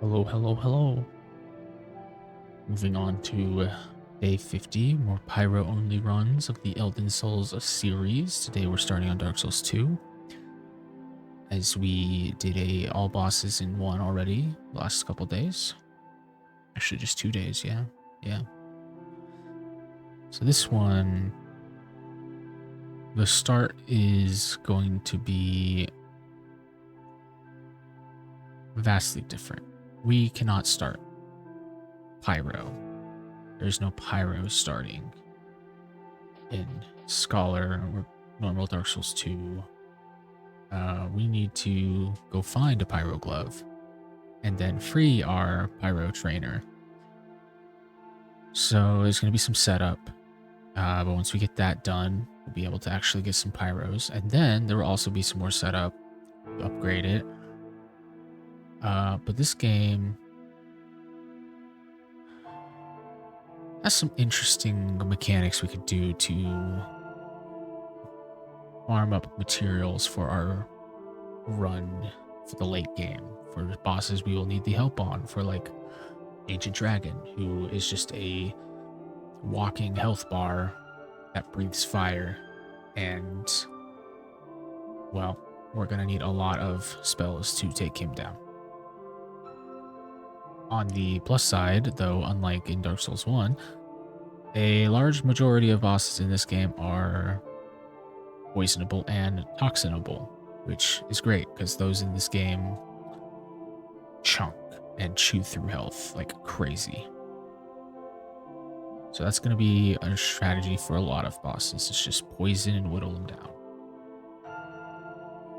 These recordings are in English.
Hello, hello, hello. Moving on to day 50, more pyro-only runs of the Elden Souls series. Today we're starting on Dark Souls 2, as we did all bosses in one already last couple days. Actually, just 2 days, yeah. So this one, the start is going to be vastly different. We cannot start pyro. There's no pyro starting in Scholar or normal Dark Souls 2. We need to go find a pyro glove and then free our pyro trainer. So there's going to be some setup, but once we get that done, we'll be able to actually get some pyros, and then there will also be some more setup to upgrade it. But this game has some interesting mechanics we could do to farm up materials for our run for the late game. For bosses we will need the help on, for like Ancient Dragon, who is just a walking health bar that breathes fire, and well, we're gonna need a lot of spells to take him down. On the plus side, though, unlike in Dark Souls 1, a large majority of bosses in this game are poisonable and toxinable, which is great because those in this game chunk and chew through health like crazy. So that's going to be a strategy for a lot of bosses. It's just poison and whittle them down,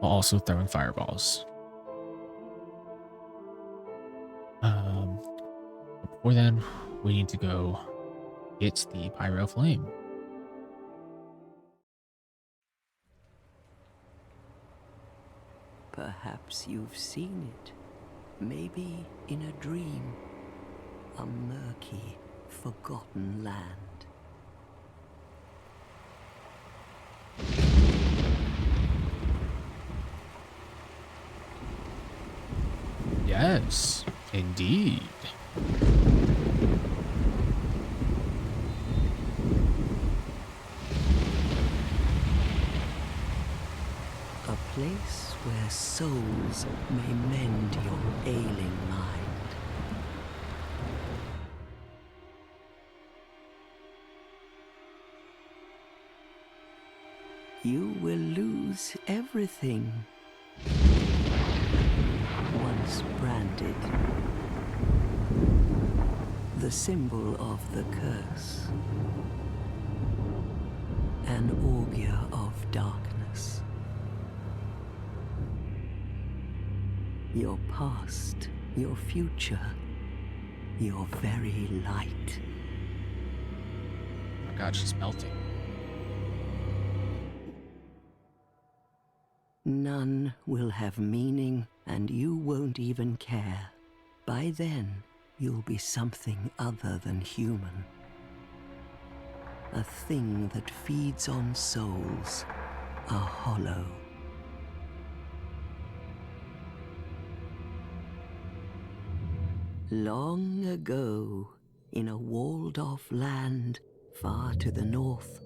while also throwing fireballs. But before then, we need to go get the Pyro Flame. Perhaps you've seen it, maybe in a dream, a murky, forgotten land. Yes, indeed. A place where souls may mend your ailing mind. You will lose everything once branded. The symbol of the curse. An augur of darkness. Your past, your future, your very light. Oh my god, she's melting. None will have meaning, and you won't even care. By then, you'll be something other than human. A thing that feeds on souls, a hollow. Long ago, in a walled-off land far to the north,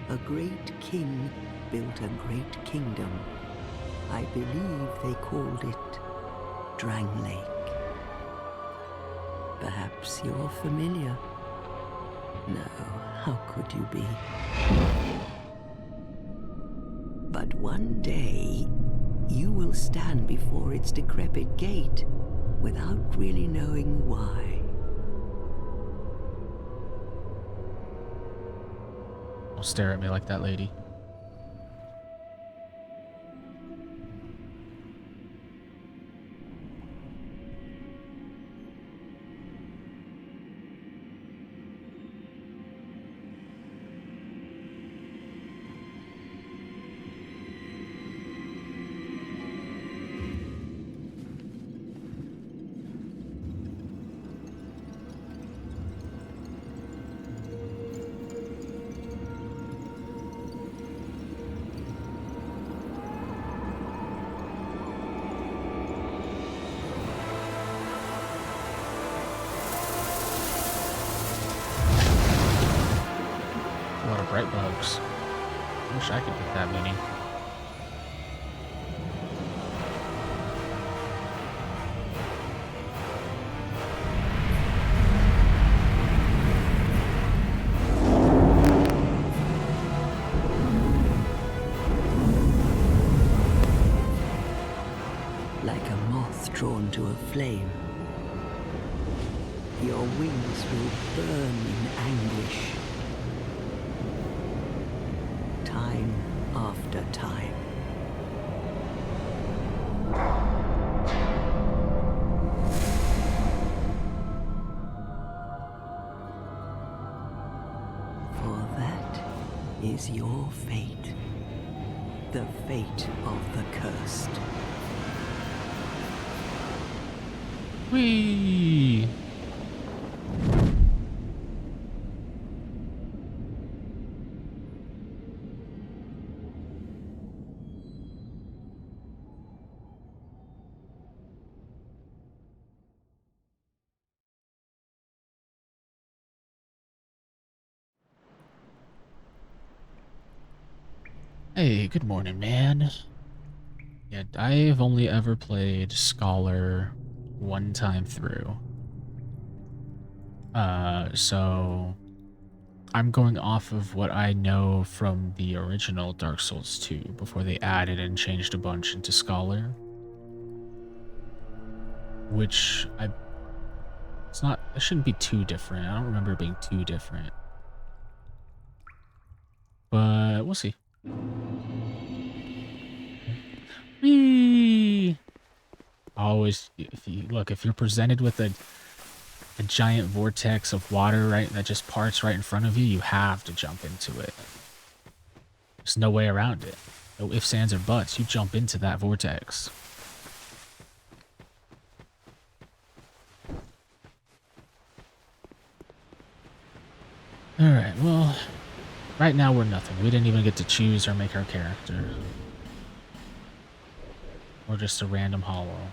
a great king built a great kingdom. I believe they called it Drang Lake. Perhaps you're familiar. No, how could you be? But one day, you will stand before its decrepit gate without really knowing why. Don't stare at me like that, lady. bright bugs. I wish I could get that many. Like a moth drawn to a flame, your wings will burn in anguish. Time after time. For that is your fate. The fate of the cursed. Whee! Hey, good morning, man. Yeah, I've only ever played Scholar one time through. So I'm going off of what I know from the original Dark Souls 2 before they added and changed a bunch into Scholar. Which it shouldn't be too different. I don't remember it being too different. But we'll see. Whee! Always, if you're presented with a giant vortex of water, right, that just parts right in front of you, you have to jump into it. There's no way around it. No ifs, ands, or buts. You jump into that vortex. Alright, well, right now we're nothing. We didn't even get to choose or make our character. We're just a random hollow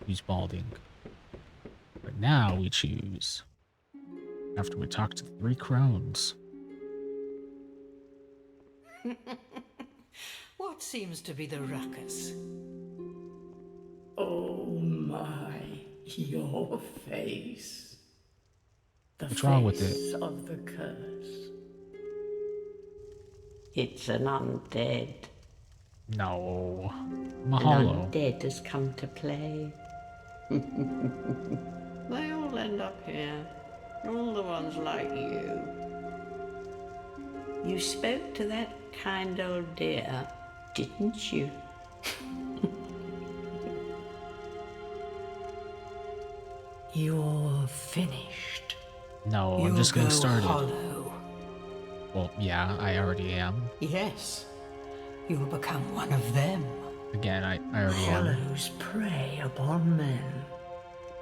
who's balding. But now we choose. After we talk to the 3 crones. What seems to be the ruckus? Oh my, your face. The What's wrong with face it? of the curse. It's an undead. No. I'm a An hollow. undead has come to play. They all end up here. All the ones like you. You spoke to that kind old dear, didn't you? You're finished. No, I'm just getting started. Hollow. Well, yeah, I already am. Yes, you'll become one of them. Again, I already am. Hollows prey upon men,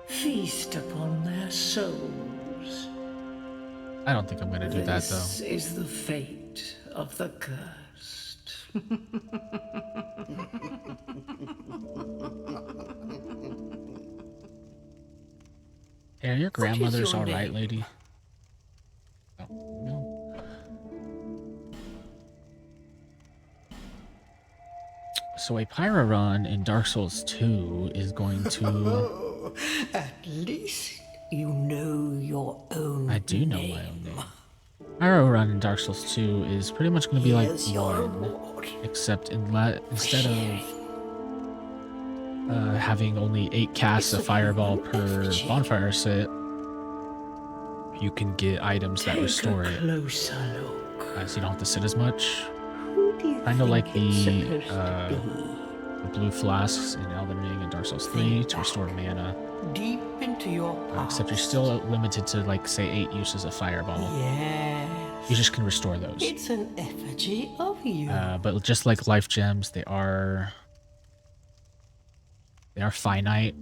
feast upon their souls. I don't think I'm gonna do that, though. This is the fate of the cursed. Yeah, your grandmother's your alright, name? lady. Oh, no. So a pyro run in Dark Souls 2 is going to... Oh, at least you know your own I do know name. my own name. Pyro run in Dark Souls 2 is pretty much going to be like Here's your 1, reward. except instead of having only 8 casts of fireball per bonfire set, you can get items that restore Take a it. closer look. So you don't have to sit as much. Who do you Kind of like think it's the supposed to blue flasks in Elden Ring and Dark Souls 3 to restore mana. Deep into your past. Except you're still limited to, like, say, 8 uses of fireball. Yes. You just can restore those. It's an effigy of you. But just like life gems, they are finite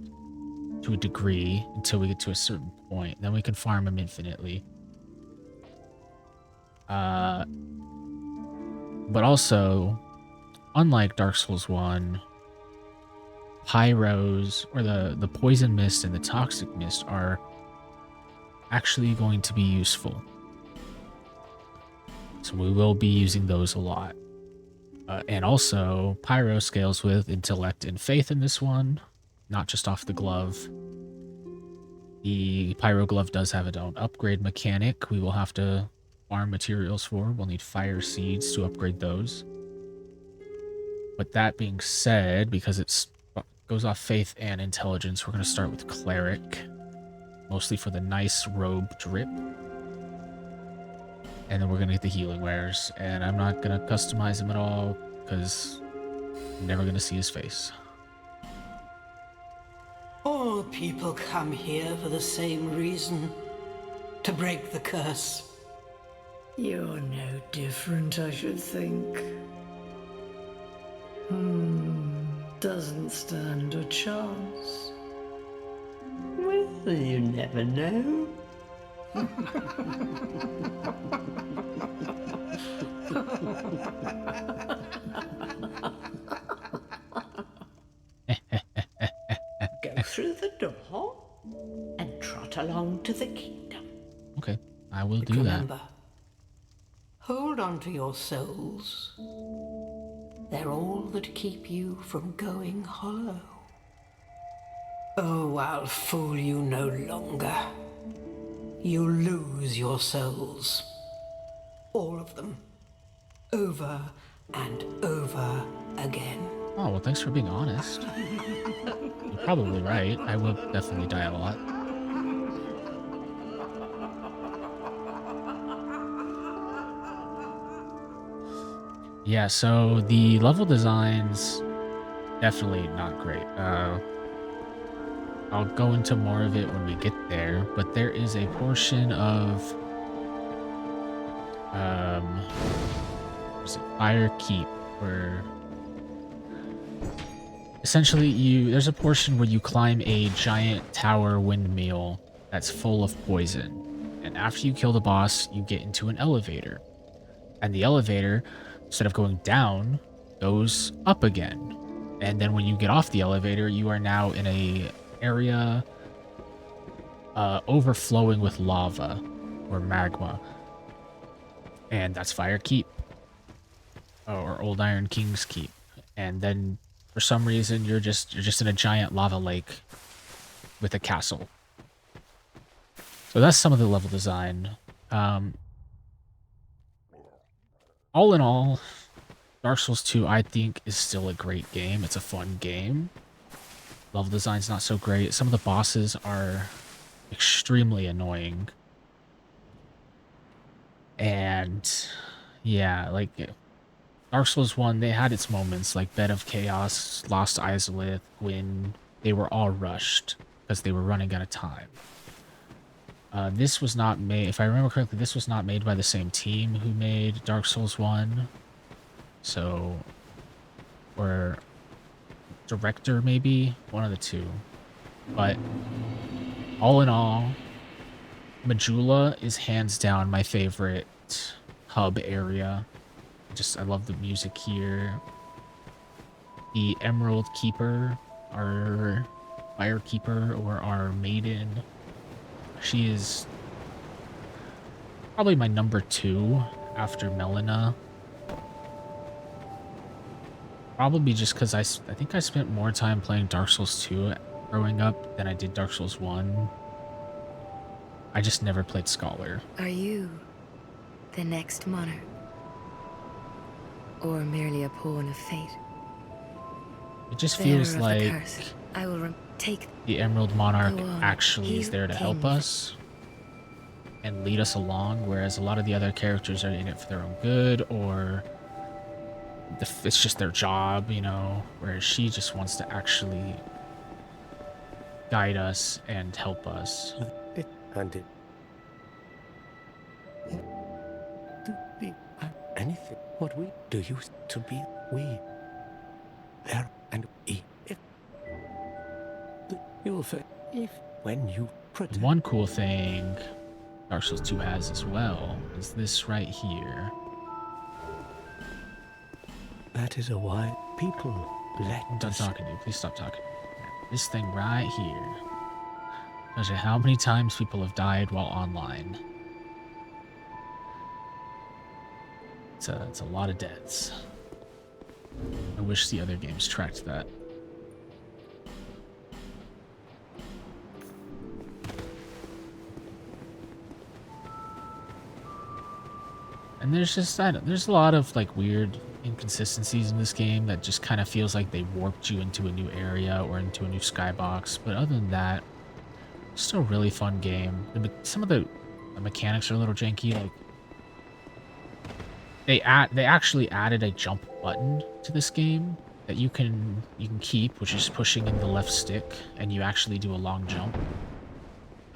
to a degree until we get to a certain point. Then we can farm them infinitely. But also, unlike Dark Souls 1, pyros, or the poison mist and the toxic mist, are actually going to be useful. So we will be using those a lot. And also, Pyro scales with intellect and faith in this one, not just off the glove. The Pyro glove does have its own upgrade mechanic we will have to farm materials for. We'll need fire seeds to upgrade those. But that being said, because it goes off faith and intelligence, we're going to start with cleric, mostly for the nice robe drip. And then we're going to get the healing wares. And I'm not going to customize him at all because I'm never going to see his face. All people come here for the same reason. To break the curse. You're no different, I should think. Doesn't stand a chance. Well, you never know. Go through the door and trot along to the kingdom. Okay, I will do Remember, that. hold on to your souls. They're all that keep you from going hollow. Oh, I'll fool you no longer. You lose your souls. All of them. Over and over again. Oh, well, thanks for being honest. You're probably right. I will definitely die a lot. Yeah, so the level designs definitely not great. I'll go into more of it when we get there, but there is a portion of is it Fire Keep where essentially there's a portion where you climb a giant tower windmill that's full of poison. And after you kill the boss, you get into an elevator. And the elevator, instead of going down, goes up again. And then when you get off the elevator, you are now in a area overflowing with lava or magma. And that's Fire Keep. Or Old Iron King's Keep. And then for some reason you're just in a giant lava lake with a castle. So that's some of the level design. All in all, Dark Souls 2 I think is still a great game. It's a fun game. Level design's not so great. Some of the bosses are extremely annoying. And yeah, like Dark Souls 1, they had its moments, like Bed of Chaos, Lost Izalith, when they were all rushed because they were running out of time. This was not made, if I remember correctly, this was not made by the same team who made Dark Souls 1. So, or director maybe, one of the two. But all in all, Majula is hands down my favorite hub area. I love the music here. The Emerald Keeper, our Fire Keeper, or our Maiden, she is probably my number 2 after Melina. Probably just because I think I spent more time playing Dark Souls 2 growing up than I did Dark Souls 1. I just never played Scholar. Are you the next monarch? Or merely a pawn of fate? It just feels like I will take the Emerald Monarch on. actually is there to help us and lead us along, whereas a lot of the other characters are in it for their own good, or it's just their job, you know, whereas she just wants to actually guide us and help us. Anything what we do used to be we there and if you'll say if when you protect. One cool thing Dark Souls 2 has as well is this right here. That is a why people let I'm done us talking to you. Please stop talking. This thing right here tells you how many times people have died while online. It's a lot of deaths. I wish the other games tracked that. And there's just there's a lot of like weird inconsistencies in this game that just kind of feels like they warped you into a new area or into a new skybox. But other than that, still a really fun game. Some of the mechanics are a little janky. Like they actually added a jump button to this game that you can keep, which is pushing in the left stick, and you actually do a long jump.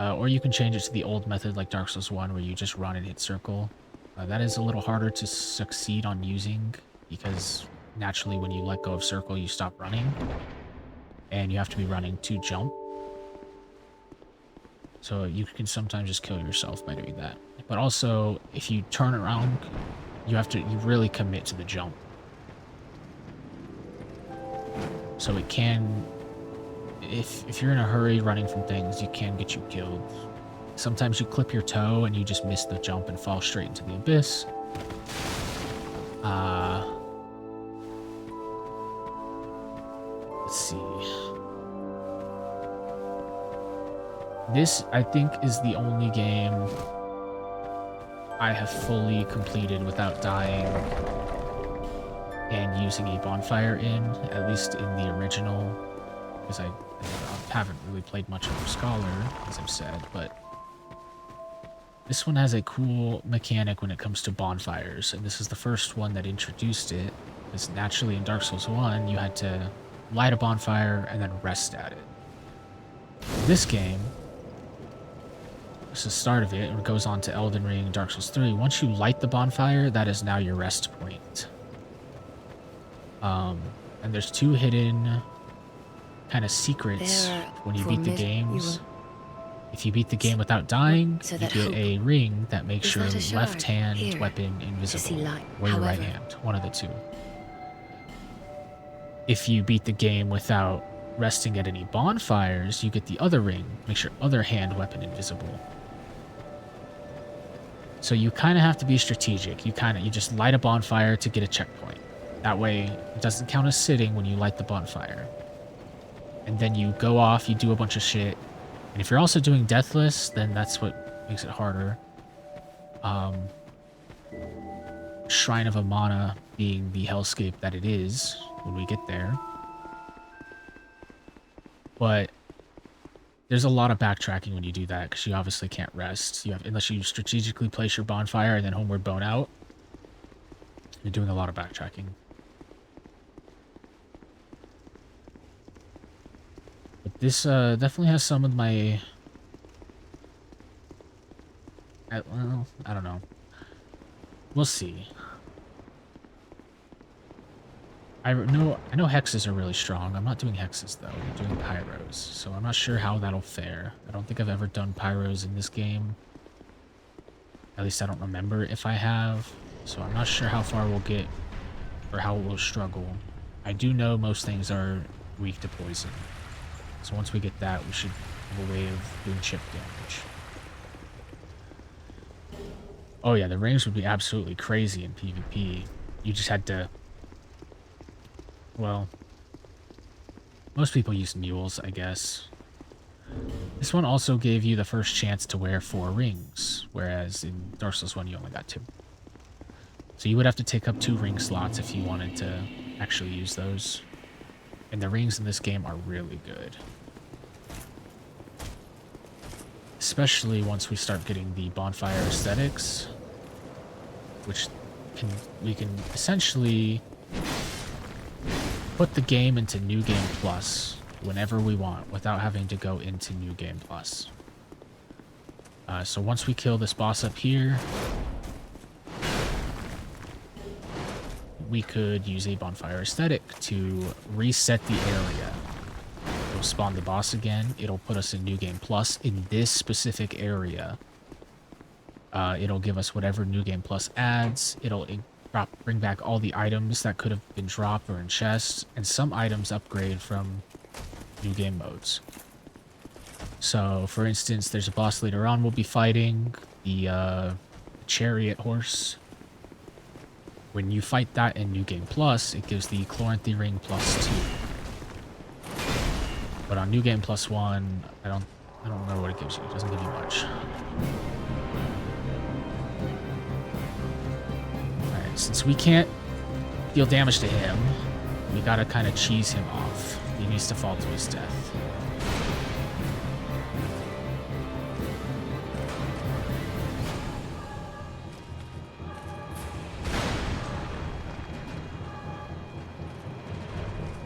Or you can change it to the old method like Dark Souls 1 where you just run and hit circle. That is a little harder to succeed on using because naturally when you let go of circle you stop running and you have to be running to jump. So you can sometimes just kill yourself by doing that. But also if you turn around you really commit to the jump. So it can, if you're in a hurry running from things, you can get you killed. Sometimes you clip your toe and you just miss the jump and fall straight into the abyss. Let's see. This, I think, is the only game I have fully completed without dying and using a bonfire in, at least in the original, because I haven't really played much of Scholar, as I've said, but this one has a cool mechanic when it comes to bonfires, and this is the first one that introduced it, because naturally in Dark Souls 1, you had to light a bonfire and then rest at it. In this game, this is the start of it, and it goes on to Elden Ring and Dark Souls 3. Once you light the bonfire, that is now your rest point. And there's two hidden kind of secrets when you beat the games. If you beat the game without dying, you get a ring that makes your left hand weapon invisible, or your right hand, one of the two. If you beat the game without resting at any bonfires, you get the other ring, makes your other hand weapon invisible. So you kind of have to be strategic. You just light a bonfire to get a checkpoint. That way, it doesn't count as sitting when you light the bonfire. And then you go off, you do a bunch of shit. And if you're also doing Deathless, then that's what makes it harder. Shrine of Amana being the hellscape that it is when we get there. But there's a lot of backtracking when you do that, because you obviously can't rest. Unless you strategically place your bonfire and then homeward bone out. You're doing a lot of backtracking. But this definitely has some of my... well, I don't know. We'll see. I know hexes are really strong. I'm not doing hexes though. I'm doing pyros, so I'm not sure how that'll fare. I don't think I've ever done pyros in this game. At least I don't remember if I have. So I'm not sure how far we'll get or how we'll struggle. I do know most things are weak to poison. So once we get that, we should have a way of doing chip damage. Oh yeah, the rings would be absolutely crazy in PvP. You just had to... well, most people use mules, I guess. This one also gave you the first chance to wear 4 rings, whereas in Dark Souls 1 you only got 2. So you would have to take up 2 ring slots if you wanted to actually use those. And the rings in this game are really good. Especially once we start getting the bonfire aesthetics, which we can essentially put the game into New Game Plus whenever we want without having to go into New Game Plus. So once we kill this boss up here, we could use a bonfire aesthetic to reset the area. It'll spawn the boss again. It'll put us in New Game Plus in this specific area. It'll give us whatever New Game Plus adds. It'll bring back all the items that could have been dropped or in chests, and some items upgrade from New Game modes. So, for instance, there's a boss later on we'll be fighting, the chariot horse. When you fight that in New Game Plus, it gives the Chloranthy Ring +2. But on New Game +1, I don't remember what it gives you. It doesn't give you much. Alright, since we can't deal damage to him, we gotta kind of cheese him off. He needs to fall to his death.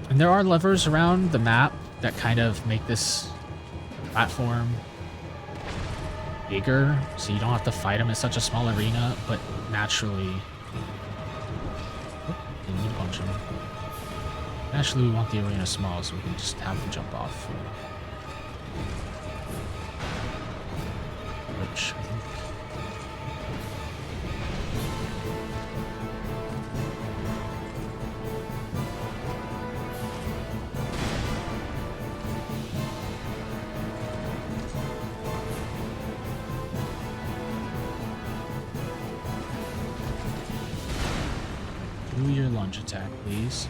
And there are levers around the map that kind of make this platform bigger, so you don't have to fight him in such a small arena, but naturally... Oh, didn't mean to punch him. Naturally, we want the arena small, so we can just have him jump off. Which, I think... Do your lunge attack, please.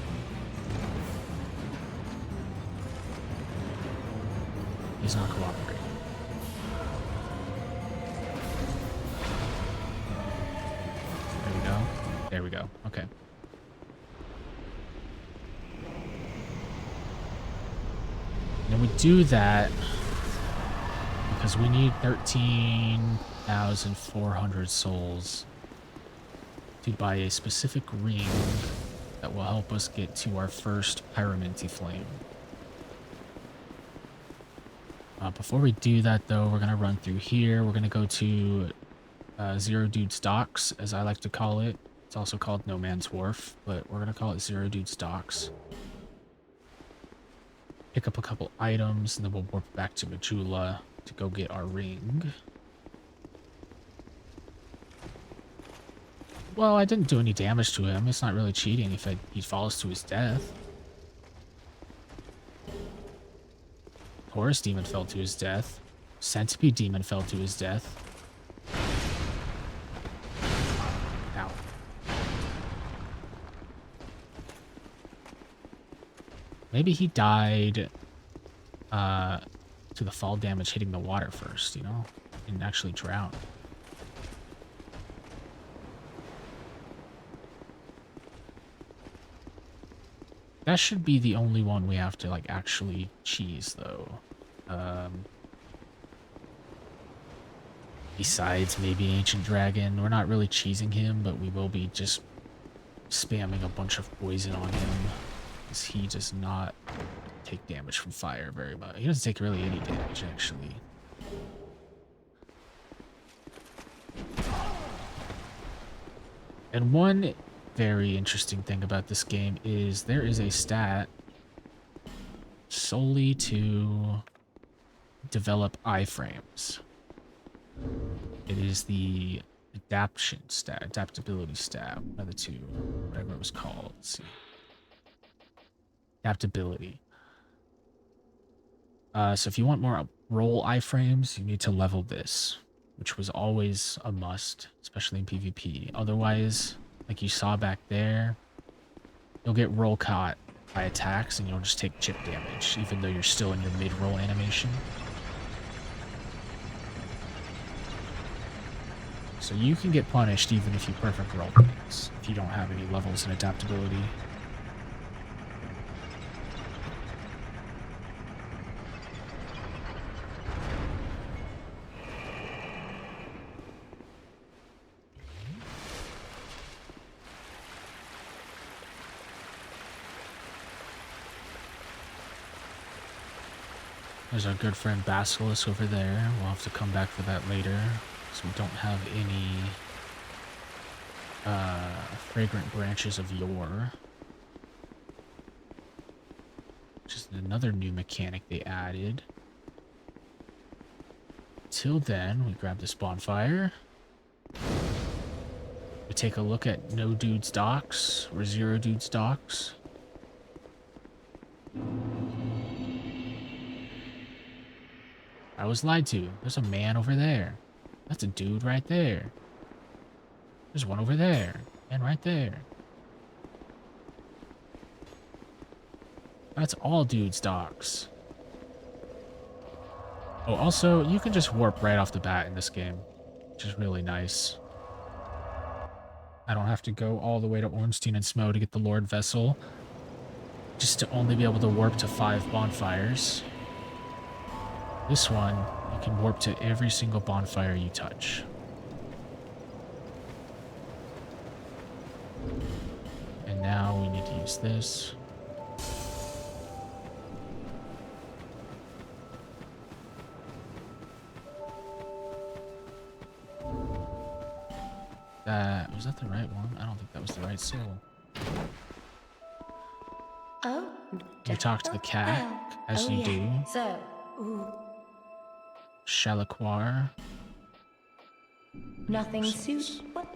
He's not cooperating. There we go. There we go. Okay. And we do that because we need 13,400 souls to buy a specific ring that will help us get to our first Pyromancy Flame. Before we do that, though, we're going to run through here. We're going to go to Zero Dude's Docks, as I like to call it. It's also called No Man's Wharf, but we're going to call it Zero Dude's Docks. Pick up a couple items, and then we'll warp back to Majula to go get our ring. Well, I didn't do any damage to him. It's not really cheating if he falls to his death. Horus Demon fell to his death. Centipede Demon fell to his death. Ow. Maybe he died to the fall damage hitting the water first, you know? And actually drown. That should be the only one we have to, like, actually cheese, though. Besides maybe Ancient Dragon. We're not really cheesing him, but we will be just spamming a bunch of poison on him. Because he does not take damage from fire very much. He doesn't take really any damage, actually. And one very interesting thing about this game is there is a stat solely to develop iframes. It is the adaptability stat, one of the two, whatever it was called. Let's see. Adaptability. So if you want more roll iframes, you need to level this, which was always a must, especially in PvP. Otherwise, like you saw back there, you'll get roll caught by attacks and you'll just take chip damage, even though you're still in your mid-roll animation. So you can get punished even if you perfect roll things, if you don't have any levels in adaptability. There's our good friend Basilisk over there. We'll have to come back for that later. So we don't have any fragrant branches of yore. Which is another new mechanic they added. Till then, we grab this bonfire. We take a look at No Dude's Docks, or Zero Dude's Docks. I was lied to. There's a man over there. That's a dude right there. There's one over there. And right there. That's all dudes' docks. Oh, also, you can just warp right off the bat in this game, which is really nice. I don't have to go all the way to Ornstein and Smo to get the Lord Vessel, just to only be able to warp to 5 bonfires. This one, you can warp to every single bonfire you touch. And now we need to use this. Was that the right one? I don't think that was the right soul. Oh. You talk to the cat, as you do. So, ooh, Shalaquar. nothing suits. What?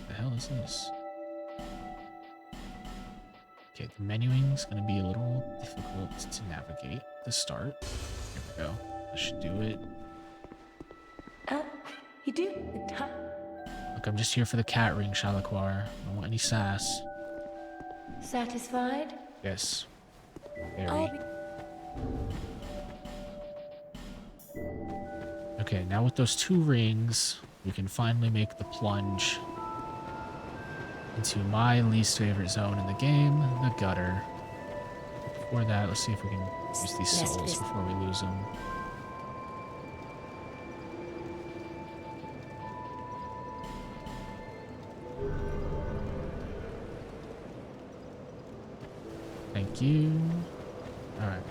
The hell is this? Okay, the menuing's gonna be a little difficult to navigate to start. Here we go. That should do it. You do? Look, I'm just here for the cat ring, Shalaquar. I don't want any sass. Satisfied? Yes. Very. Okay, now with those 2 rings, we can finally make the plunge into my least favorite zone in the game, the gutter. Before that, let's see if we can use these souls before we lose them. Thank you. Alright.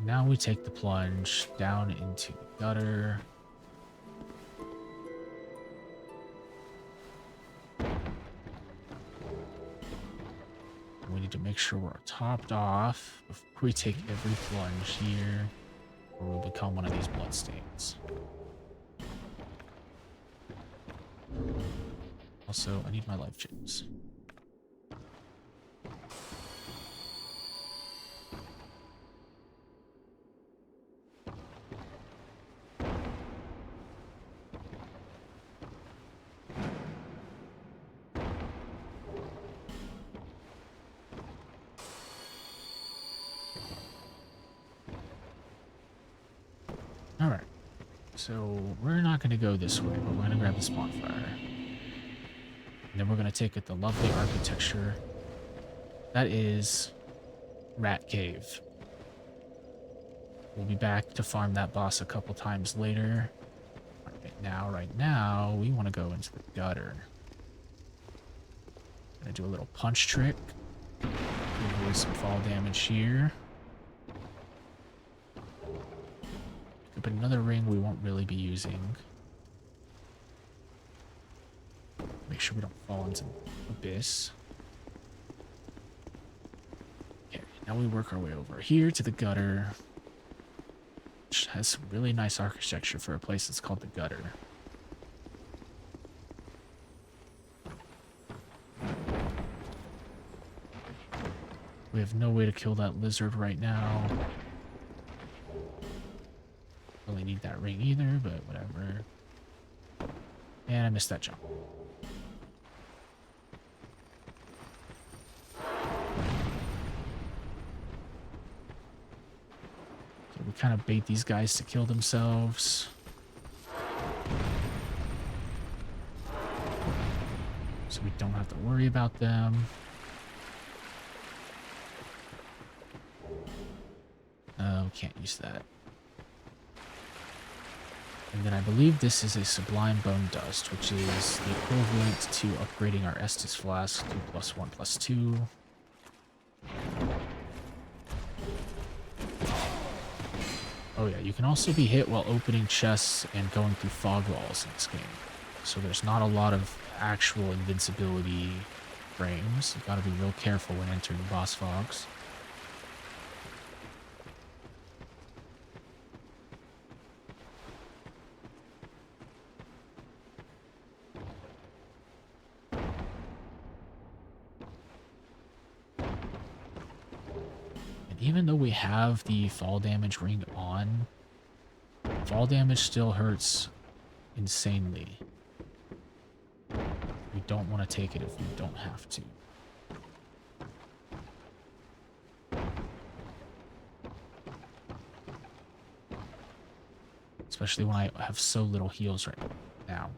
Now we take the plunge down into the gutter. We need to make sure we're topped off before we take every plunge here, or we'll become one of these bloodstains. Also, I need my life gems. Alright, so we're not going to go this way, but we're going to grab this bonfire. And then we're going to take it the lovely architecture. That is Rat Cave. We'll be back to farm that boss a couple times later. Right now, we want to go into the gutter. Gonna do a little punch trick. Avoid some fall damage here. But another ring we won't really be using. Make sure we don't fall into the abyss. Okay, now we work our way over here to the gutter, which has some really nice architecture for a place that's called the gutter. We have no way to kill that lizard right now. Really need that ring either, but whatever. And I missed that jump. So we kind of bait these guys to kill themselves. So we don't have to worry about them. We can't use that. And then I believe this is a Sublime Bone Dust, which is the equivalent to upgrading our Estus Flask to +1/+2. Oh yeah, you can also be hit while opening chests and going through fog walls in this game. So there's not a lot of actual invincibility frames. You've got to be real careful when entering boss fogs. Even though we have the fall damage ring on, Fall damage still hurts insanely. We don't want to take it if we don't have to. Especially when I have so little heals right now.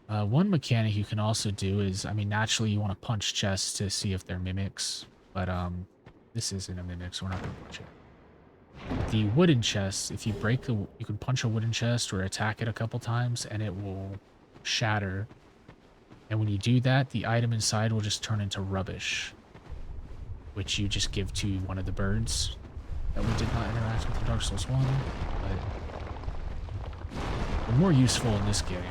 One mechanic you can also do is, I mean, naturally you want to punch chests to see if they're mimics, but this isn't a mimic, so we're not going to punch it. The wooden chests, if you break the, you can punch a wooden chest or attack it a couple times and it will shatter. And when you do that, the item inside will just turn into rubbish, which you just give to one of the birds that we did not interact with in Dark Souls 1, but they're more useful in this game.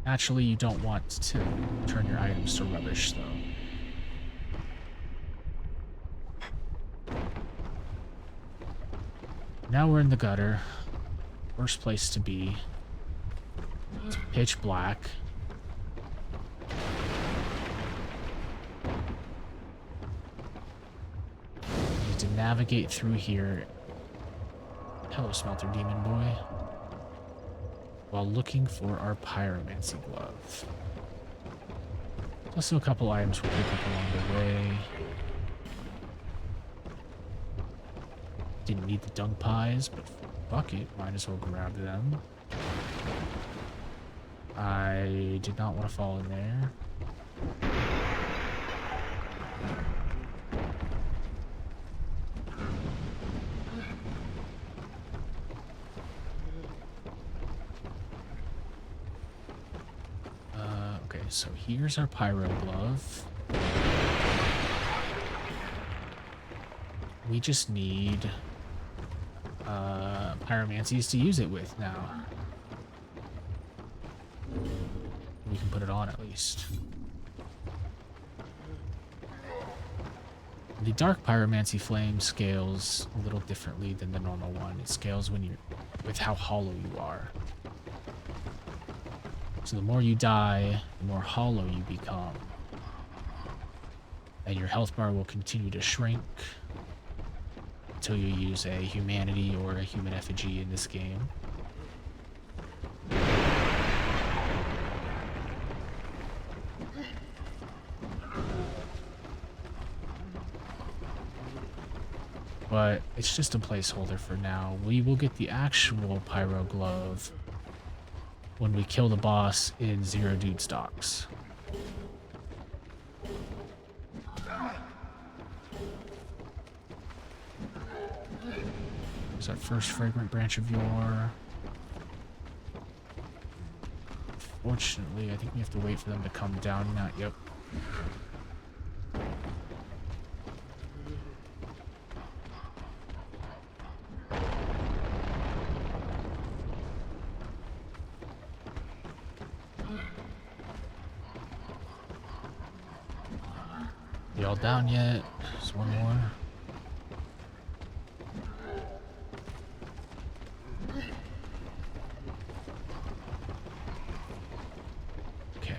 Naturally, you don't want to turn your items to rubbish, though. Now we're in the gutter. Worst place to be. It's pitch black. Need to navigate through here. Hello, Smelter Demon Boy. While looking for our Pyromancy Glove. Also a couple items we'll pick up along the way. Didn't need the dung pies, but fuck it, might as well grab them. I did not want to fall in there. Okay, so here's our Pyro Glove. We just need pyromancies to use it with now. We can put it on at least. The dark pyromancy flame scales a little differently than the normal one. It scales when you're with how hollow you are. So the more you die, the more hollow you become. And your health bar will continue to shrink until you use a humanity or a human effigy in this game. But it's just a placeholder for now. We will get the actual Pyro Glove when we kill the boss in Zero Dude Stocks. It's our first fragrant branch of yore. Fortunately, I think we have to wait for them to come down now. Yep. Y'all down yet? Just one more. Okay.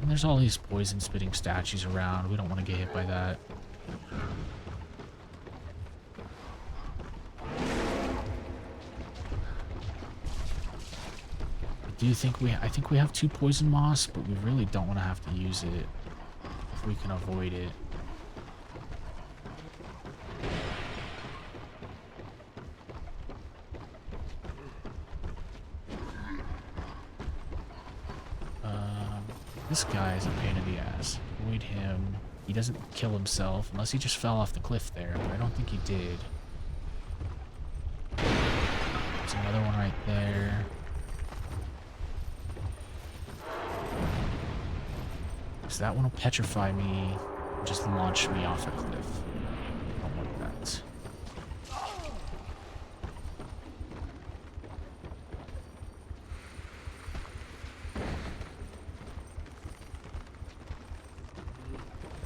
And there's all these poison spitting statues around. We don't want to get hit by that. I think we have 2 poison moss, but we really don't want to have to use it if we can avoid it. This guy is a pain in the ass. Avoid him. He doesn't kill himself unless he just fell off the cliff there, but I don't think he did. There's another one right there. So that one will petrify me and just launch me off a cliff. I don't want that.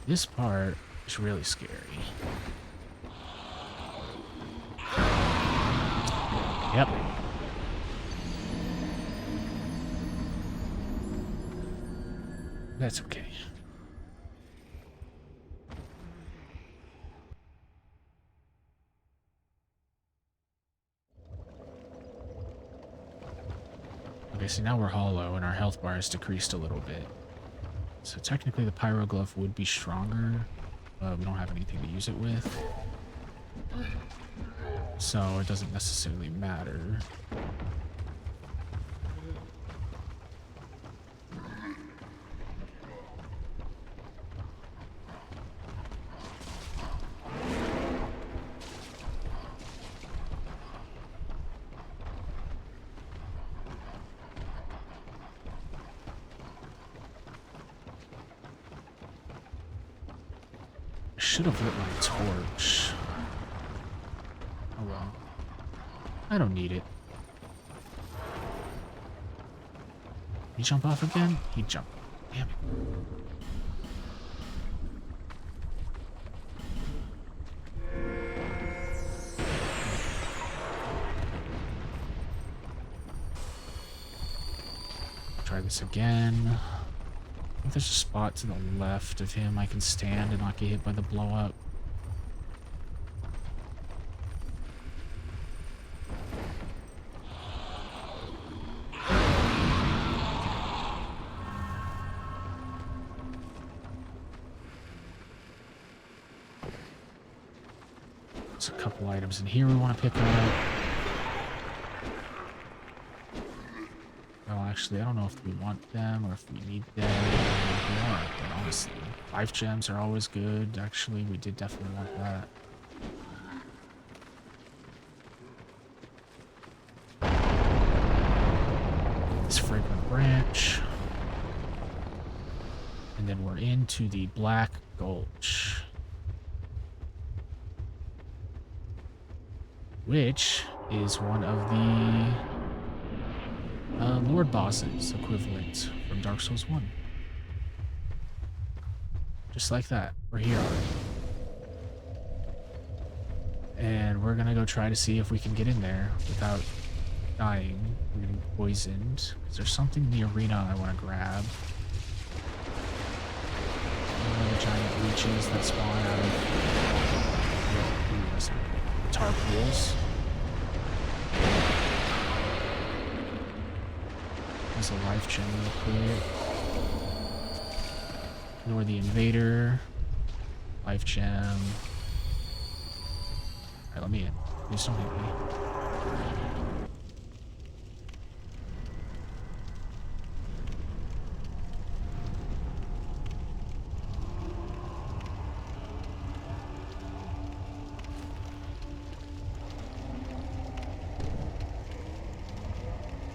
This part is really scary. Yep. That's okay. Okay, so now we're hollow and our health bar has decreased a little bit. So technically the pyro glove would be stronger, but we don't have anything to use it with. So it doesn't necessarily matter. I should have lit my torch. Oh well. I don't need it. He jump off again? He jumped. Damn it. Try this again. I think there's a spot to the left of him I can stand and not get hit by the blow up. There's a couple items in here we want to pick up. Well, actually, I don't know if we want them or if we need them. We want them, honestly. 5 gems are always good. Actually, we did definitely want that. This fragrant branch. And then we're into the Black Gulch, which is one of the Lord bosses equivalent from Dark Souls 1. Just like that. We're here already. And we're gonna go try to see if we can get in there without dying. We're getting poisoned. Because there's something in the arena I want to grab. One of the giant leeches that spawn out of tar pools. There's a life gem real quick. Ignore the invader. Life gem. Alright, let me in. Please don't hit me.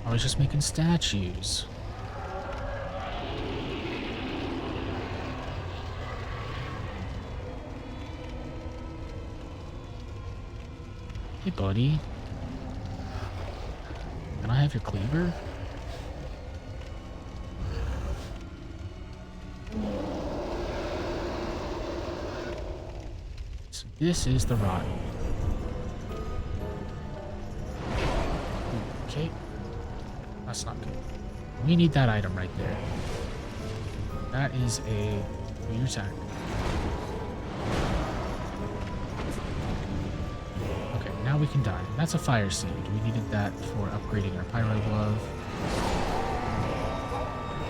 I was just making statues. Hey, buddy. Can I have your cleaver? So this is the rod. Okay. That's not good. We need that item right there. That is a your attack. Okay, now we can die. That's a fire seed. We needed that for upgrading our pyro glove.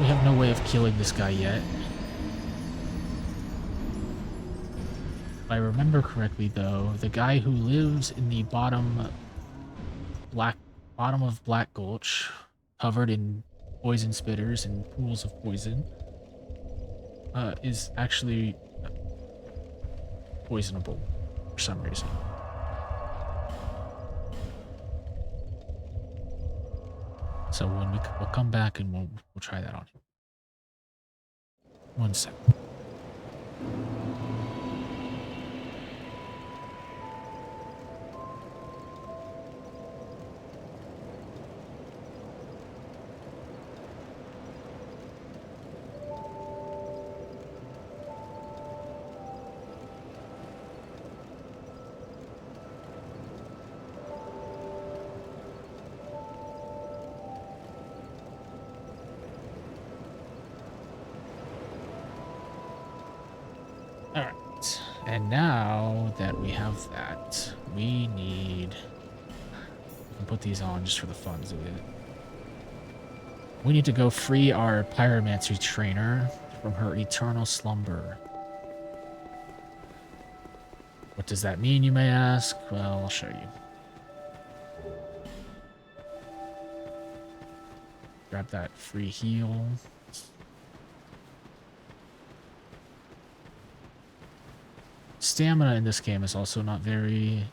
We have no way of killing this guy yet. If I remember correctly though, the guy who lives in the bottom of Black Gulch, covered in poison spitters and pools of poison, is actually poisonable for some reason. So when we'll come back and we'll try that on him. 1 sec. All right. And now that we have that, we need... We can put these on just for the funs of it. We need to go free our pyromancy trainer from her eternal slumber. What does that mean, you may ask? Well, I'll show you. Grab that free heal. Stamina in this game is also not very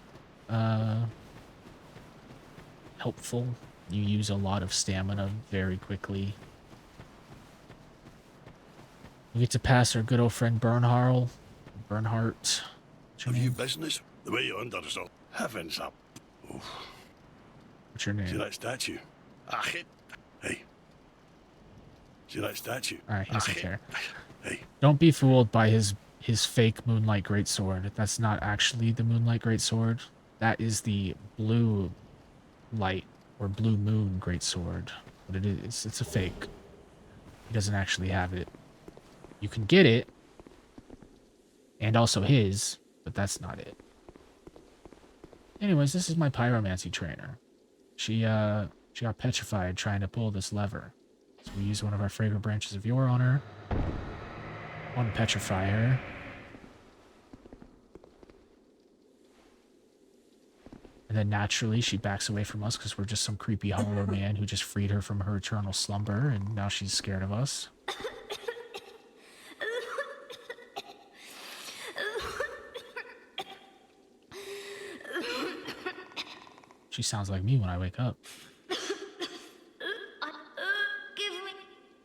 helpful. You use a lot of stamina very quickly. We get to pass our good old friend Bernhardt. Have you business? The way you under us all. Heavens up. Oof. What's your See name? that statue? Hey. See that statue? Alright, he doesn't care. Hey. Don't be fooled by his fake Moonlight Greatsword. That's not actually the Moonlight Greatsword. That is the Blue Light or Blue Moon Greatsword. But it is, it's a fake. He doesn't actually have it. You can get it, and also his, but that's not it. Anyways, this is my pyromancy trainer. She got petrified trying to pull this lever. So we use one of our fragrant branches of yore on her. Want to petrify her. And then naturally she backs away from us because we're just some creepy hollow man who just freed her from her eternal slumber, and now she's scared of us. She sounds like me when I wake up. Give me.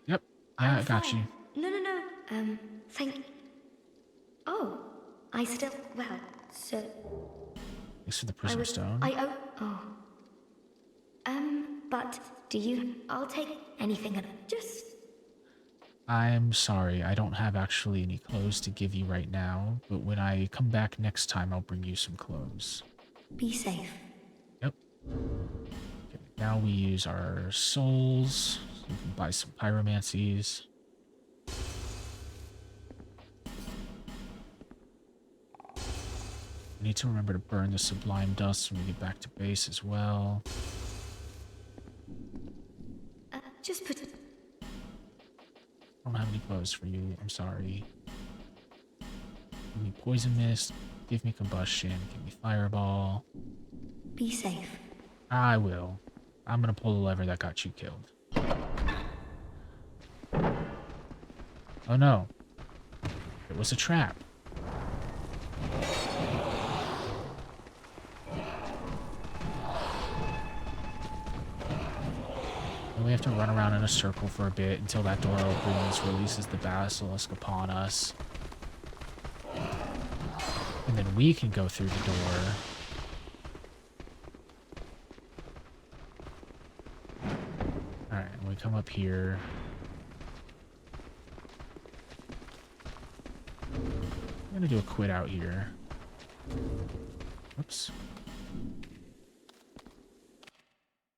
Yep, yeah, I got you. No. Thank. Oh, I still. Well, so. Thanks for the prisoner stone. But do you? I'll take anything. Just. I'm sorry, I don't have actually any clothes to give you right now, but when I come back next time, I'll bring you some clothes. Be safe. Yep. Okay, now we use our souls. So we can buy some pyromancies. We need to remember to burn the sublime dust when we get back to base as well. Just put. I don't have any clothes for you. I'm sorry. Give me poison mist. Give me combustion. Give me fireball. Be safe. I will. I'm gonna pull the lever that got you killed. Oh no. It was a trap. And we have to run around in a circle for a bit until that door opens, releases the basilisk upon us. And then we can go through the door. Alright, and we come up here. I'm gonna do a quit out here. Whoops.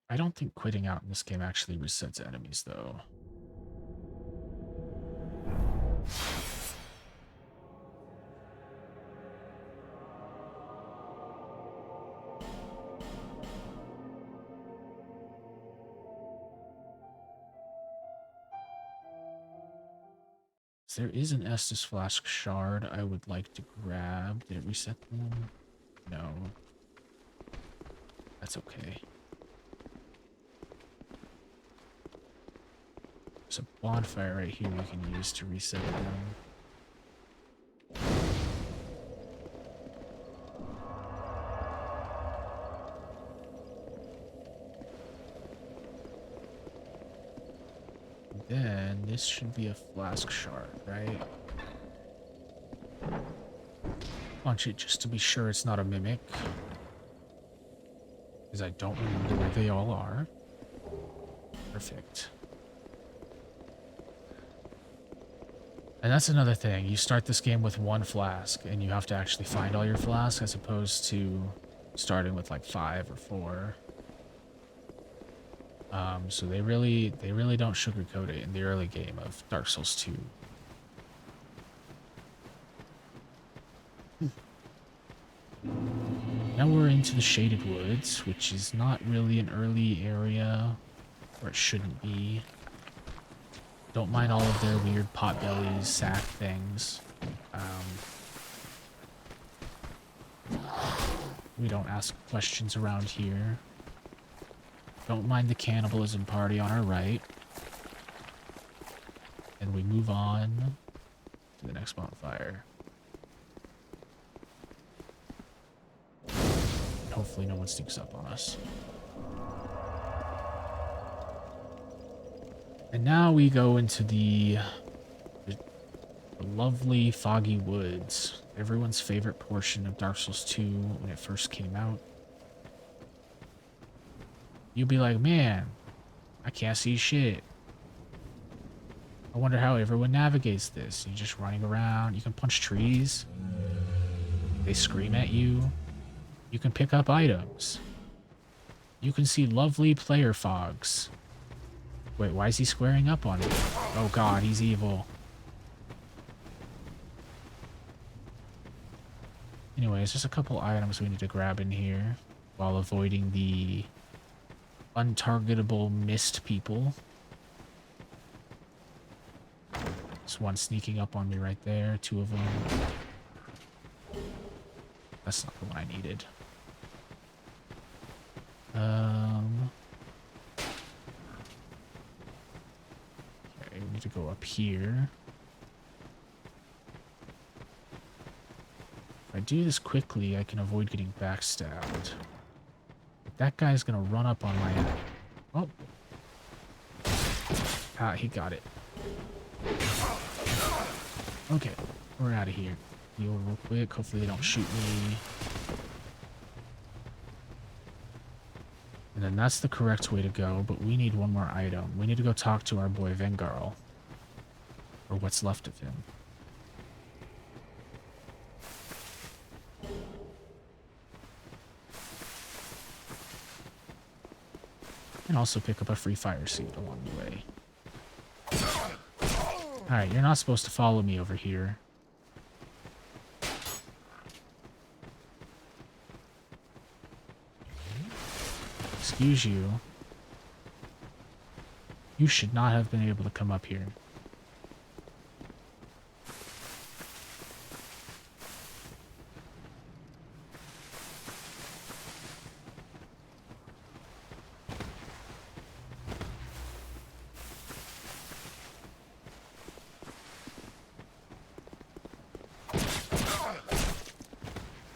I don't think quitting out in this game actually resets enemies, though. There is an Estus Flask shard I would like to grab. Did it reset them? No. That's okay. There's a bonfire right here we can use to reset them. Then this should be a flask shard, right? Punch it just to be sure it's not a mimic. Because I don't remember where they all are. Perfect. And that's another thing. You start this game with one flask, and you have to actually find all your flasks as opposed to starting with like 5 or 4. So they really don't sugarcoat it in the early game of Dark Souls 2. Now we're into the Shaded Woods, which is not really an early area, or it shouldn't be. Don't mind all of their weird potbellies, sack things. We don't ask questions around here. Don't mind the cannibalism party on our right. And we move on to the next bonfire. Hopefully no one sneaks up on us. And now we go into the lovely foggy woods. Everyone's favorite portion of Dark Souls 2 when it first came out. You'll be like, man, I can't see shit. I wonder how everyone navigates this. You're just running around. You can punch trees. They scream at you. You can pick up items. You can see lovely player fogs. Wait, why is he squaring up on me? Oh god, he's evil. Anyways, there's a couple items we need to grab in here while avoiding the untargetable mist people. There's one sneaking up on me right there, two of them. That's not the one I needed. Okay, we need to go up here. If I do this quickly, I can avoid getting backstabbed. But that guy's gonna run up on my head. Oh. Ah, he got it. Okay, we're out of here. Heal real quick. Hopefully they don't shoot me. And then that's the correct way to go, but we need one more item. We need to go talk to our boy Vengarl. Or what's left of him. And also pick up a free fire seed along the way. Alright, you're not supposed to follow me over here. Excuse you. You should not have been able to come up here.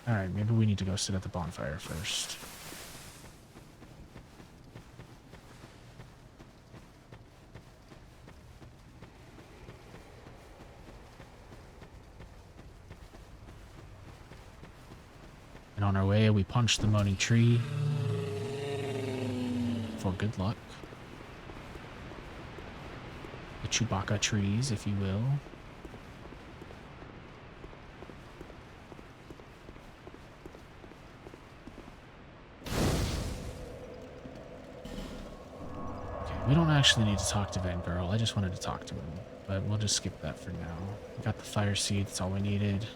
Alright, maybe we need to go sit at the bonfire first. And on our way, we punch the moaning tree for good luck. The Chewbacca trees, if you will. We don't actually need to talk to Vengarl. I just wanted to talk to him, but we'll just skip that for now. We got the fire seed, that's all we needed.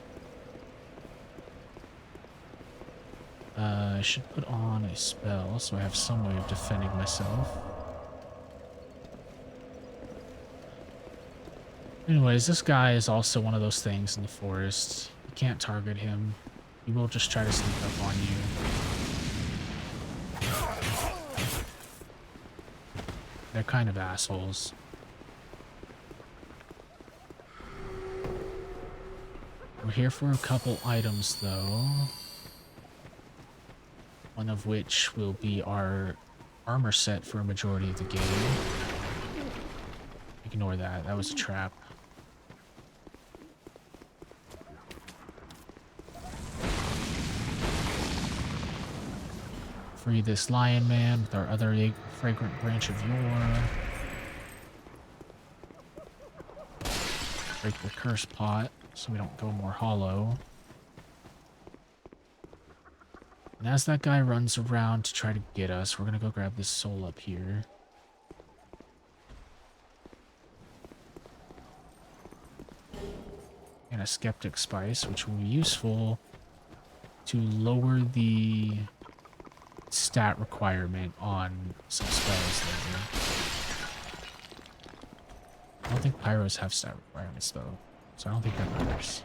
I should put on a spell so I have some way of defending myself. Anyways, this guy is also one of those things in the forest. You can't target him. He will just try to sneak up on you. They're kind of assholes. We're here for a couple items, though. One of which will be our armor set for a majority of the game. Ignore that. That was a trap. Free this lion man with our other fragrant branch of yore. Break the curse pot so we don't go more hollow. And as that guy runs around to try to get us, we're gonna go grab this soul up here. And a skeptic spice, which will be useful to lower the stat requirement on some spells later. I don't think pyros have stat requirements though, so I don't think that matters.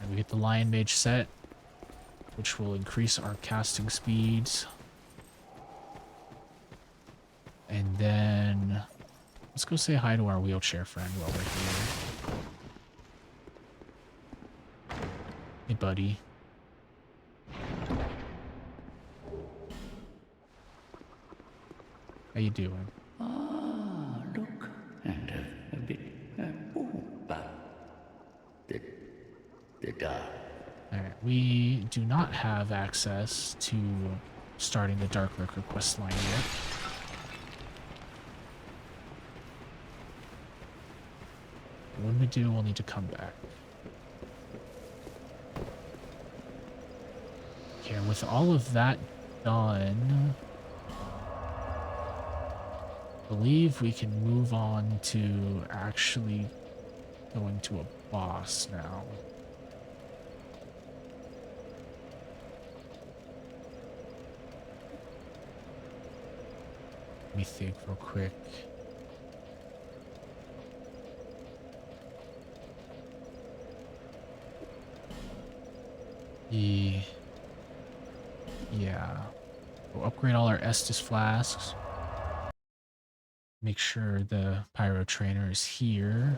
And we get the Lion Mage set, which will increase our casting speeds. And then let's go say hi to our wheelchair friend while we're here. Hey, buddy. How you doing? Ah, look, and a bit. But the dark. Alright, we do not have access to starting the Dark Lurker quest line yet. When we do, we'll need to come back. Okay, with all of that done, I believe we can move on to actually going to a boss now. Let me think real quick. Yeah. We'll upgrade all our Estus flasks. Make sure the Pyro Trainer is here.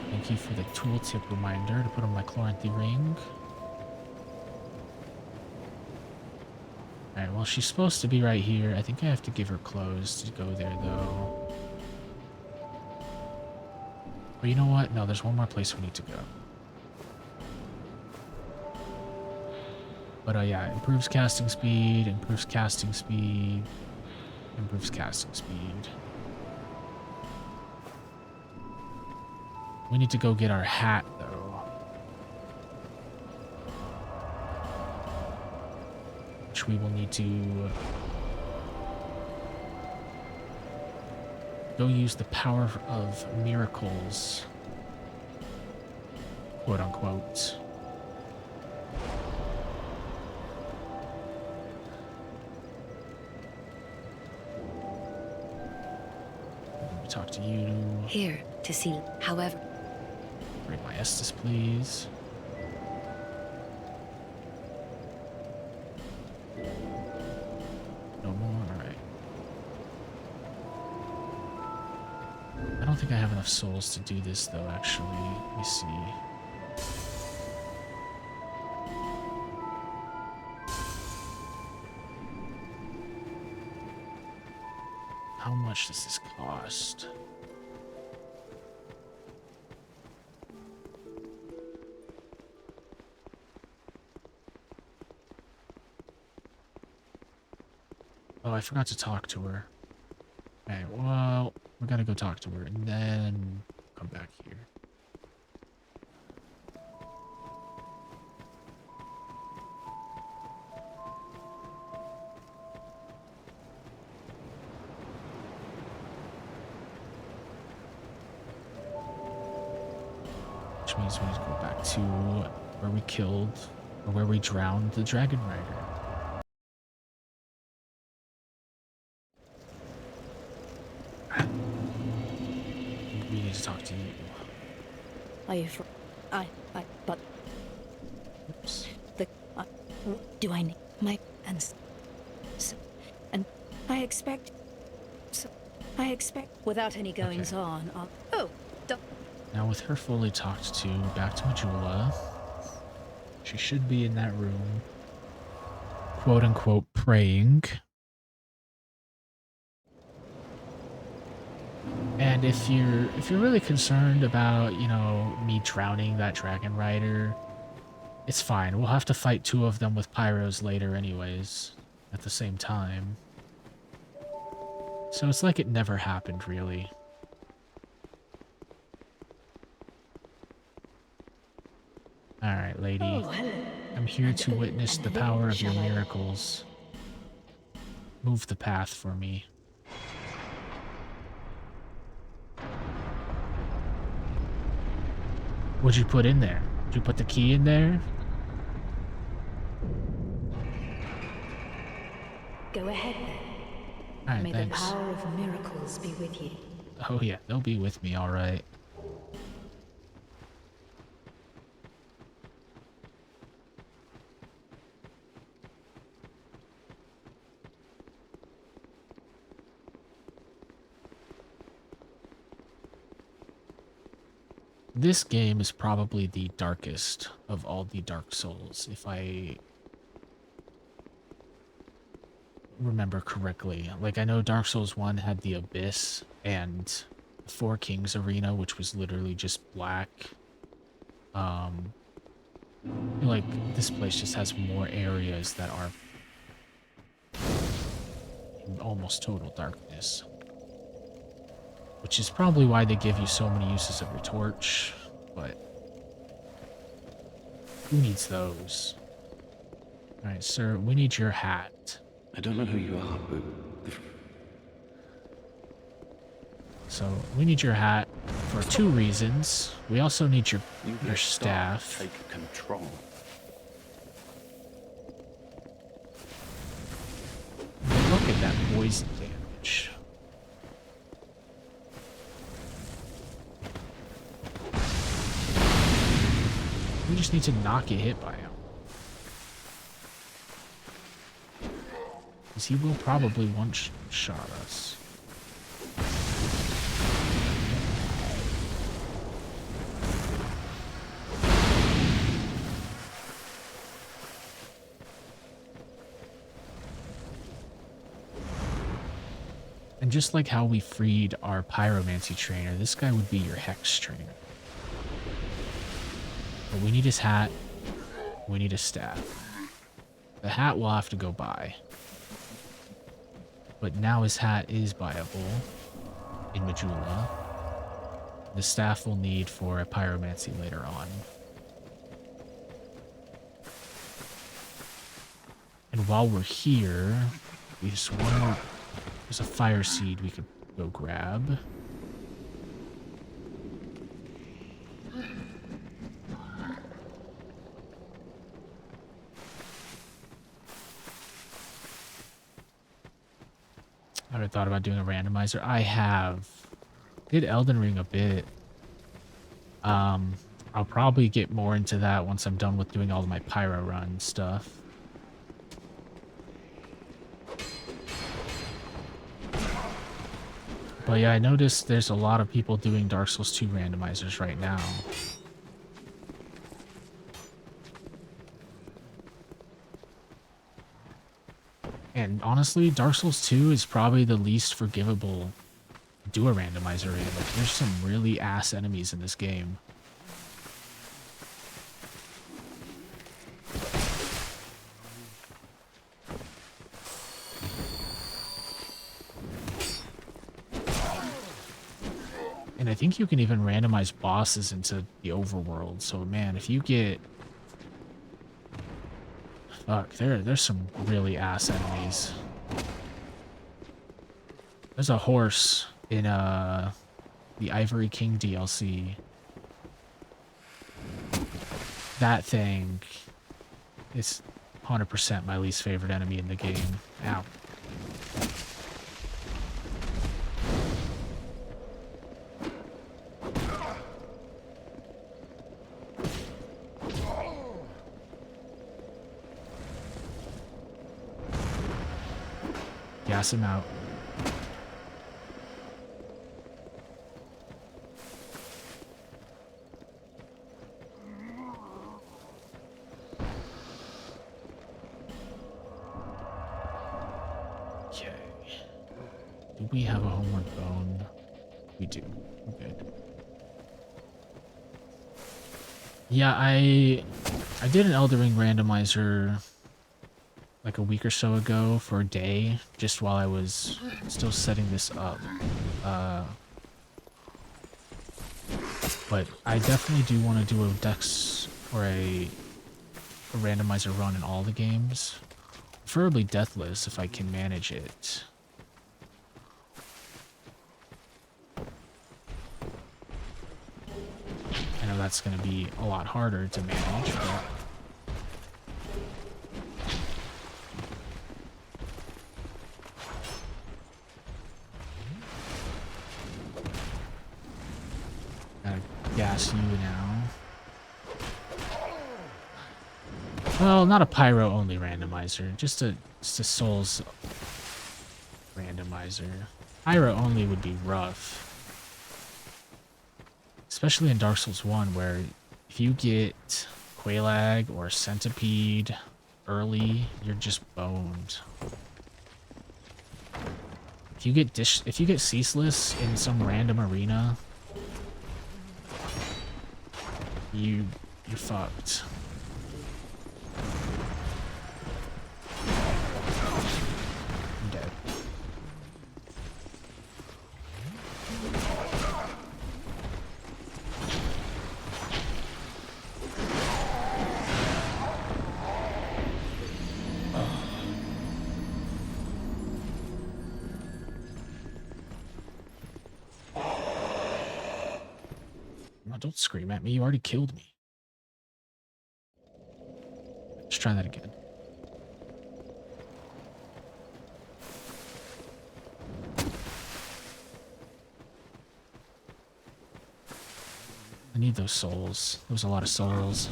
Thank you for the tooltip reminder to put on my Chloranthy ring. Alright, well, she's supposed to be right here. I think I have to give her clothes to go there, though. But you know what? No, there's one more place we need to go. But yeah, improves casting speed, improves casting speed, improves casting speed. We need to go get our hat, though. Which we will need to go use the power of miracles, quote unquote. Talk to you. Here to see, however. Bring my Estus, please. No more? Alright. I don't think I have enough souls to do this, though, actually. Let me see. How much does this cost? Oh, I forgot to talk to her. Okay, well, we gotta go talk to her and then come back here. Which means we need to go back to where we killed, or where we drowned the Dragon Rider. We need to talk to you. But Oops. do I need my and I expect without any goings on. Now with her fully talked to, back to Majula. She should be in that room, quote unquote, praying. And if you're really concerned about, you know, me drowning that Dragon Rider, it's fine. We'll have to fight two of them with pyros later anyways, at the same time. So it's like it never happened, really. Alright, lady. I'm here to witness the power of your miracles. Move the path for me. What'd you put in there? Did you put the key in there? Go ahead then. Alright, May thanks. the power of miracles be with you. Oh yeah, they'll be with me, alright. This game is probably the darkest of all the Dark Souls, if I remember correctly. Like, I know Dark Souls 1 had the Abyss and Four Kings Arena, which was literally just black. Like, this place just has more areas that are in almost total darkness. Which is probably why they give you so many uses of your torch, but who needs those? Alright, sir, we need your hat. I don't know who you are, but... So, we need your hat for 2 reasons. We also need your staff. Take control. Look at that poison damage. We just need to not get hit by him. Because he will probably one-shot us. And just like how we freed our pyromancy trainer, this guy would be your hex trainer. But we need his hat. We need his staff. The hat will have to go by. But now his hat is buyable in Majula. The staff we'll need for a pyromancy later on. And while we're here, we just one more. There's a fire seed we could go grab. I would have thought about doing a randomizer. I have. Did Elden Ring a bit. I'll probably get more into that once I'm done with doing all of my pyro run stuff. But yeah, I noticed there's a lot of people doing Dark Souls 2 randomizers right now. And honestly, Dark Souls 2 is probably the least forgivable to do a randomizer in. Like, there's some really ass enemies in this game. And I think you can even randomize bosses into the overworld. So man, if you get... Fuck, there's some really ass enemies. There's a horse in the Ivory King DLC. That thing is 100% my least favorite enemy in the game. Ow. Gas him out. Okay. Do we have a homeward bone? We do. Good. Yeah, I did an Elden Ring randomizer like a week or so ago for a day, just while I was still setting this up. But I definitely do want to do a dex or a randomizer run in all the games. Preferably deathless if I can manage it. I know that's going to be a lot harder to manage. But gotta gas you now. Well, not a pyro only randomizer, just a souls randomizer. Pyro only would be rough. Especially in Dark Souls 1, where if you get Quelaag or Centipede early, you're just boned. If you get Ceaseless in some random arena, you're fucked. I'm dead. Don't scream at me. You already killed me. Let's try that again. I need those souls. There was a lot of souls.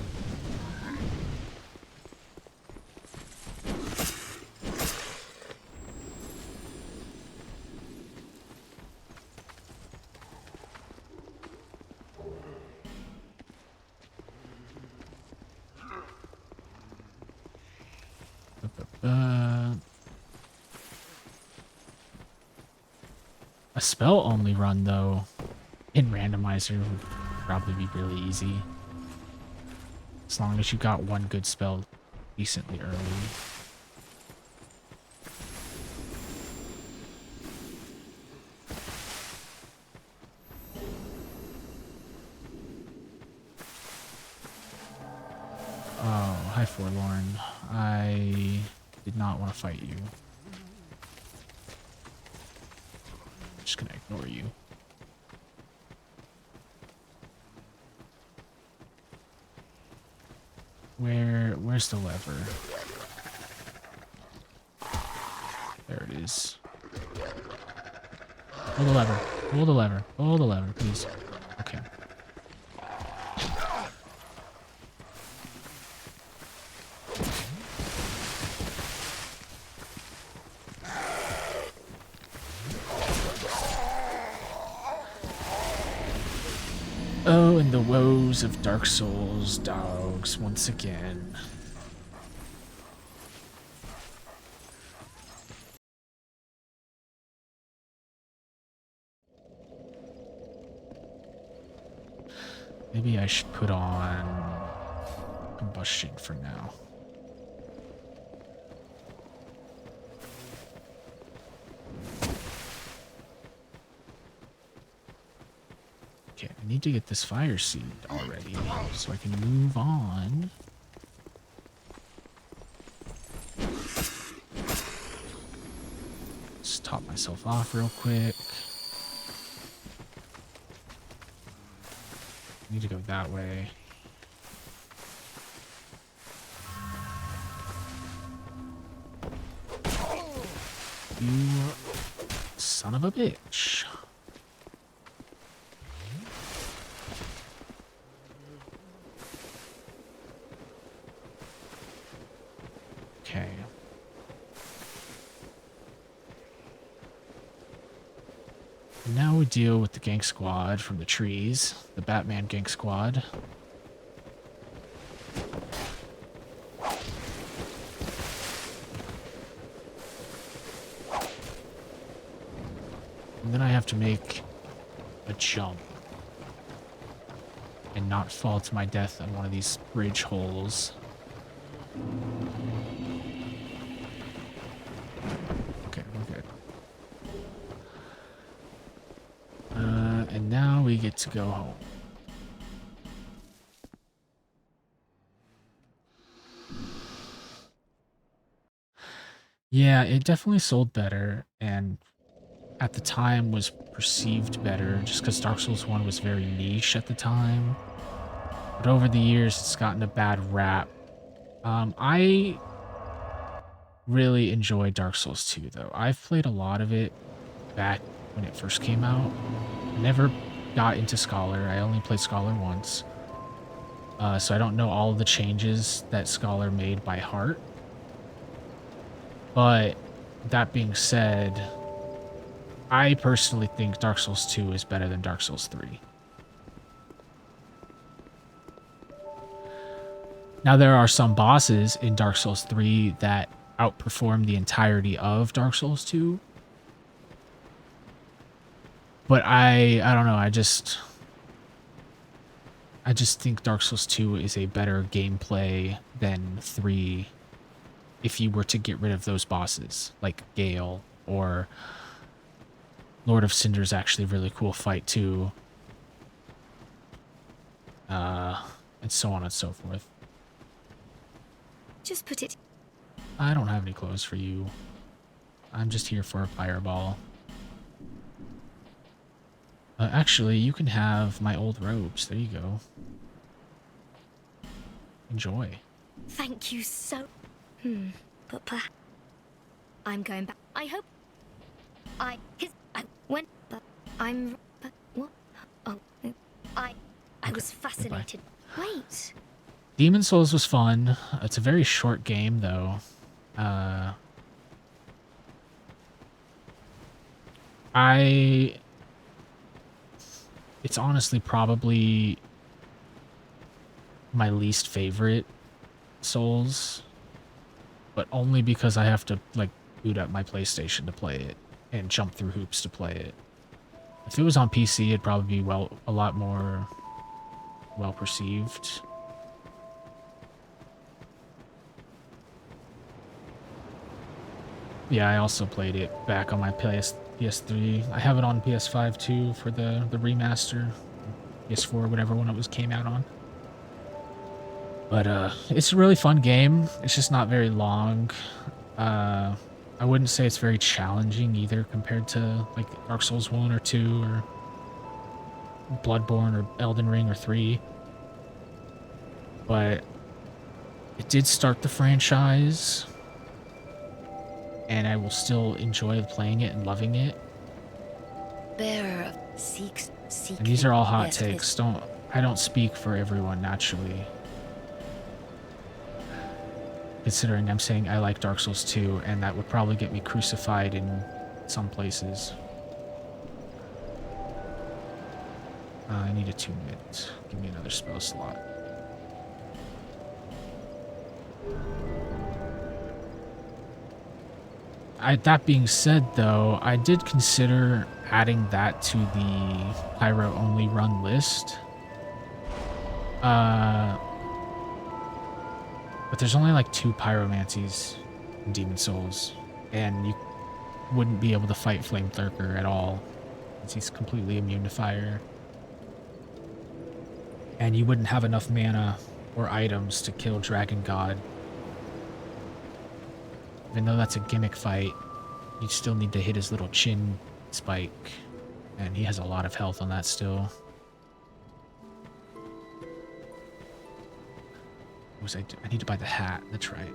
A spell only run though in randomizer would probably be really easy. As long as you got one good spell decently early. Oh, hi Forlorn. I did not want to fight you. I'm just gonna ignore you. Where's the lever? There it is. Pull the lever. Pull the lever. Pull the lever, please. Okay. Oh, and the woes of Dark Souls dogs once again. Maybe I should put on combustion for now. Okay, I need to get this fire seed already so I can move on. Just top myself off real quick. I need to go that way. You son of a bitch. Okay. Now we deal with the gang squad from the trees, the Batman gang squad. And then I have to make a jump and not fall to my death on one of these bridge holes. Okay, we're good. And now we get to go home. Yeah, it definitely sold better, and at the time was perceived better, just because Dark Souls 1 was very niche at the time. but over the years it's gotten a bad rap. I really enjoy Dark Souls 2 though. I've played a lot of it back when it first came out. Never got into Scholar. I only played Scholar once. So I don't know all of the changes that Scholar made by heart. But that being said, I personally think Dark Souls 2 is better than Dark Souls 3. Now, there are some bosses in Dark Souls 3 that outperform the entirety of Dark Souls 2. But I don't know, I just think Dark Souls 2 is a better gameplay than 3 if you were to get rid of those bosses, like Gale, or Lord of Cinder's actually a really cool fight too. And so on and so forth. Just put it... I don't have any clothes for you. I'm just here for a fireball. Actually, you can have my old robes. There you go. Enjoy. Thank you so... But perhaps... I'm going back. I hope... I went... But I'm... But what? Oh, I was fascinated. Goodbye. Wait. Demon Souls was fun. It's a very short game, though. It's honestly probably my least favorite Souls, but only because I have to, like, boot up my PlayStation to play it and jump through hoops to play it. If it was on PC, it'd probably be a lot more well perceived. Yeah, I also played it back on my PS3. I have it on PS5 too for the remaster, PS4, whatever one it came out on. But it's a really fun game. It's just not very long. I wouldn't say it's very challenging either compared to like Dark Souls 1 or 2 or Bloodborne or Elden Ring or 3. But it did start the franchise, and I will still enjoy playing it and loving it. Bearer of seeks. And these are all hot takes. I don't speak for everyone naturally. Considering I'm saying I like Dark Souls 2, and that would probably get me crucified in some places. I need a 2-minute. Give me another spell slot. That being said, though, I did consider adding that to the Pyro only run list. But there's only like 2 pyromancies in Demon Souls, and you wouldn't be able to fight Flame Lurker at all, since he's completely immune to fire. And you wouldn't have enough mana or items to kill Dragon God. Even though that's a gimmick fight, you still need to hit his little chin spike, and he has a lot of health on that still. I need to buy the hat. That's right.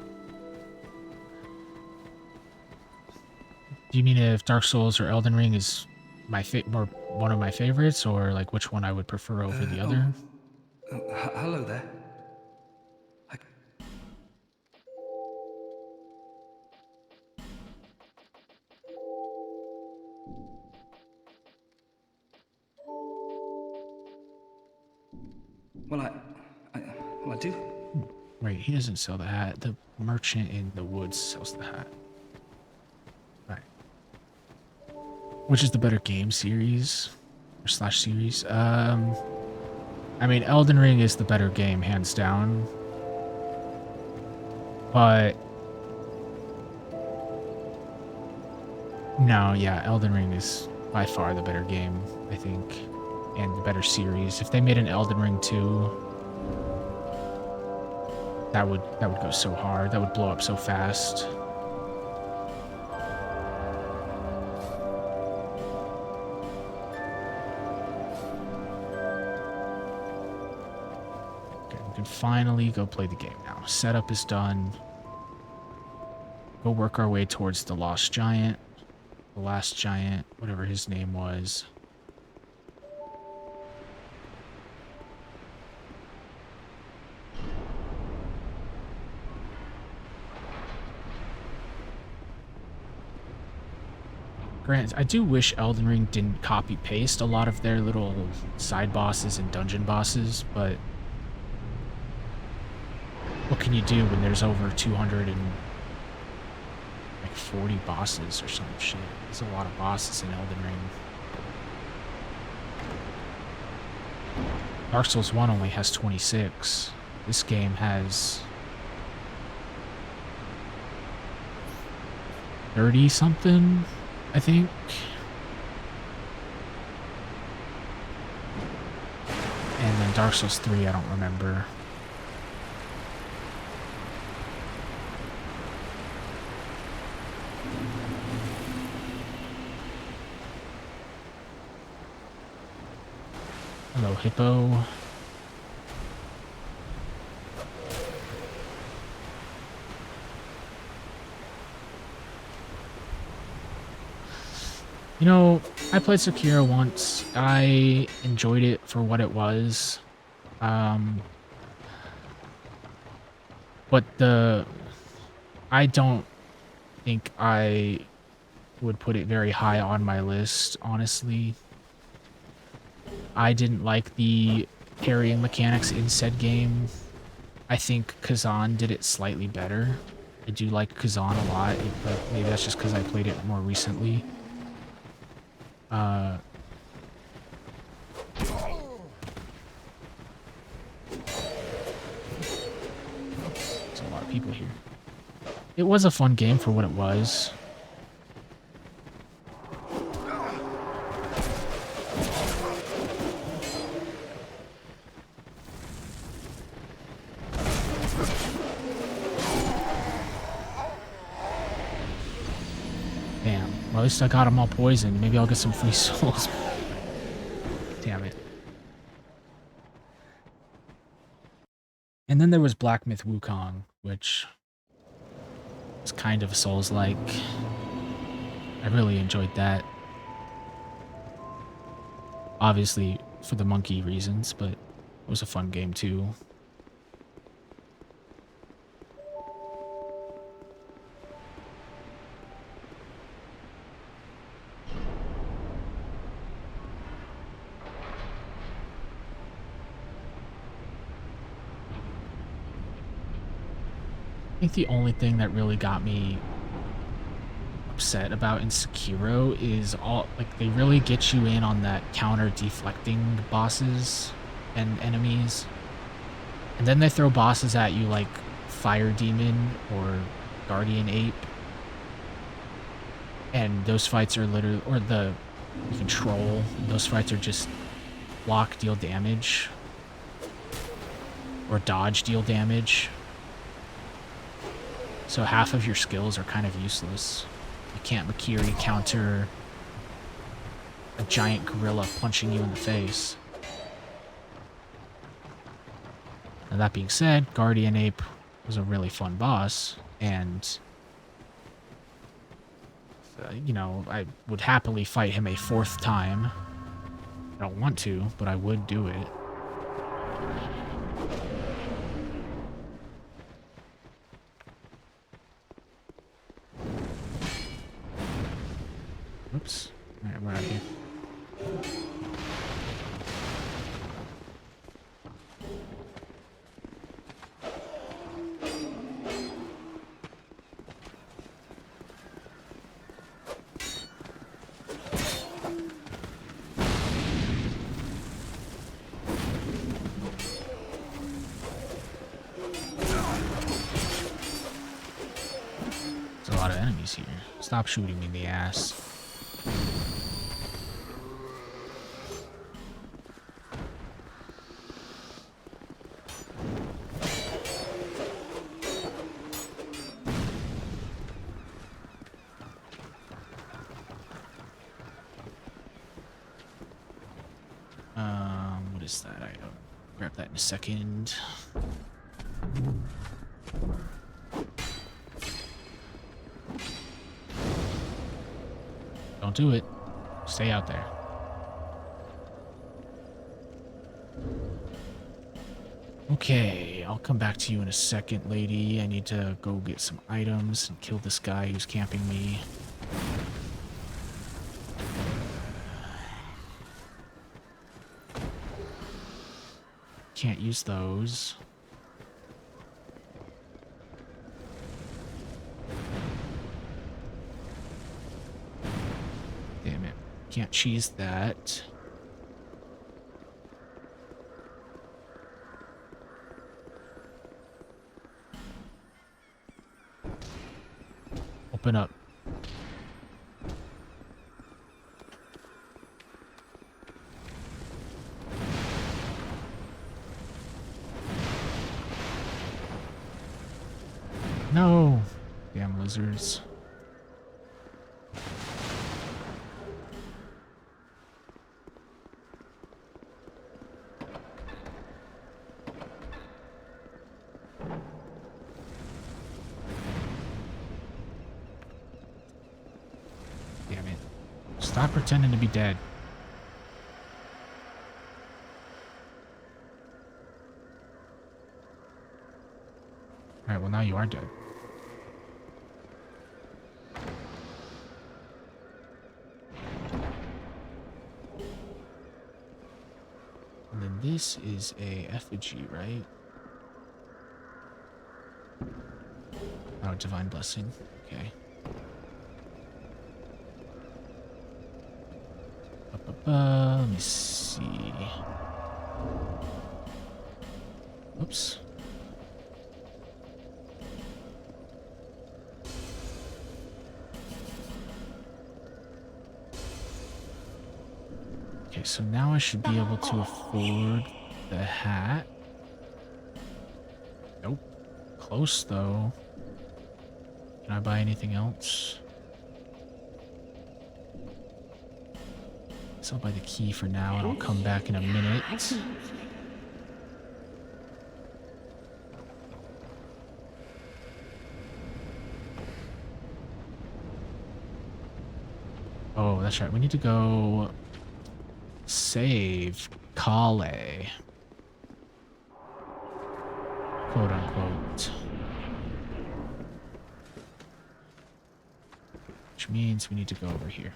Do you mean if Dark Souls or Elden Ring is one of my favorites, or like which one I would prefer over the other? Hello there. Well, I do. Wait, he doesn't sell the hat. The merchant in the woods sells the hat. Right. Which is the better game series? Or slash series? I mean, Elden Ring is the better game, hands down. But... no, yeah, Elden Ring is by far the better game, I think. And the better series. If they made an Elden Ring 2... That would go so hard. That would blow up so fast. can finally go play the game now. Setup is done. Go work our way towards the Lost Giant. The last giant, whatever his name was. Granted, I do wish Elden Ring didn't copy-paste a lot of their little side bosses and dungeon bosses, but what can you do when there's over 240 bosses or some shit? There's a lot of bosses in Elden Ring. Dark Souls 1 only has 26. This game has 30-something, I think. And then Dark Souls 3, I don't remember. Hello, Hippo. You know, I played Sekiro once. I enjoyed it for what it was. But I don't think I would put it very high on my list, honestly. I didn't like the parrying mechanics in said game. I think Kazan did it slightly better. I do like Kazan a lot, but maybe that's just because I played it more recently. There's a lot of people here. It was a fun game for what it was. Well, at least I got them all poisoned. Maybe I'll get some free souls. Damn it. And then there was Black Myth Wukong, which was kind of Souls-like. I really enjoyed that. Obviously, for the monkey reasons, but it was a fun game too. I think the only thing that really got me upset about in Sekiro is they really get you in on that counter deflecting bosses and enemies. And then they throw bosses at you like Fire Demon or Guardian Ape. And those fights are literally, or the Control, those fights are just block, deal damage. Or dodge, deal damage. So half of your skills are kind of useless. You can't Makiri counter a giant gorilla punching you in the face. Now that being said, Guardian Ape was a really fun boss, and you know, I would happily fight him a 4th time. I don't want to, but I would do it. Oops. Alright, we're out of here. There's a lot of enemies here. Stop shooting me in the ass. What is that item? Grab that in a second. Don't do it. Stay out there. Okay, I'll come back to you in a second, lady. I need to go get some items and kill this guy who's camping me. Can't use those. Damn it. Can't cheese that. Open up. No! Damn lizards. Damn it. Stop pretending to be dead. Alright, well now you are dead. And then this is a effigy, right? Oh, divine blessing. Okay. Let me see. Oops. Okay, so now I should be able to afford the hat. Nope. Close though. Can I buy anything else? So I'll buy the key for now and I'll come back in a minute. Oh, that's right. We need to go save Kale. Quote unquote. Which means we need to go over here.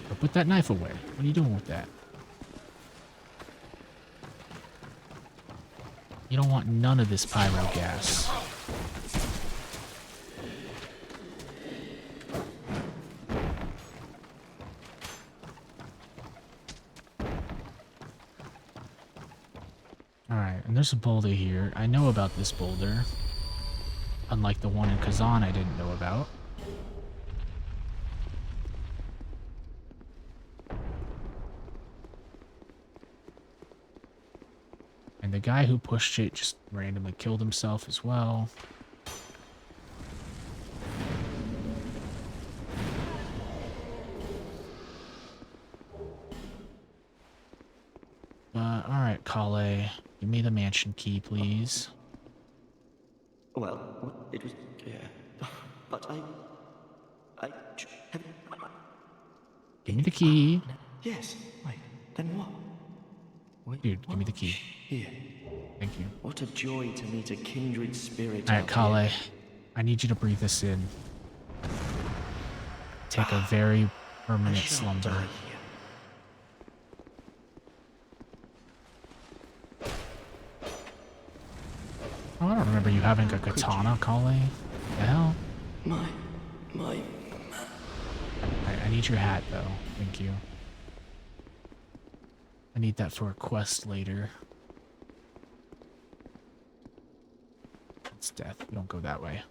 But put that knife away. What are you doing with that? You don't want none of this pyro gas. Alright, and there's a boulder here. I know about this boulder. Unlike the one in Kazan I didn't know about. And the guy who pushed it just randomly killed himself as well. Alright, Kale. Give me the mansion key, please. Well, it was... yeah. But I have... Give me the key. Yes. Wait, then what? Wait, dude, give me the key. Here. Thank you. What a joy to meet a kindred spirit. Alright, Kale. I need you to breathe this in. Take a very permanent slumber. Oh, I don't remember you having a katana, Kale. The hell? My... Alright, I need your hat, though. Thank you. I need that for a quest later. It's death. We don't go that way.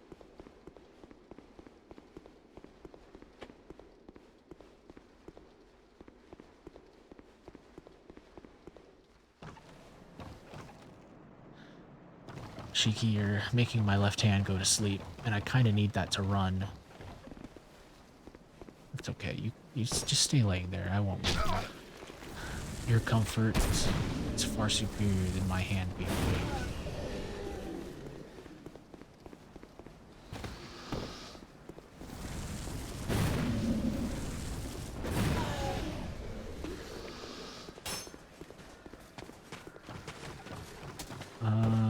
Shiki, you're making my left hand go to sleep, and I kind of need that to run. It's okay. You just stay laying there. I won't move you. Your comfort is far superior than my hand being weak.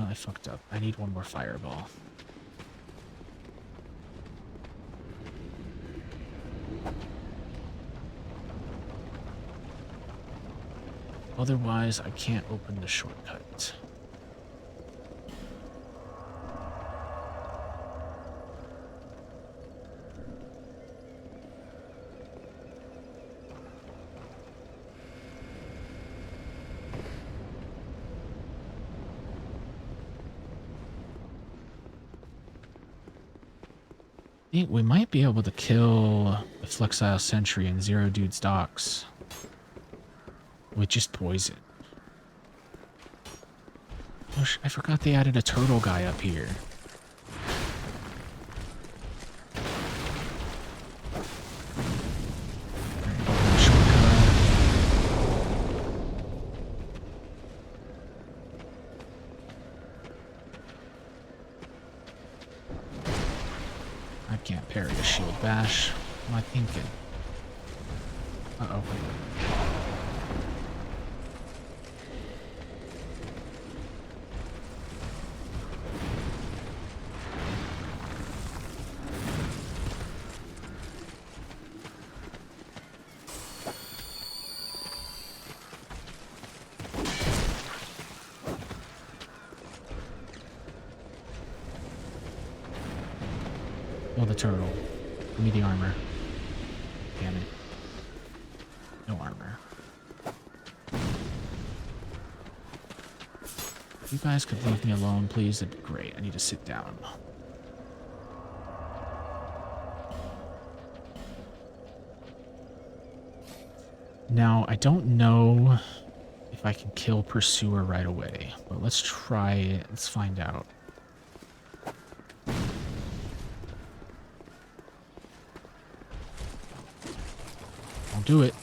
I fucked up. I need one more fireball. Otherwise, I can't open the shortcut. I think we might be able to kill the Flexile Sentry and Zero Dude's docks with just poison. Oh, I forgot they added a turtle guy up here. I can't parry a shield bash. What am I thinking? Uh-oh. Oh, the turtle. Give me the armor. Damn it. No armor. If you guys could leave me alone, please, that'd be great. I need to sit down. Now, I don't know if I can kill Pursuer right away, but let's try it. Let's find out. I'll do it.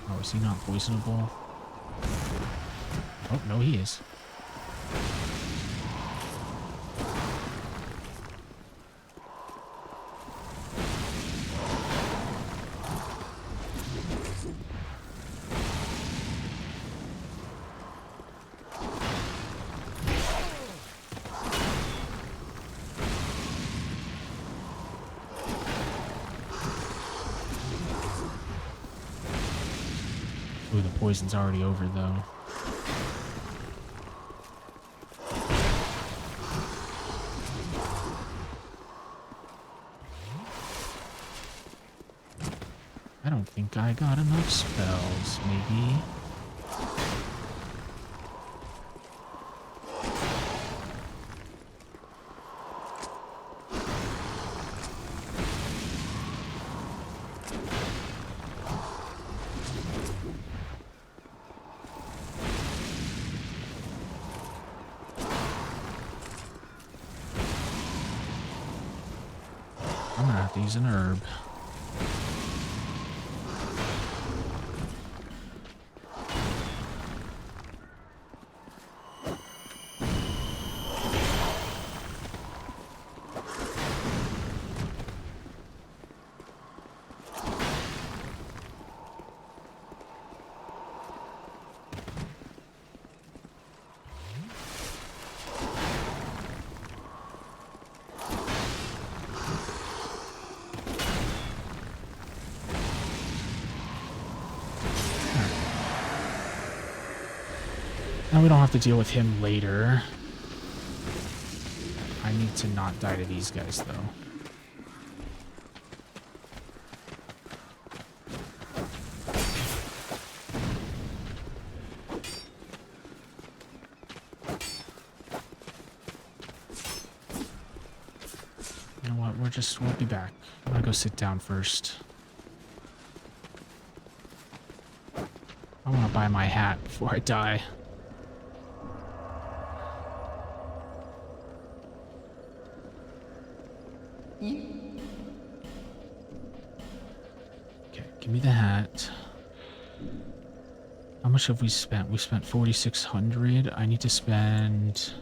Oh, is he not poisonable? Oh, no, he is. Ooh, the poison's already over, though. I don't think I got enough spells, maybe. I'm gonna have to use an herb. Now we don't have to deal with him later. I need to not die to these guys, though. You know what? We'll be back. I'm gonna go sit down first. I want to buy my hat before I die. Okay, give me the hat. How much have we spent? We spent 4,600. I need to spend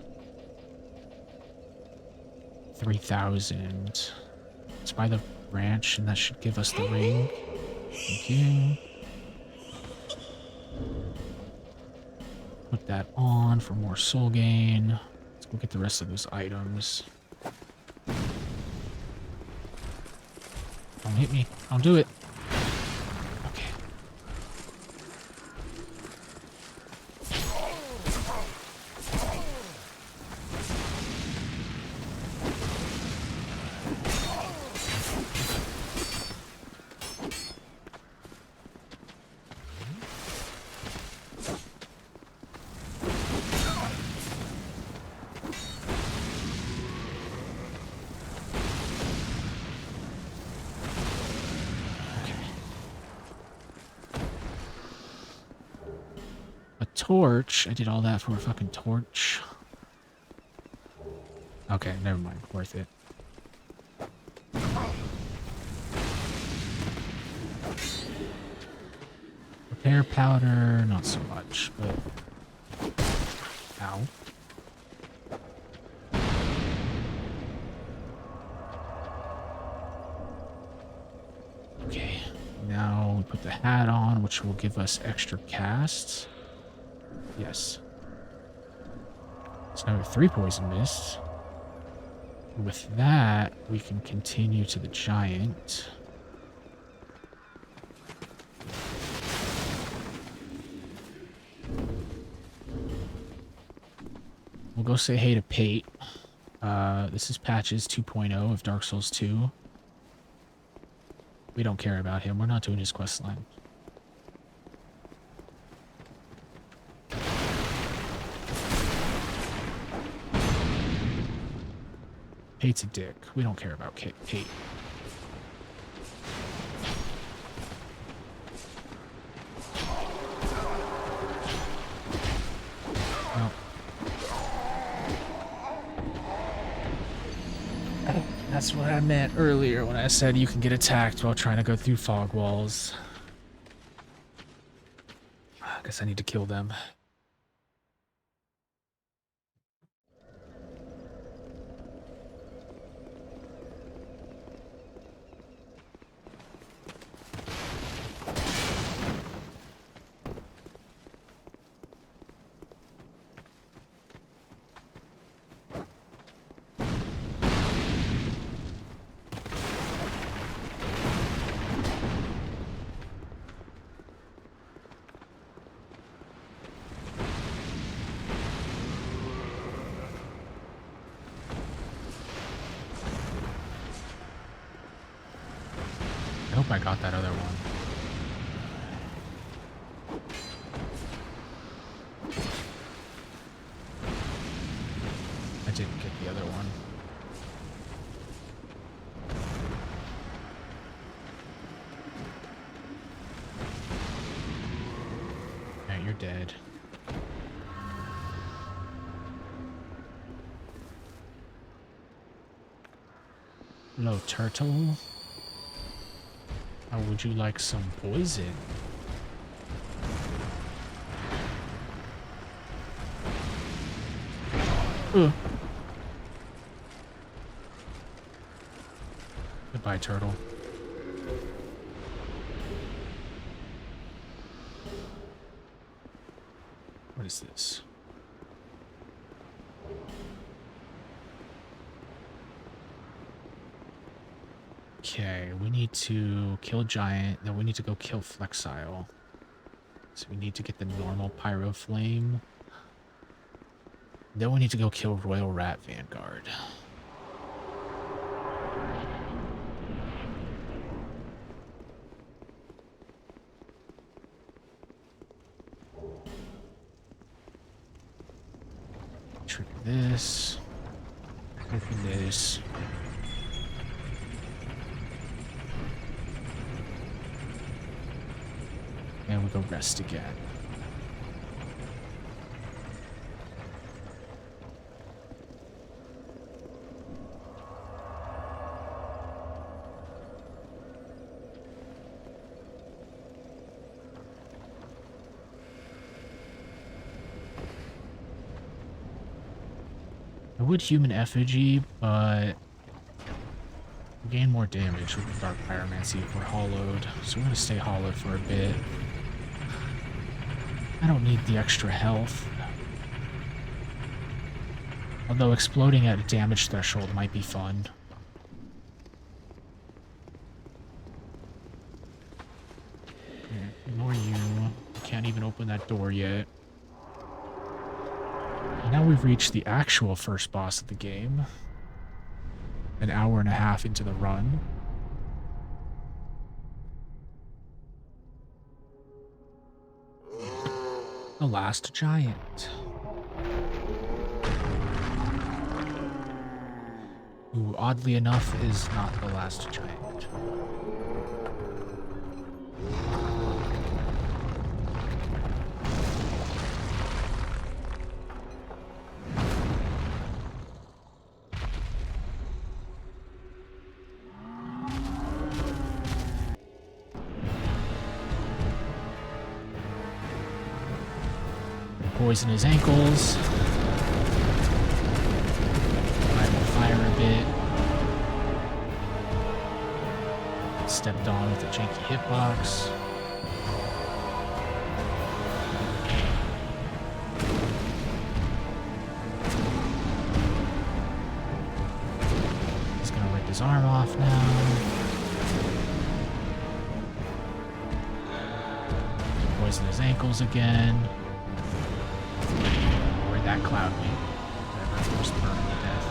3,000. Let's buy the branch, and that should give us the ring. Thank you. Put that on for more soul gain. Let's go get the rest of those items. Don't hit me. Don't do it. Okay. Torch. I did all that for a fucking torch. Okay, never mind. Worth it. Repair powder, not so much, but... Ow. Okay, now we put the hat on, which will give us extra casts. Yes. So now we have 3 poison mists. With that, we can continue to the giant. We'll go say hey to Pate. This is Patches 2.0 of Dark Souls 2. We don't care about him. We're not doing his quest line. Pate's a dick. We don't care about Pate. Oh. That's what I meant earlier when I said you can get attacked while trying to go through fog walls. I guess I need to kill them. I hope I got that other one. I didn't get the other one. Alright, you're dead. Hello, turtle. How would you like some poison? Goodbye, turtle. What is this? Okay, we need to kill Giant, then we need to go kill Flexile. So we need to get the normal Pyro Flame. Then we need to go kill Royal Rat Vanguard. Trigger this. Open this. And we go rest again. I would human effigy, but we gain more damage with Dark Pyromancy if we're hollowed, so we're going to stay hollowed for a bit. I don't need the extra health. Although exploding at a damage threshold might be fun. Ignore you. Can't even open that door yet. Now we've reached the actual first boss of the game. An hour and a half into the run. The last giant. Who, oddly enough, is not the last giant. Poison his ankles. Light him on fire a bit. Stepped on with a janky hitbox. He's gonna rip his arm off now. Poison his ankles again. Where'd that cloud be? Whatever, just burn him to death.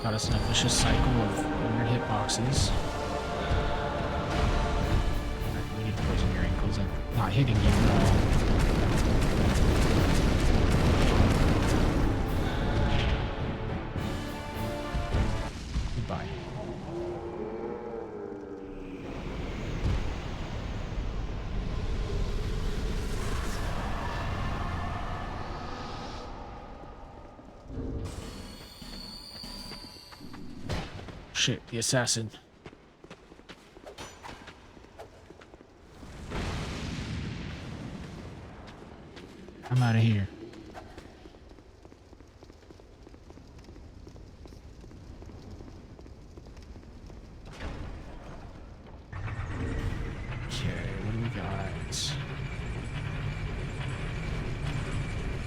Got us in a vicious cycle of weird hitboxes. We need to poison your ankles. I'm not hitting you at all. Goodbye. Shit, the assassin. I'm out of here. Okay, what do we got?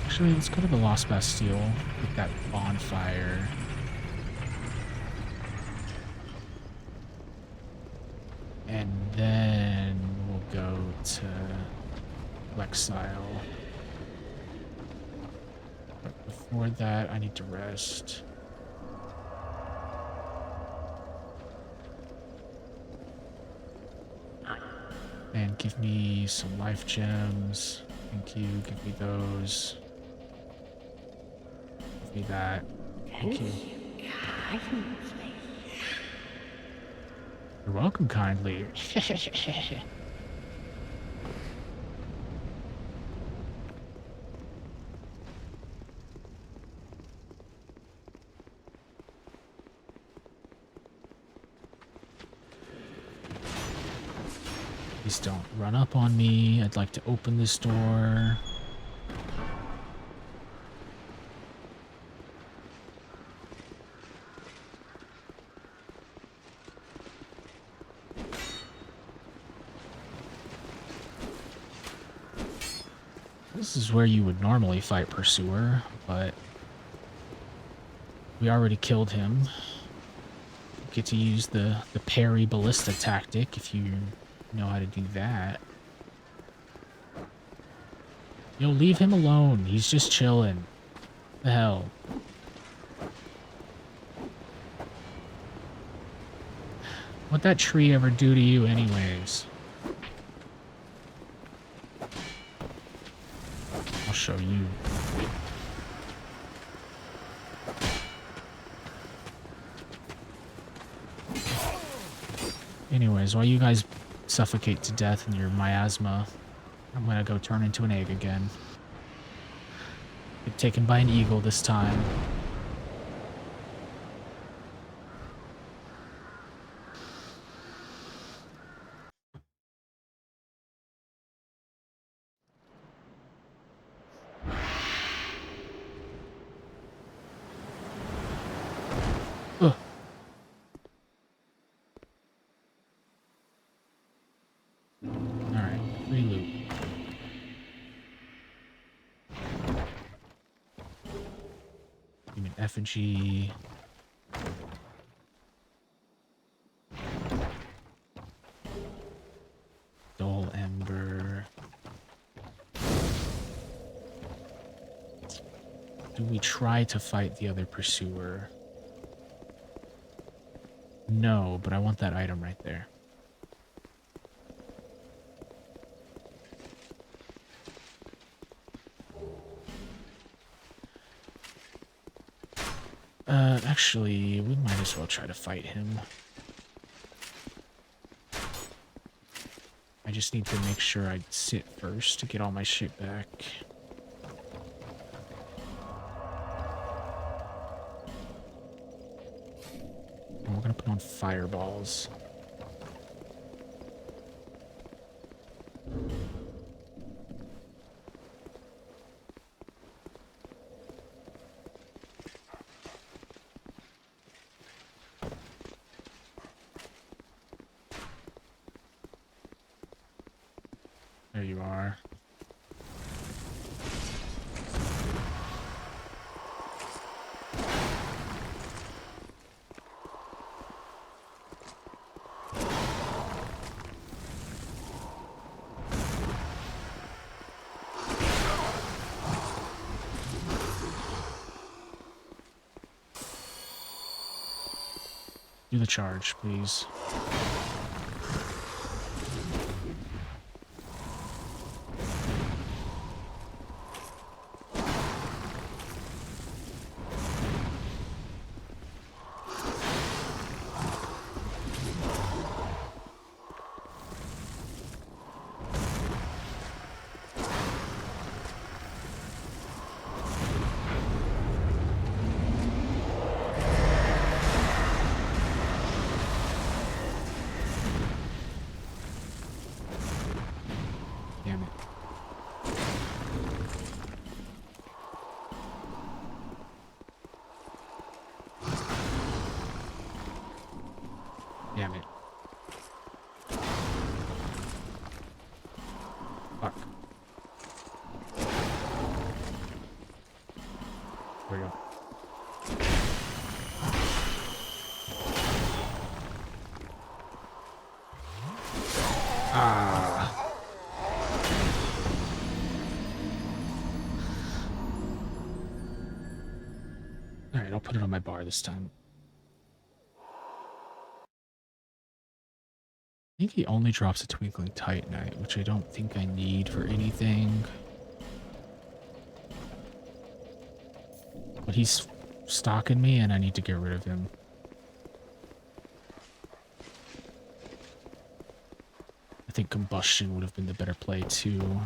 Actually, let's go to the Lost Bastille with that bonfire. And then we'll go to Exile. But before that, I need to rest. And give me some life gems. Thank you. Give me those. Give me that. Thank you. You're welcome kindly. Please don't run up on me. I'd like to open this door. This is where you would normally fight Pursuer, but we already killed him. You get to use the parry ballista tactic if you know how to do that. Yo, leave him alone. He's just chilling. The hell? What'd that tree ever do to you anyways? I'll show you. Anyways, while you guys suffocate to death in your miasma, I'm gonna go turn into an egg again. Get taken by an eagle this time. Ugh. Alright, reloop. Human effigy. Dull ember. Do we try to fight the other pursuer? No, but I want that item right there. Actually, we might as well try to fight him. I just need to make sure I sit first to get all my shit back. And we're gonna put on fireballs. There you are. Do the charge, please. Damn it. Damn it. Fuck. There we go. Ah. Alright, I'll put it on my bar this time. I think he only drops a Twinkling Titanite, which I don't think I need for anything. But he's stalking me and I need to get rid of him. I think combustion would have been the better play too.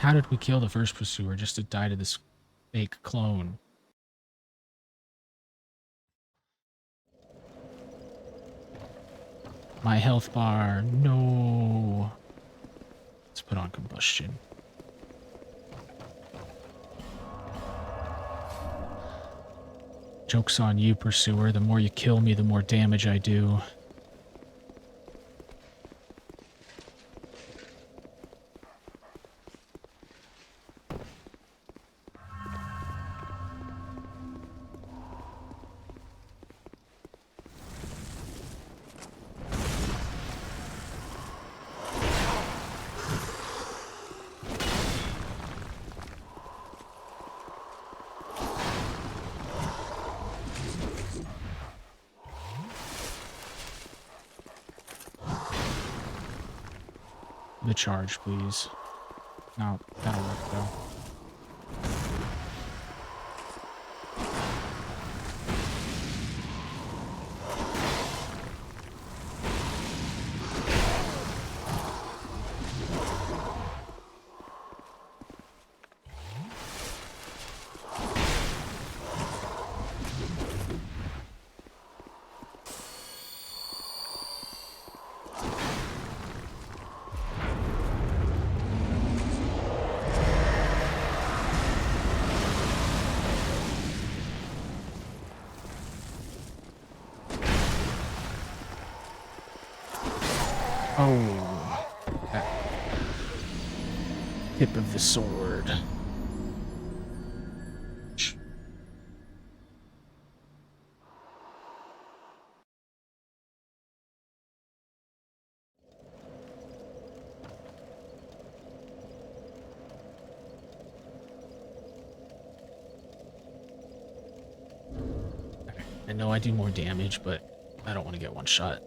How did we kill the first pursuer just to die to this fake clone? My health bar. No. Let's put on combustion. Joke's on you, pursuer. The more you kill me, the more damage I do. The charge, please. No, that'll work though. Oh, that tip of the sword. I know I do more damage, but I don't want to get one shot.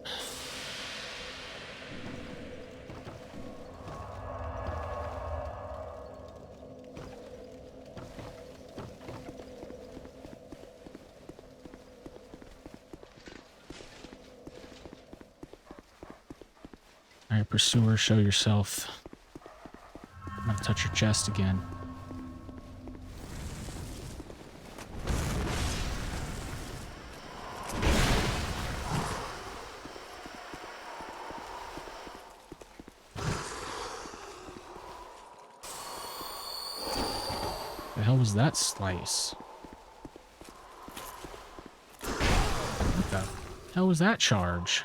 Alright, pursuer, show yourself. I'm gonna touch your chest again. The hell was that slice? What the hell was that charge?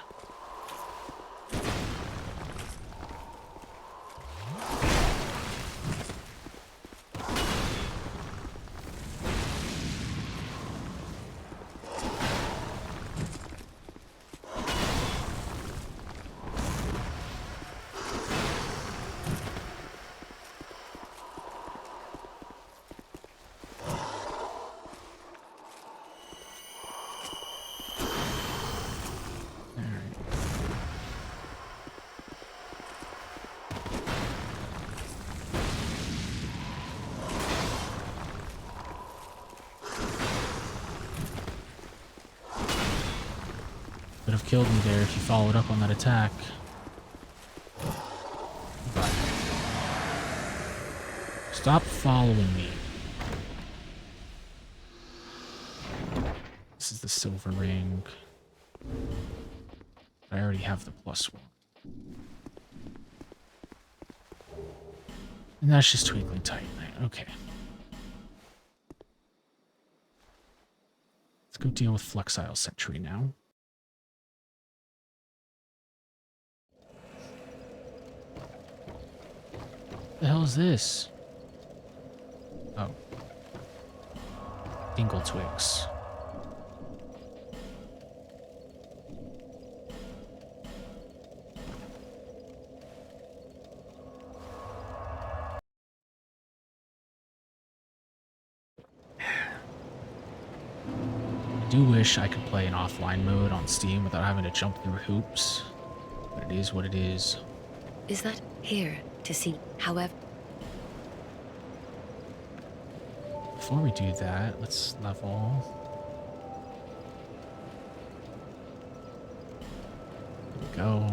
Could have killed me there if you followed up on that attack. But stop following me. This is the silver ring. I already have the +1. And that's just Twinkling Titanite. Okay. Let's go deal with Flexile Sentry now. The hell is this? Oh. Dingle Twigs. I do wish I could play an offline mode on Steam without having to jump through hoops, but it is what it is. Is that here to see, however? Before we do that, let's level. There we go.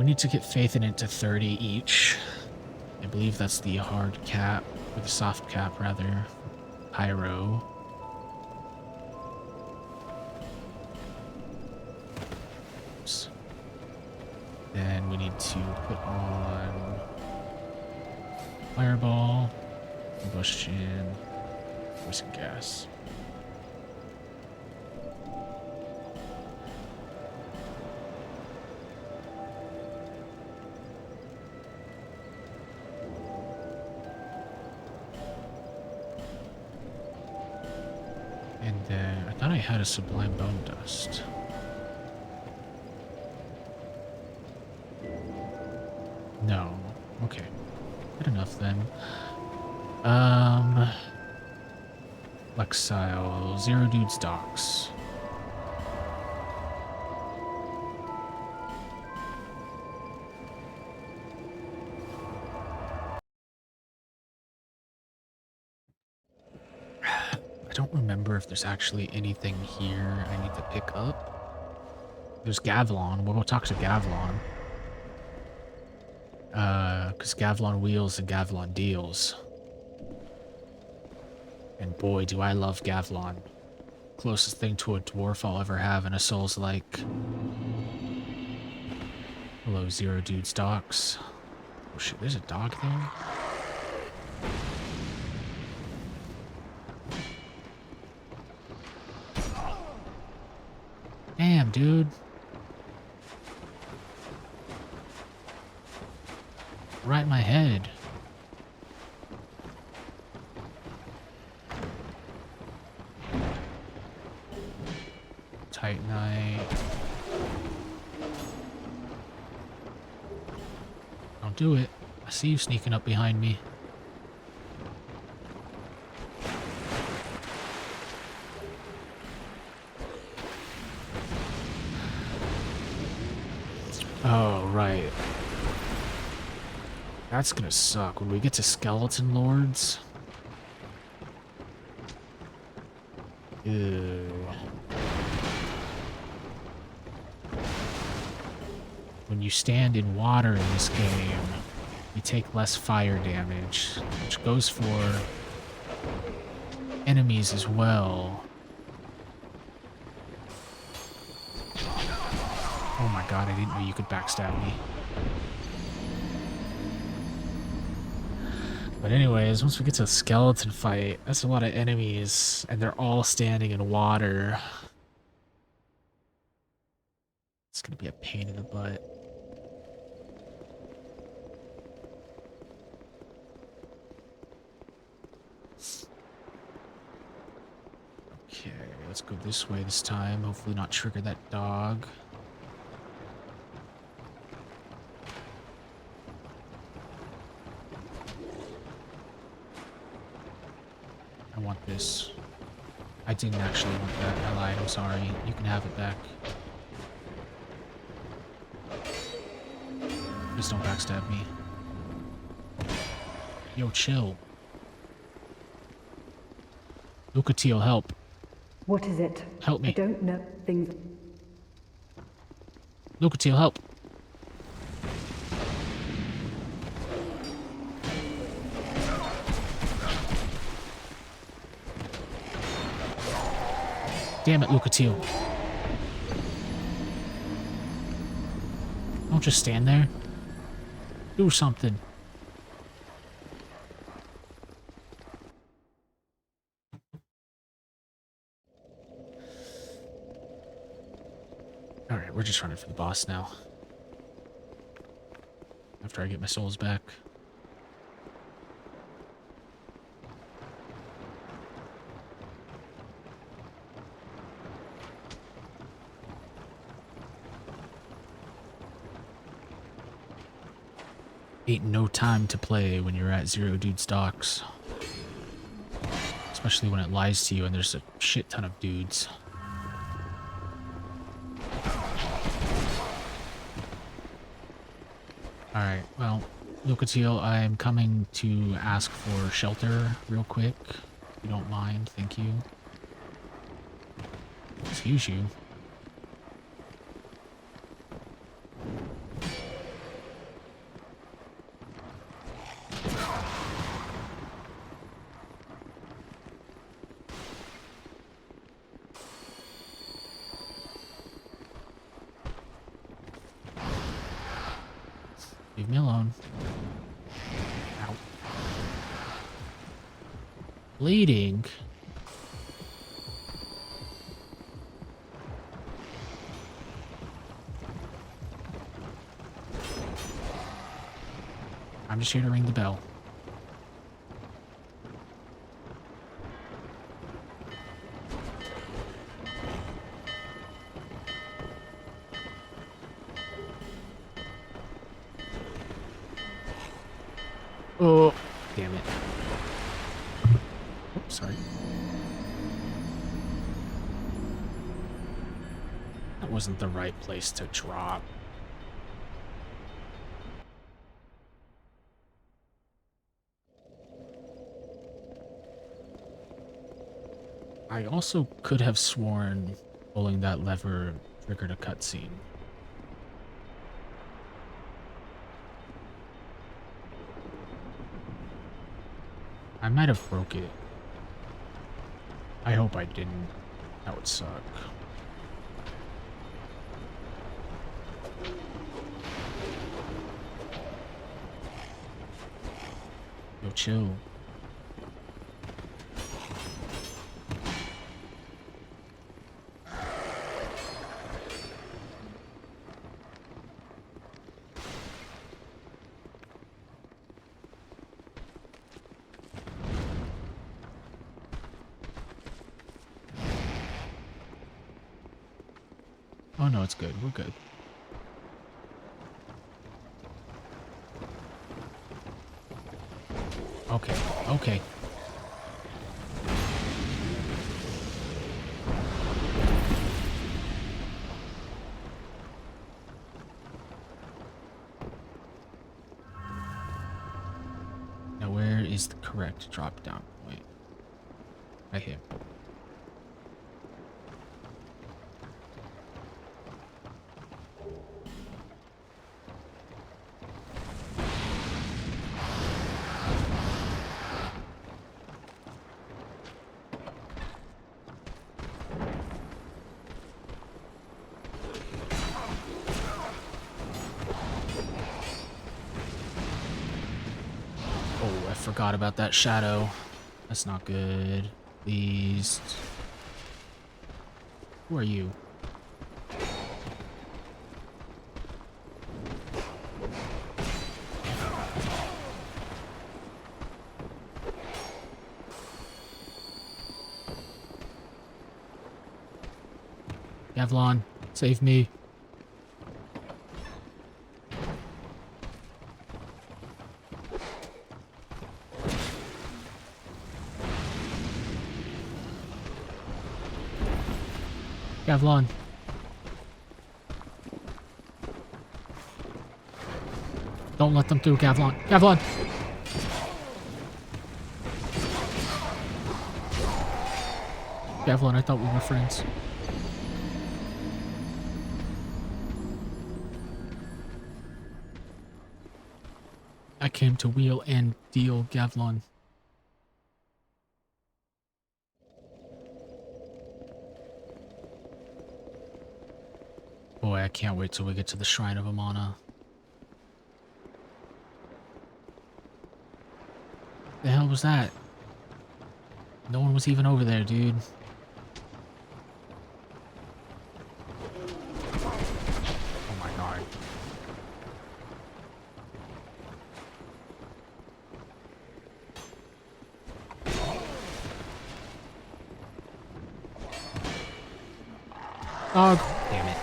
We need to get faith in it to 30 each. I believe that's the hard cap, or the soft cap rather. Pyro. Oops. Then we need to put on fireball, combustion, poison gas. And then I thought I had a sublime bone dust. No. Okay. Good enough then. Lexile, Zero Dude's docks. I don't remember if there's actually anything here I need to pick up. There's Gavlon. We'll go talk to Gavlon. Because Gavlon wheels and Gavlon deals. And boy, do I love Gavlon. Closest thing to a dwarf I'll ever have in a Souls-like. Hello, Zero Dude's docks. Oh shit, there's a dog there? Damn, dude. Right in my head. Titanite. Don't do it. I see you sneaking up behind me. Oh, right. That's gonna suck when we get to Skeleton Lords. Ew. When you stand in water in this game, you take less fire damage, which goes for enemies as well. Oh my god, I didn't know you could backstab me. But anyways, once we get to a skeleton fight, that's a lot of enemies, and they're all standing in water. It's gonna be a pain in the butt. Okay, let's go this way this time. Hopefully not trigger that dog. I want this. I didn't actually want that. I lied. I'm sorry. You can have it back. Please don't backstab me. Yo, chill. Lucatiel, help. What is it? Help me. I don't know things. Lucatiel, help. Damn it, Lucatiel. Don't just stand there. Do something. Alright, we're just running for the boss now. After I get my souls back. Ain't no time to play when you're at Zero Dude's docks. Especially when it lies to you and there's a shit ton of dudes. Alright, well, Lucatiel, I'm coming to ask for shelter real quick. If you don't mind, thank you. Excuse you. Leave me alone. Ow. Bleeding? I'm just here to ring the bell. Oh, damn it. Oops, sorry. That wasn't the right place to drop. I also could have sworn pulling that lever triggered a cutscene. I might have broke it. I hope I didn't. That would suck. Yo, chill. Oh no, it's good. We're good. Okay, okay. Now where is the correct drop down point? Right here. Oh, I forgot about that shadow. That's not good. Please. Who are you? Gavlon, save me. Gavlon. Don't let them through, Gavlon. Gavlon! Gavlon, I thought we were friends. I came to wheel and deal, Gavlon. Boy, I can't wait till we get to the Shrine of Amana. The hell was that? No one was even over there, dude. Oh my god. Oh, damn it.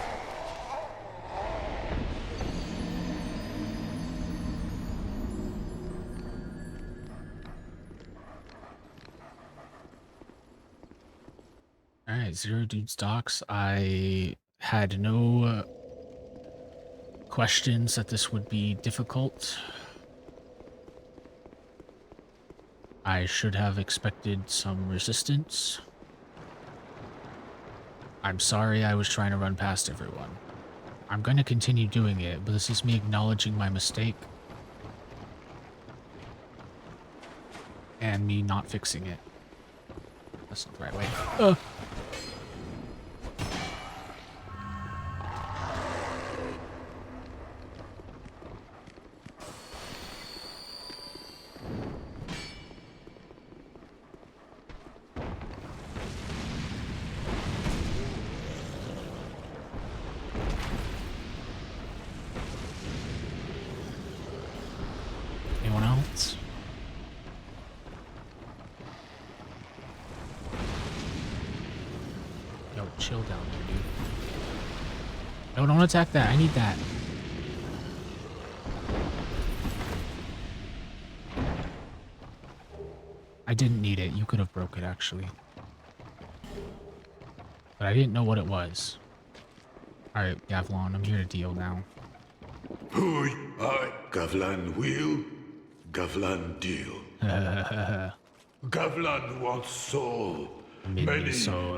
Alright, Zero Dude's Docks. I had no questions that this would be difficult. I should have expected some resistance. I'm sorry I was trying to run past everyone. I'm going to continue doing it, but this is me acknowledging my mistake. And me not fixing it. That's not the right way. chill down there, dude. No, don't attack that. I need that. I didn't need it. You could have broke it, actually. But I didn't know what it was. Alright, Gavlon, I'm here to deal now. Gavlan will, Gavlan deal. Gavlan wants soul. Many soul.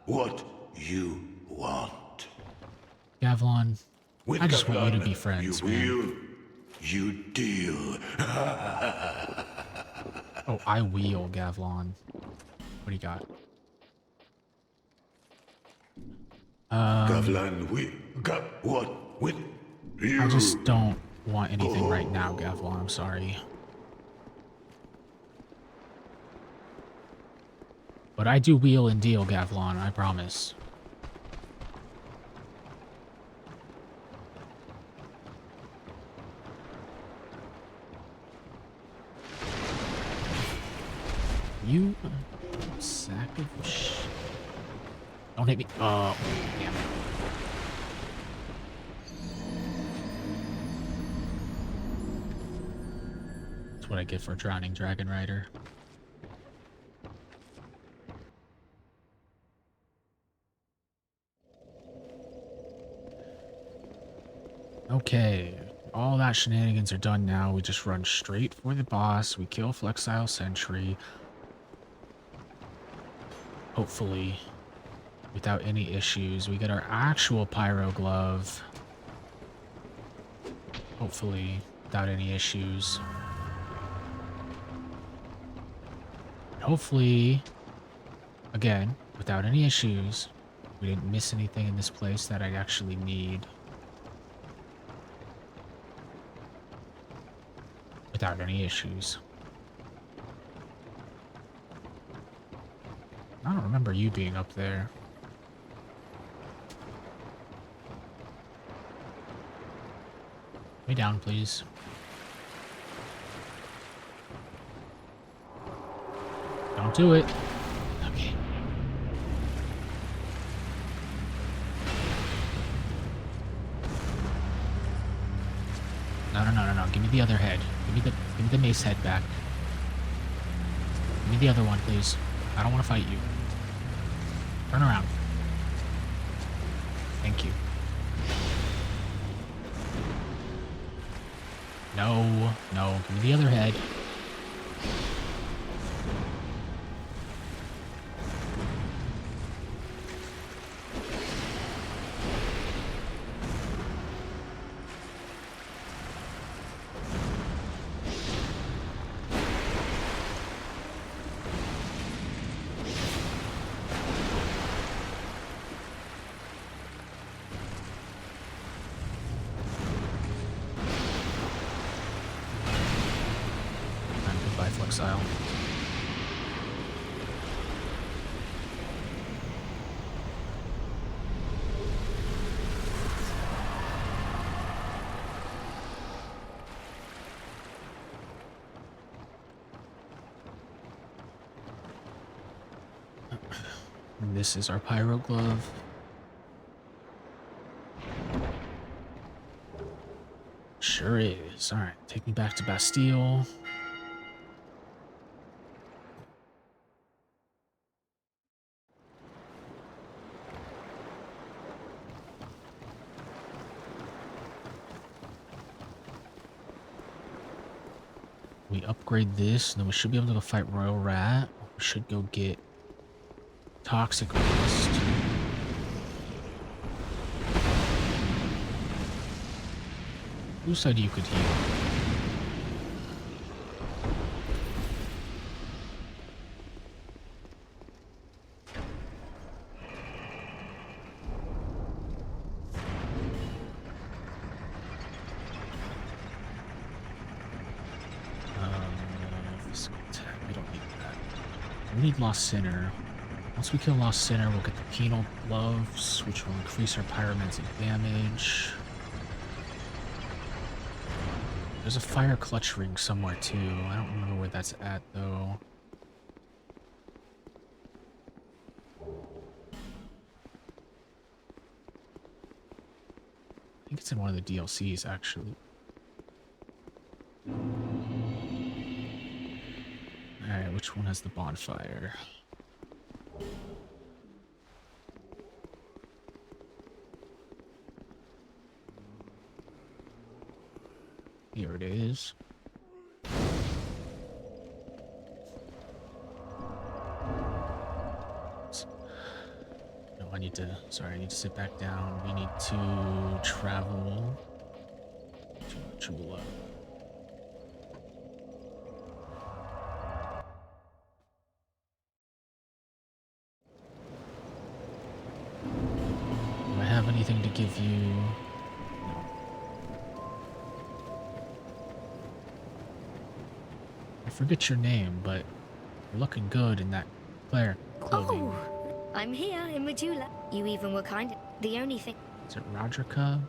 What you want? Gavlon, With I just Gavlan, want you to be friends, you man. will, you deal. Oh, I wheel, Gavlon. What do you got? Gavlan will, what with you? I just don't want anything right now, Gavlon. I'm sorry. But I do wheel and deal, Gavlon. I promise. You sack of shit. Don't hit me. Oh, damn it. That's what I get for drowning Dragon Rider. Okay, all that shenanigans are done now. We just run straight for the boss. We kill Flexile Sentry. Hopefully, without any issues. We get our actual Pyro Glove. Hopefully, without any issues. Hopefully, again, without any issues, we didn't miss anything in this place that I actually need. Without any issues. I don't remember you being up there. Lay down, please. Don't do it. Okay. No. Give me the other head. Give me the mace head back. Give me the other one, please. I don't want to fight you. Turn around. Thank you. No. Give me the other head. Exile. And this is our Pyro Glove. Sure is. Alright, take me back to Bastille. We upgrade this, and then we should be able to go fight Royal Rat. We should go get Toxic Waste. Who said you could heal? We don't need that. We need Lost Sinner. Once we kill Lost Sinner, we'll get the Penal Gloves, which will increase our pyromancy damage. There's a Fire Clutch Ring somewhere too. I don't remember where that's at though. think it's in one of the DLCs, actually. Alright, which one has the bonfire? Here it is. No, I need to sit back down. We need to travel to Chula. Do I have anything to give you? No. I forget your name, but you're looking good in that cleric clothing. Oh, I'm here in Majula. You even were kind of the only thing. Is it Rodrika?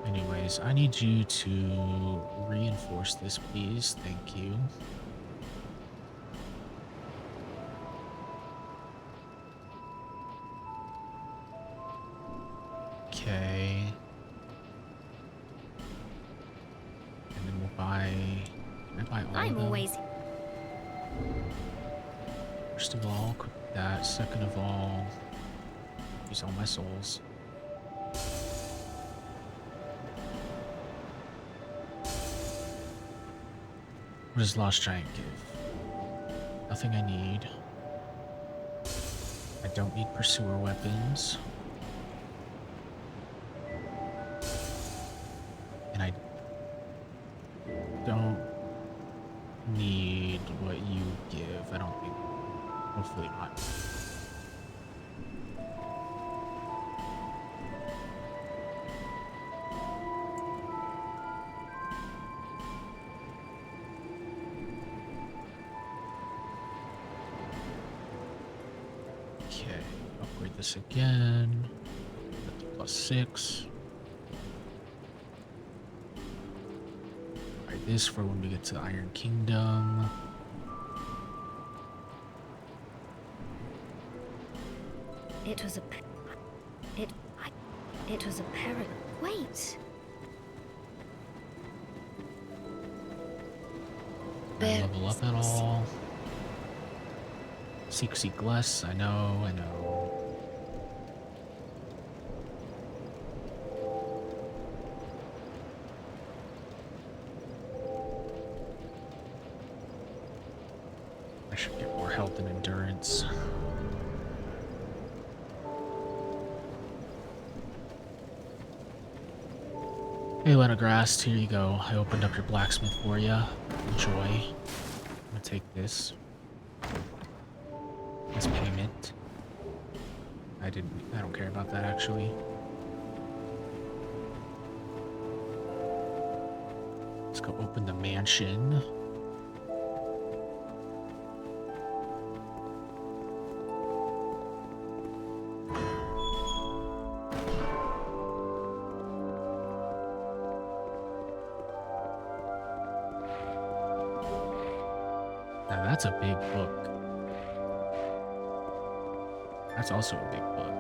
Anyways, I need you to reinforce this, please. Thank you. Okay. And then we'll buy... Can I buy all I'm of them? always. First of all, cook that. Second of all, use all my souls. What does Lost Giant give? Nothing I need. I don't need pursuer weapons. And I don't need what you give. I don't think. Hopefully not. Okay, upgrade this again. +6. Buy this for when we get to the Iron Kingdom. It was a. It was a peril. Wait. Can I level up at all? Seek less. I know. I should get more health and endurance. Hey, Lenograst, here you go. I opened up your blacksmith for you. Enjoy. I'm gonna take this. As payment. I don't care about that, actually. Let's go open the mansion. Now that's a big book. That's also a big book.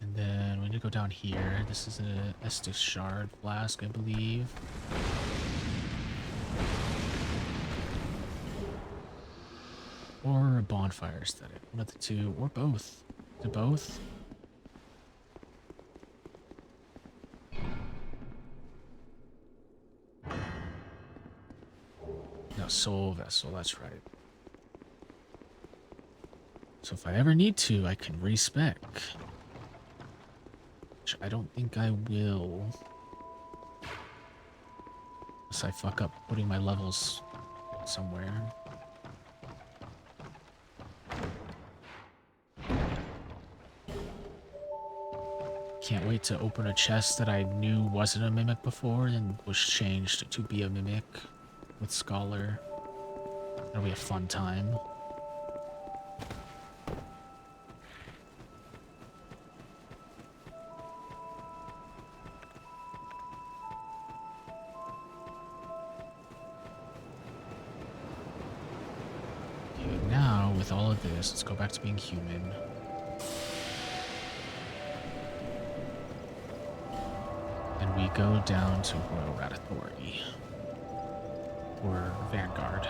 And then we need to go down here. This is a Estus shard flask, I believe. Or a bonfire aesthetic. One of the two, or both. To both. No, soul vessel, that's right. So if I ever need to, I can respec. Which I don't think I will. Unless I fuck up putting my levels somewhere. Can't wait to open a chest that I knew wasn't a mimic before and was changed to be a mimic with Scholar. That'll be a fun time. all of this. Let's go back to being human. And we go down to Royal Rat Authority. Or Vanguard.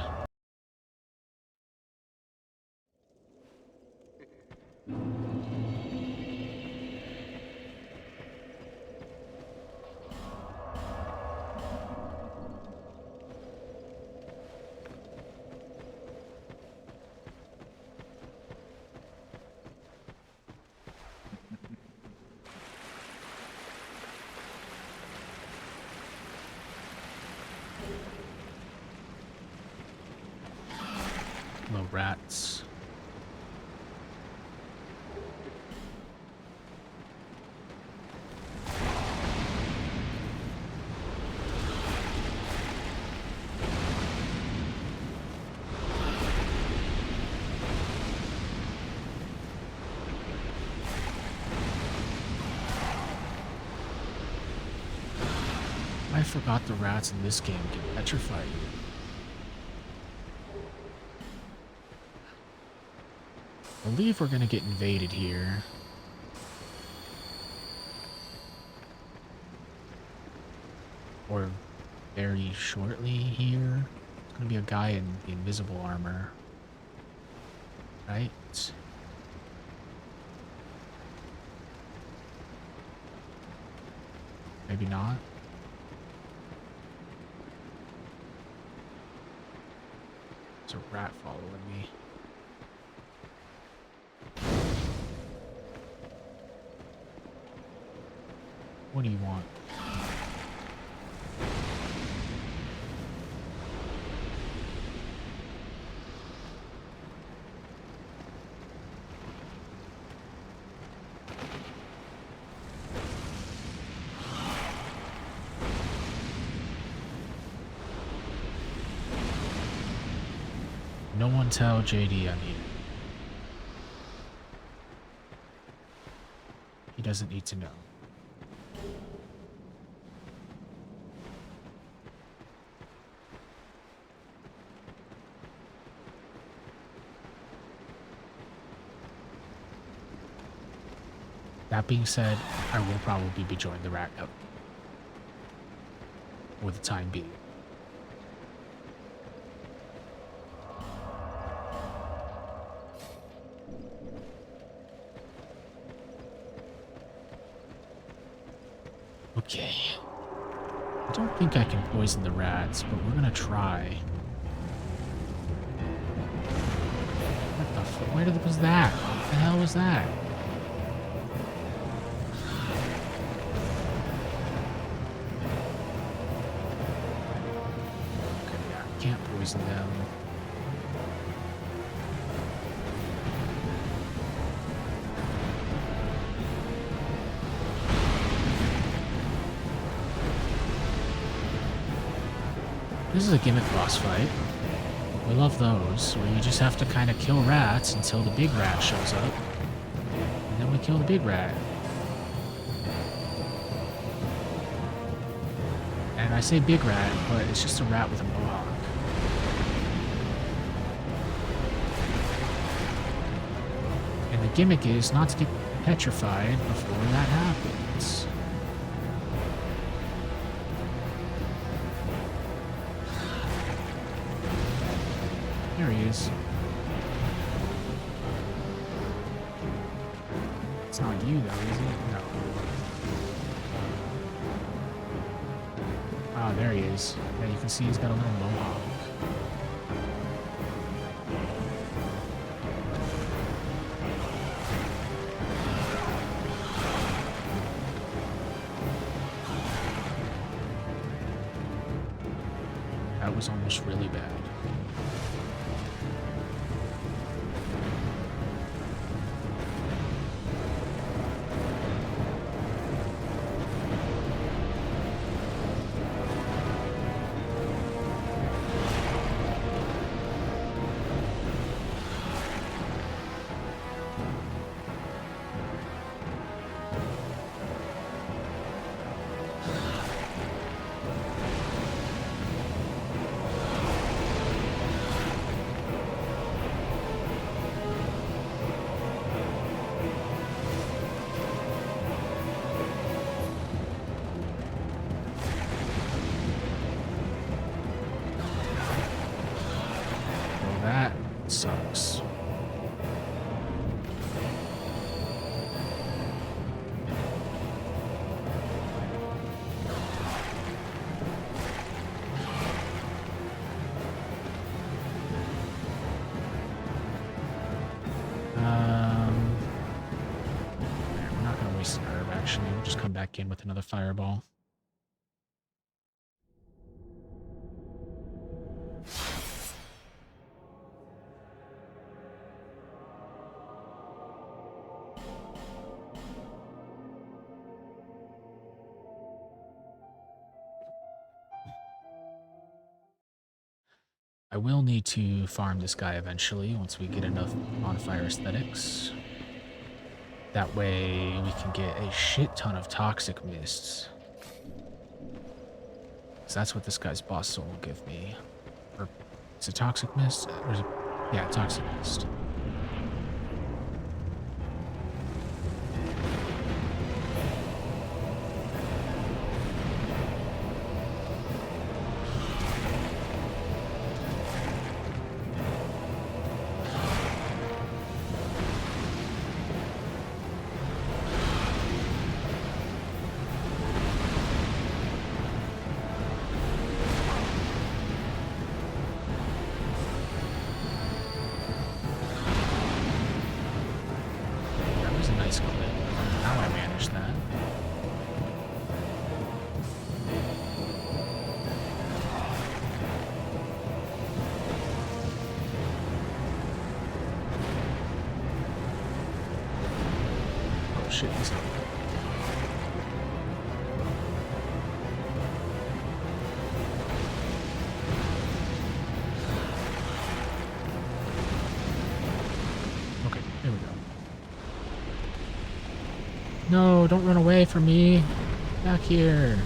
Low rats. I forgot the rats in this game can petrify you. I believe we're gonna get invaded here. Or very shortly here. It's gonna be a guy in the invisible armor. Right? Maybe not. There's a rat following me. What do you want? No one tell JD I need it. He doesn't need to know. That being said, I will probably be joining the Rat Cup for the time being. Okay. I don't think I can poison the rats, but we're gonna try. What the fuck? Where was that? What the hell was that? Can't poison them. This is a gimmick boss fight. We love those, where you just have to kind of kill rats until the big rat shows up. And then we kill the big rat. And I say big rat, but it's just a rat with a mohawk. And the gimmick is not to get petrified before that happens. There he is. It's not you though, is it? No. Ah, there he is. Yeah, you can see he's got a little mohawk. That was almost really bad. waste an herb, actually. We'll just come back in with another fireball. I will need to farm this guy eventually once we get enough bonfire aesthetics. That way we can get a shit ton of toxic mists. So that's what this guy's boss soul will give me. Or is it toxic mist? Or is it, yeah, toxic mist. Shit, he's up. Okay, here we go. No, don't run away from me. Back here.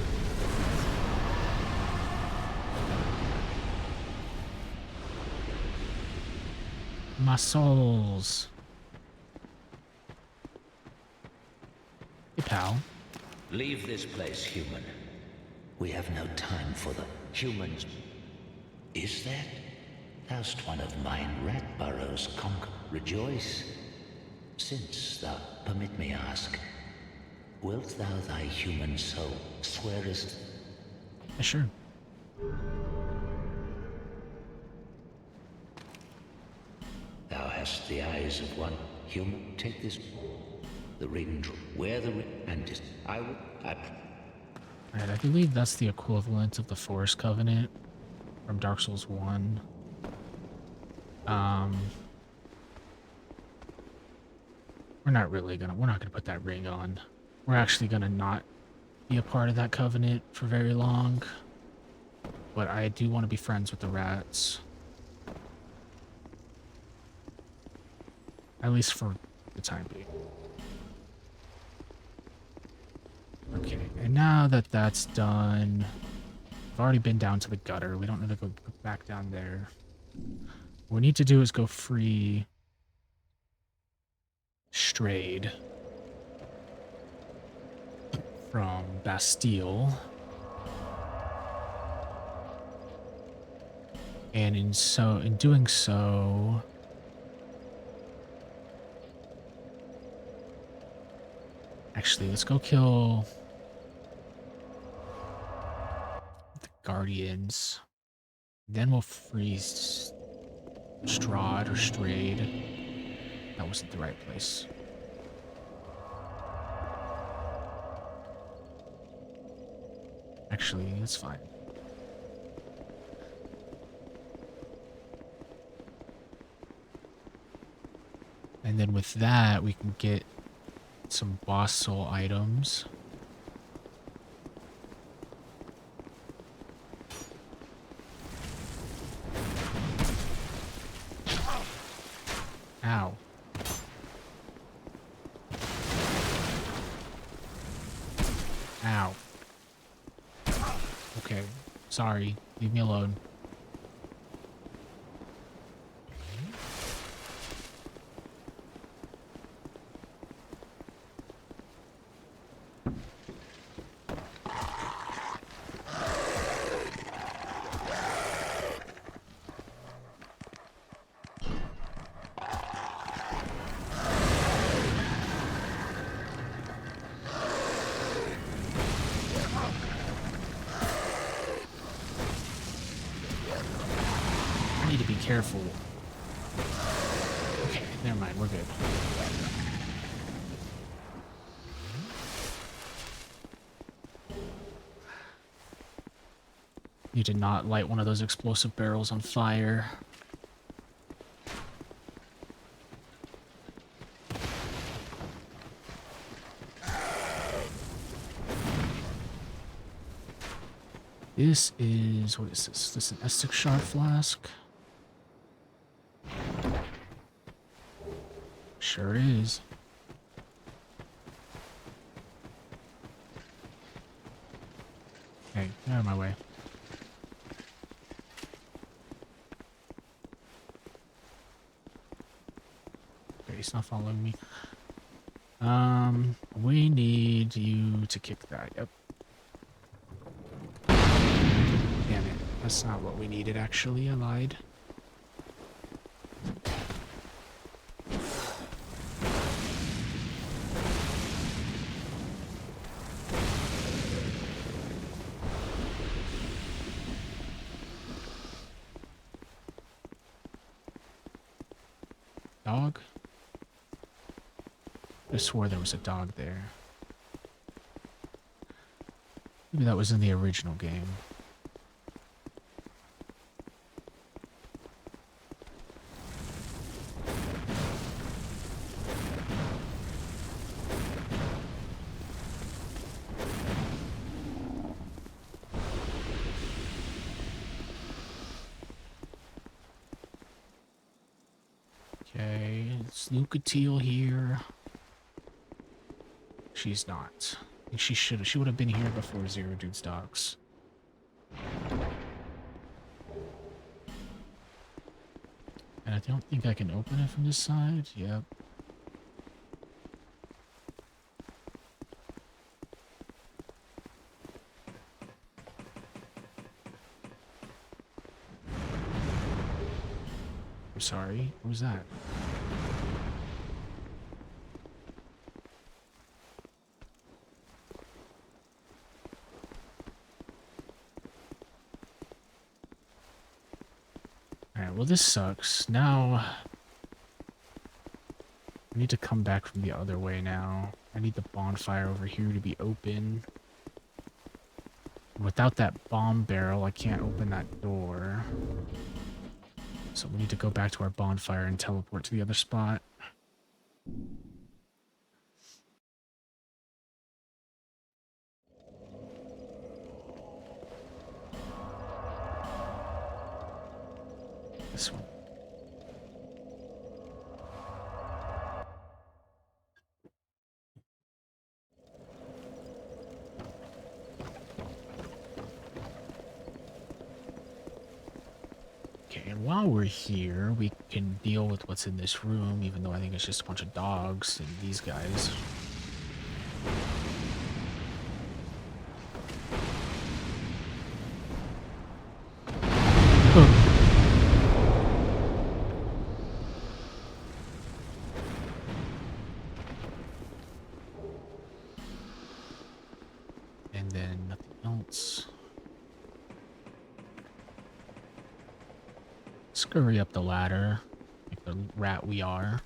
My souls. Hey, pal. Leave this place, human. We have no time for the humans. Is that? Thou'st one of mine rat burrows conquer. Rejoice. Since thou permit me ask, wilt thou thy human soul swearest? Sure. Thou hast the eyes of one human. Take this. The ring, wear the ring, and I will. Alright, I believe that's the equivalent of the Forest Covenant from Dark Souls 1. We're not gonna put that ring on. We're actually gonna not be a part of that covenant for very long. But I do want to be friends with the rats. At least for the time being. Okay, and now that that's done, I've already been down to the gutter. We don't need to go back down there. What we need to do is go free Strayed from Bastille. And in doing so, actually, let's go kill the Guardians. Then we'll freeze Strahd or Strayed. That wasn't the right place. Actually, that's fine. And then with that, we can get some boss soul items. Ow. Ow. Okay, sorry. Leave me alone. Careful. Okay, never mind, we're good. Need to not light one of those explosive barrels on fire. This is, what is this? Is this an Estic Shard flask? Sure is. Hey, get out of my way. Okay, he's not following me. We need you to kick that. Yep. Damn it. That's not what we needed, actually. I lied. Dog? I swore there was a dog there. Maybe that was in the original game. Okay, it's Lucatile here. She's not. I think she would have been here before Zero Dude's dogs. And I don't think I can open it from this side. Yep. I'm sorry. What was that? Alright, well this sucks. Now I need to come back from the other way now. I need the bonfire over here to be open. Without that bomb barrel, I can't open that door. So we need to go back to our bonfire and teleport to the other spot. This one. Okay, and while we're here, we can deal with what's in this room, even though I think it's just a bunch of dogs and these guys. And then nothing else. Scurry up the ladder, like the rat we are.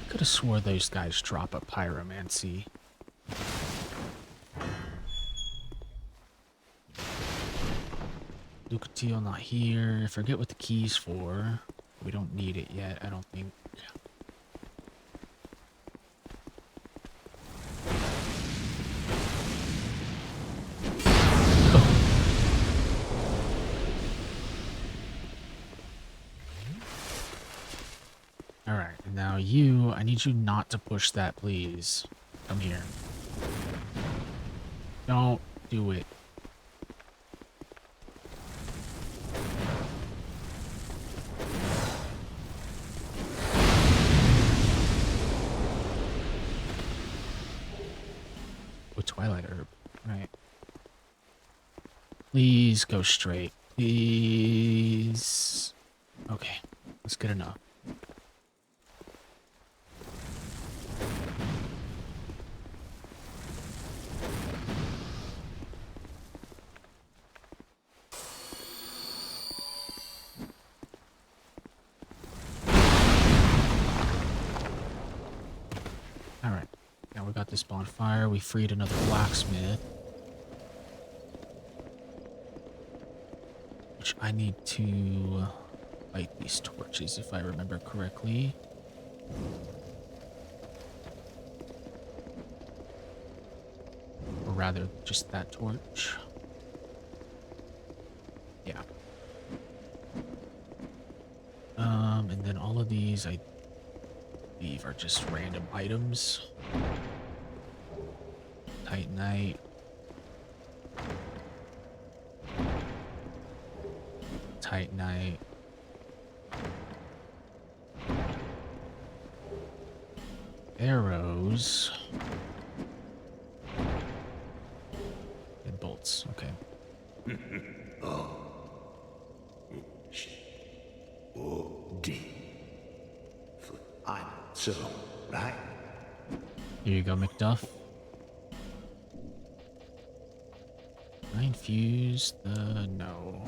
Could have swore those guys drop a pyromancy. Lucatile not here. Forget what the key's for. We don't need it yet, I don't think. Alright, now you, I need you not to push that, please. Come here. Don't do it. Oh, Twilight Herb. Right. Please go straight. Please. Okay, that's good enough. this bonfire. We freed another blacksmith. Which I need to light these torches if I remember correctly. Or rather, just that torch. Yeah. And then all of these, I believe, are just random items. Titanite. Titanite. Arrows. And bolts, okay. I'm so right. Here you go, McDuff. Can I infuse the... no.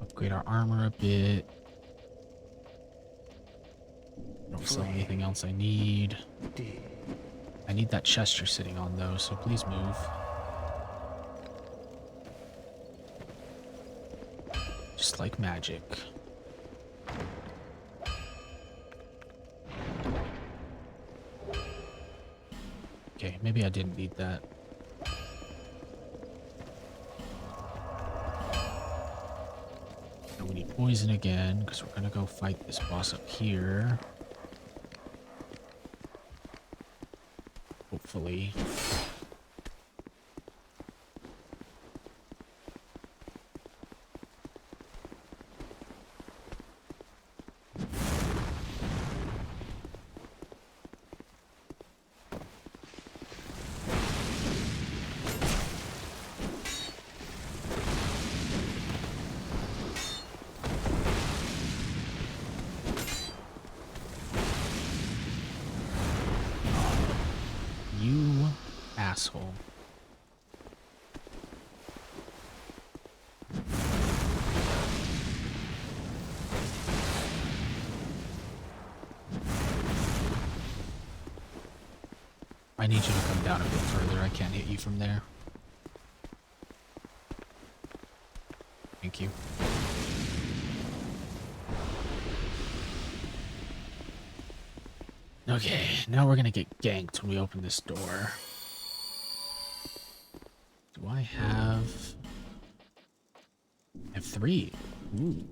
Upgrade our armor a bit. Don't sell anything else I need. I need that chest you're sitting on though, so please move. Just like magic. Okay, maybe I didn't need that. And we need poison again, because we're gonna go fight this boss up here. Hopefully. You asshole. I need you to come down a bit further. I can't hit you from there. Thank you. Okay, now we're gonna get ganked when we open this door. Do I have... I have 3. Ooh.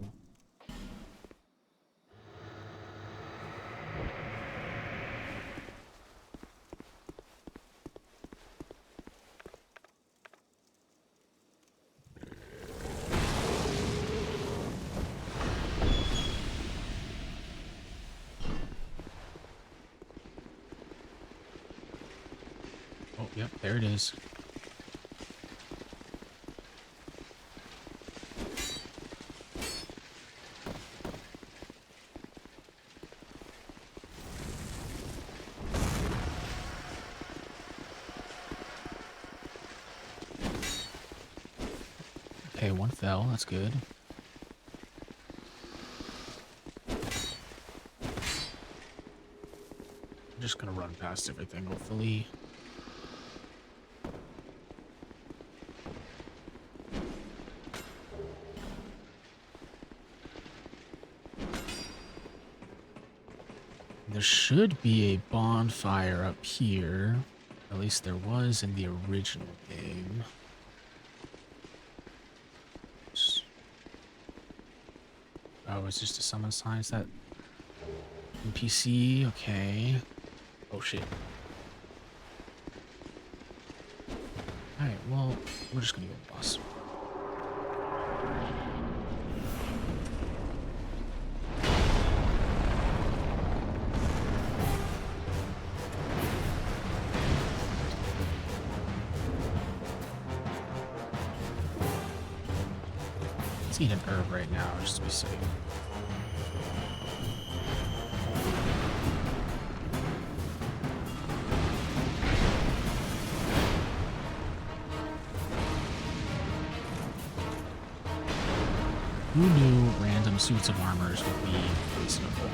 Oh, yep, there it is. Okay, one fell, that's good. I'm just gonna run past everything, hopefully. There should be a bonfire up here. At least there was in the original game. Oh, it's just a summon sign. Is that NPC? Okay. Oh shit. Alright, well, we're just gonna go boss. Let's eat an herb right now, just to be safe. Who knew random suits of armors would be reasonable?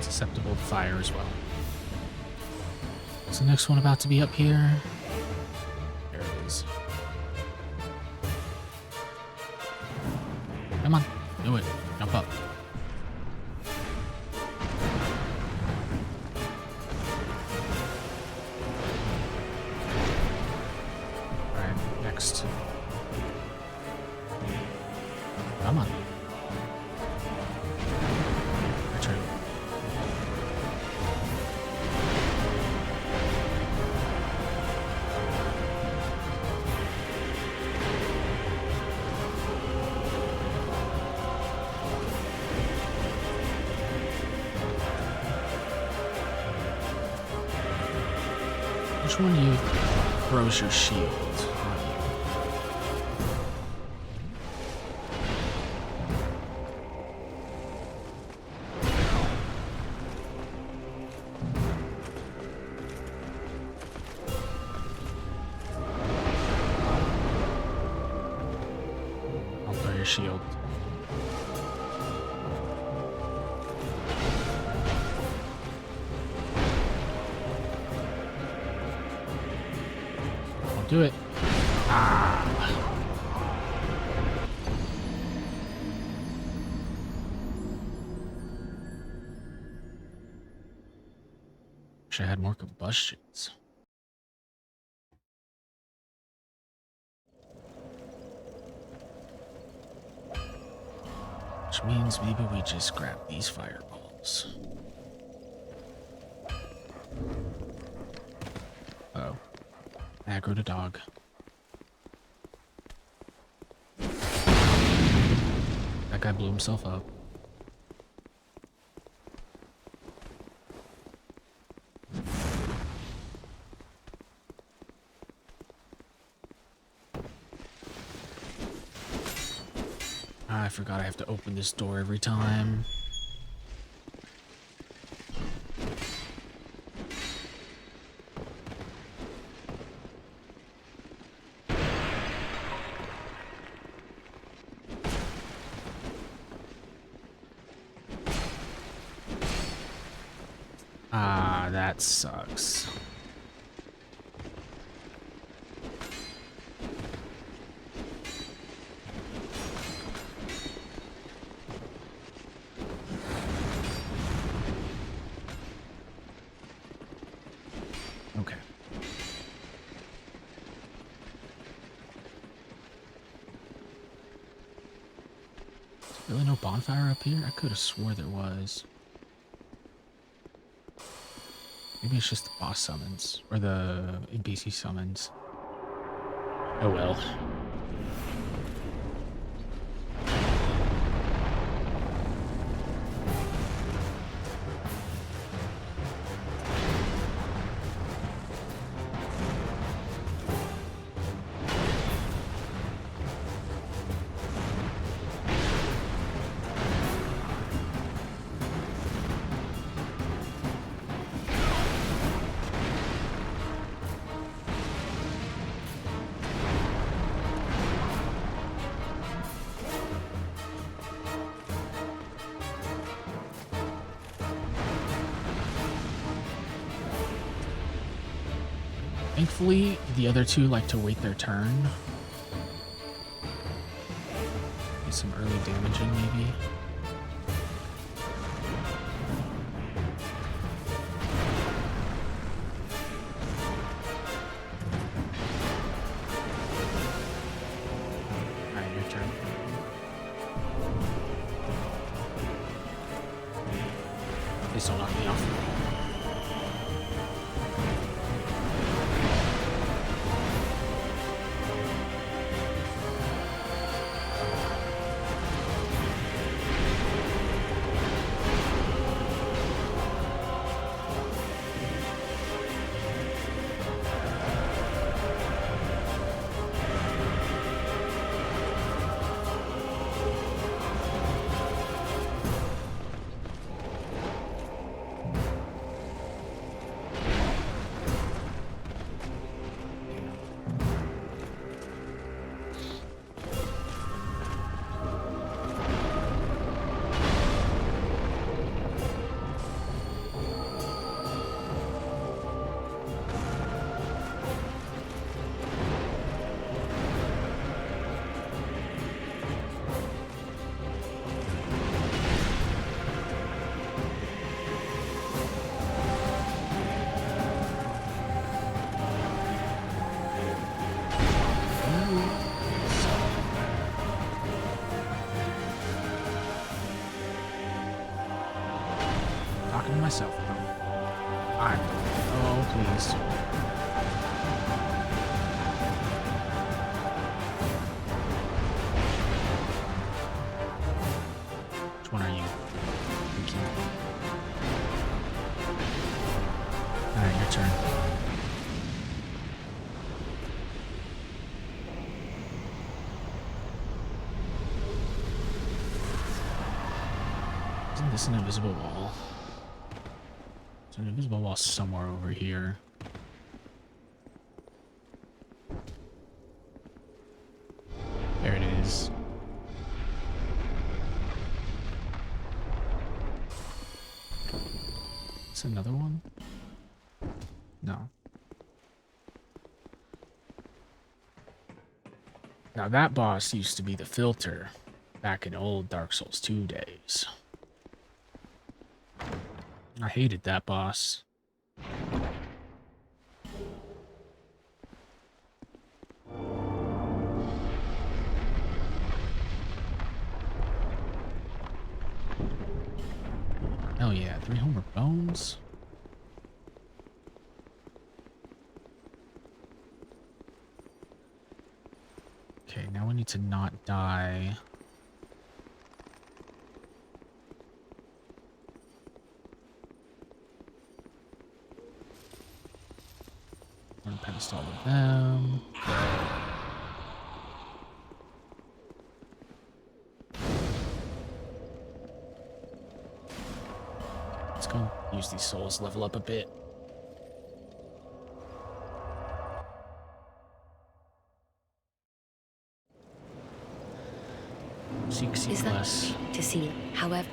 Susceptible to fire as well. Is the next one about to be up here? There it is. Come on, do it. Jump up. Alright, next. Come on. My turn. Which one of you throws your shield? Not you. I'll throw your shield. Do it. Ah. Wish I had more combustions. Which means maybe we just grab these fireballs. Uh-oh. Aggroed a dog. That guy blew himself up. I forgot I have to open this door every time. Ah, that sucks. Okay. Really no bonfire up here? I could have swore there was. Maybe it's just the boss summons, or the NPC summons. Oh well. Thankfully, the other two like to wait their turn. Get some early damaging, maybe. Alright, your turn. Please don't knock me off. God. Oh, please. Which one are you? Thank you. Alright, your turn. Isn't this an invisible wall? There's an invisible wall somewhere over here. There it is. Is another one? No. Now that boss used to be the filter back in old Dark Souls 2 days. I hated that boss. Hell yeah, 3 Homer Bones. Okay, now we need to not die. Run past all of them. Let's go use these souls, level up a bit. Seek Is that less. to see, however?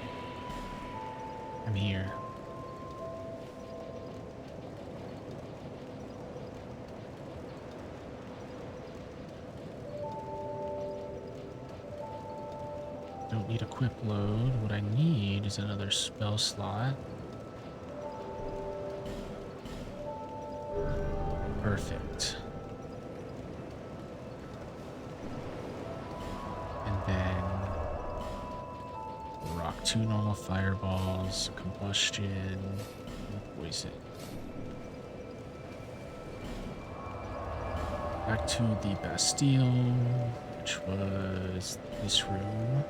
I'm here. Don't need a equip load. What I need is another spell slot. Perfect. And then rock 2 normal fireballs, combustion, and poison. Back to the Bastille, which was this room.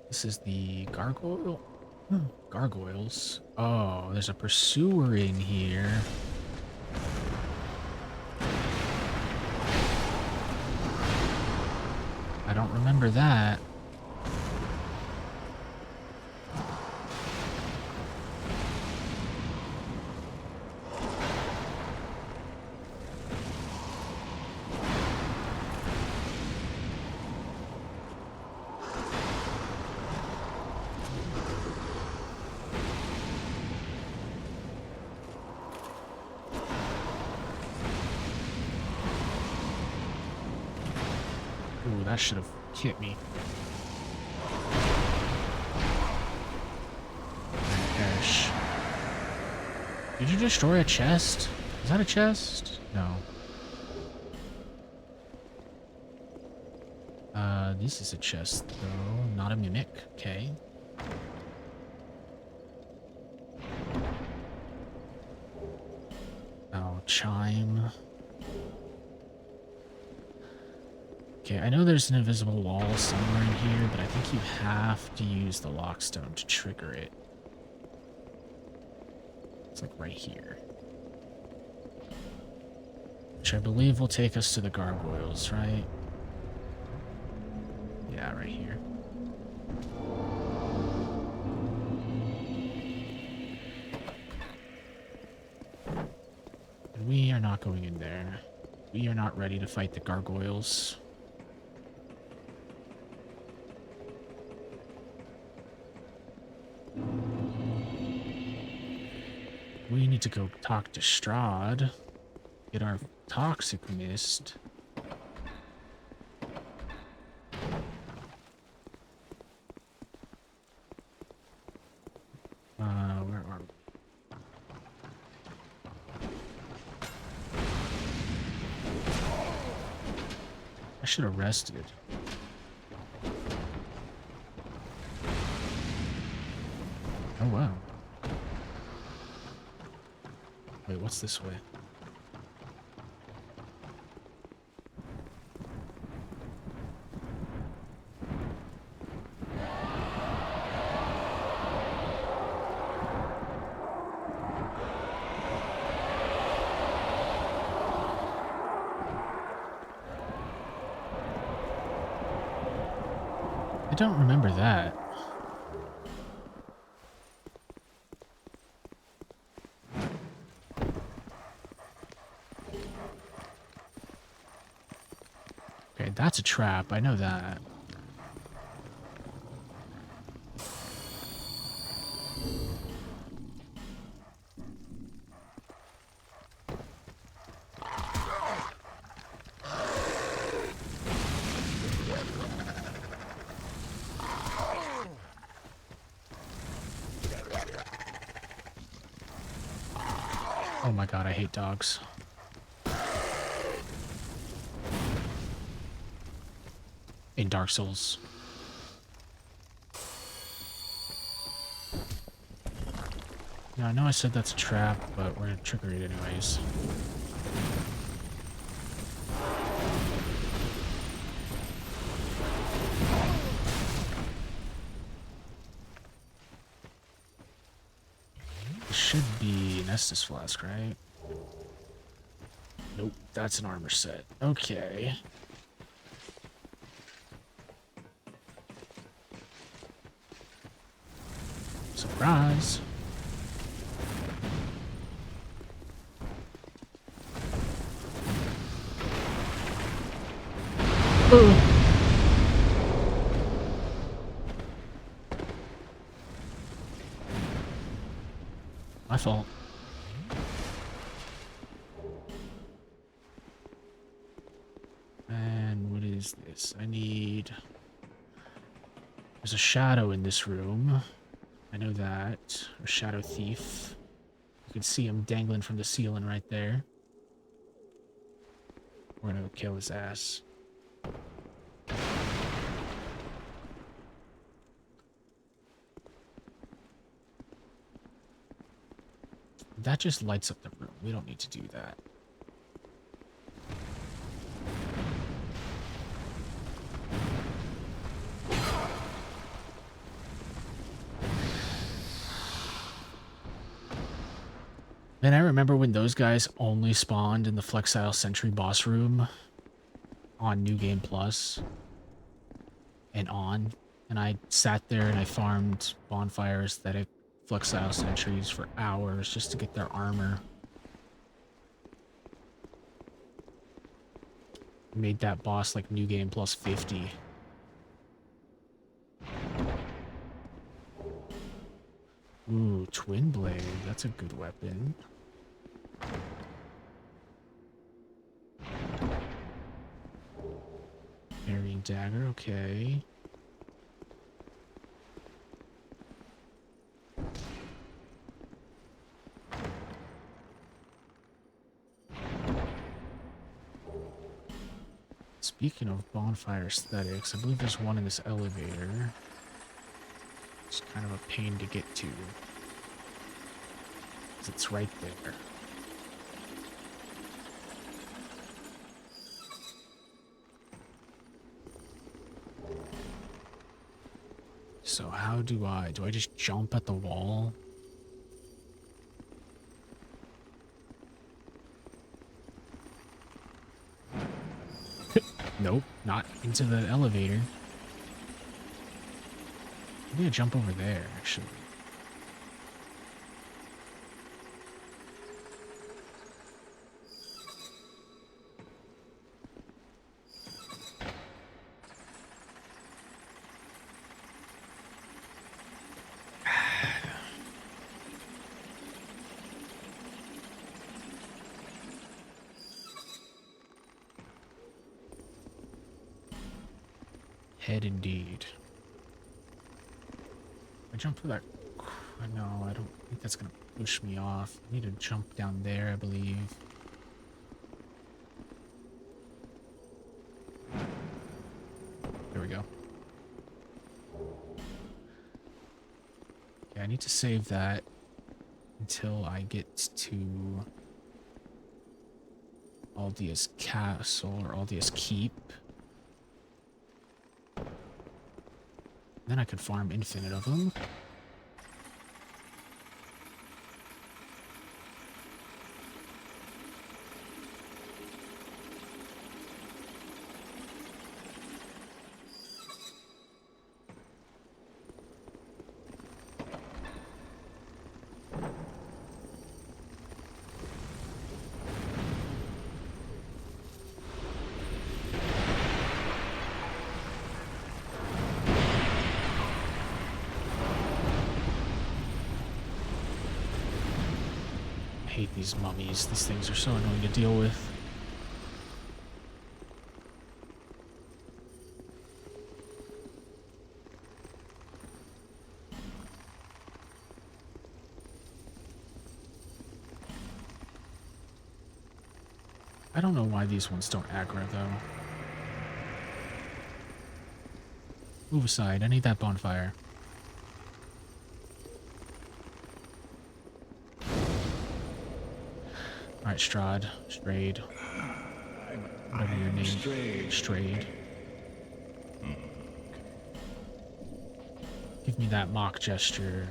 This is the gargoyle? Gargoyles. Oh, there's a pursuer in here. I don't remember that. Ooh, that should have hit me. I perish. Did you destroy a chest? Is that a chest? No. This is a chest, though. Not a mimic. Okay. Oh, chime. Okay, I know there's an invisible wall somewhere in here, but I think you have to use the lockstone to trigger it. It's like right here. Which I believe will take us to the gargoyles, right? Yeah, right here. And we are not going in there. We are not ready to fight the gargoyles. We need to go talk to Strahd. Get our toxic mist. Where are we? should have rested. Oh, wow. Wait, what's this way? I don't remember that. Okay, that's a trap. I know that. Oh my god, I hate dogs. In Dark Souls. Yeah, I know I said that's a trap, but we're gonna trigger it anyways. It should be an Estus flask, right? Nope, that's an armor set. Okay. Surprise! My fault. And what is this? I need... There's a shadow in this room. I know that. A shadow thief. You can see him dangling from the ceiling right there. We're gonna kill his ass. That just lights up the room. We don't need to do that. Man, I remember when those guys only spawned in the Flexile Sentry boss room on New Game Plus and on. And I sat there and I farmed bonfire aesthetic Flexile Sentries for hours just to get their armor. Made that boss like New Game Plus 50. Ooh, Twin Blade. That's a good weapon. Burying Dagger, okay. Speaking of bonfire aesthetics, I believe there's one in this elevator. It's kind of a pain to get to. 'Cause it's right there. So how do I just jump at the wall? Nope, not into the elevator. I'm gonna jump over there, actually. Head indeed. I jump for that. No, I don't think that's gonna push me off. I need to jump down there, I believe. we go. Okay, I need to save that until I get to Aldia's Castle or Aldia's Keep. Then I could farm infinite of them. I hate these mummies. These things are so annoying to deal with. I don't know why these ones don't aggro, though. Move aside. I need that bonfire. Alright, Strahd. Strayed. Whatever your name. Strayed. Give me that mock gesture.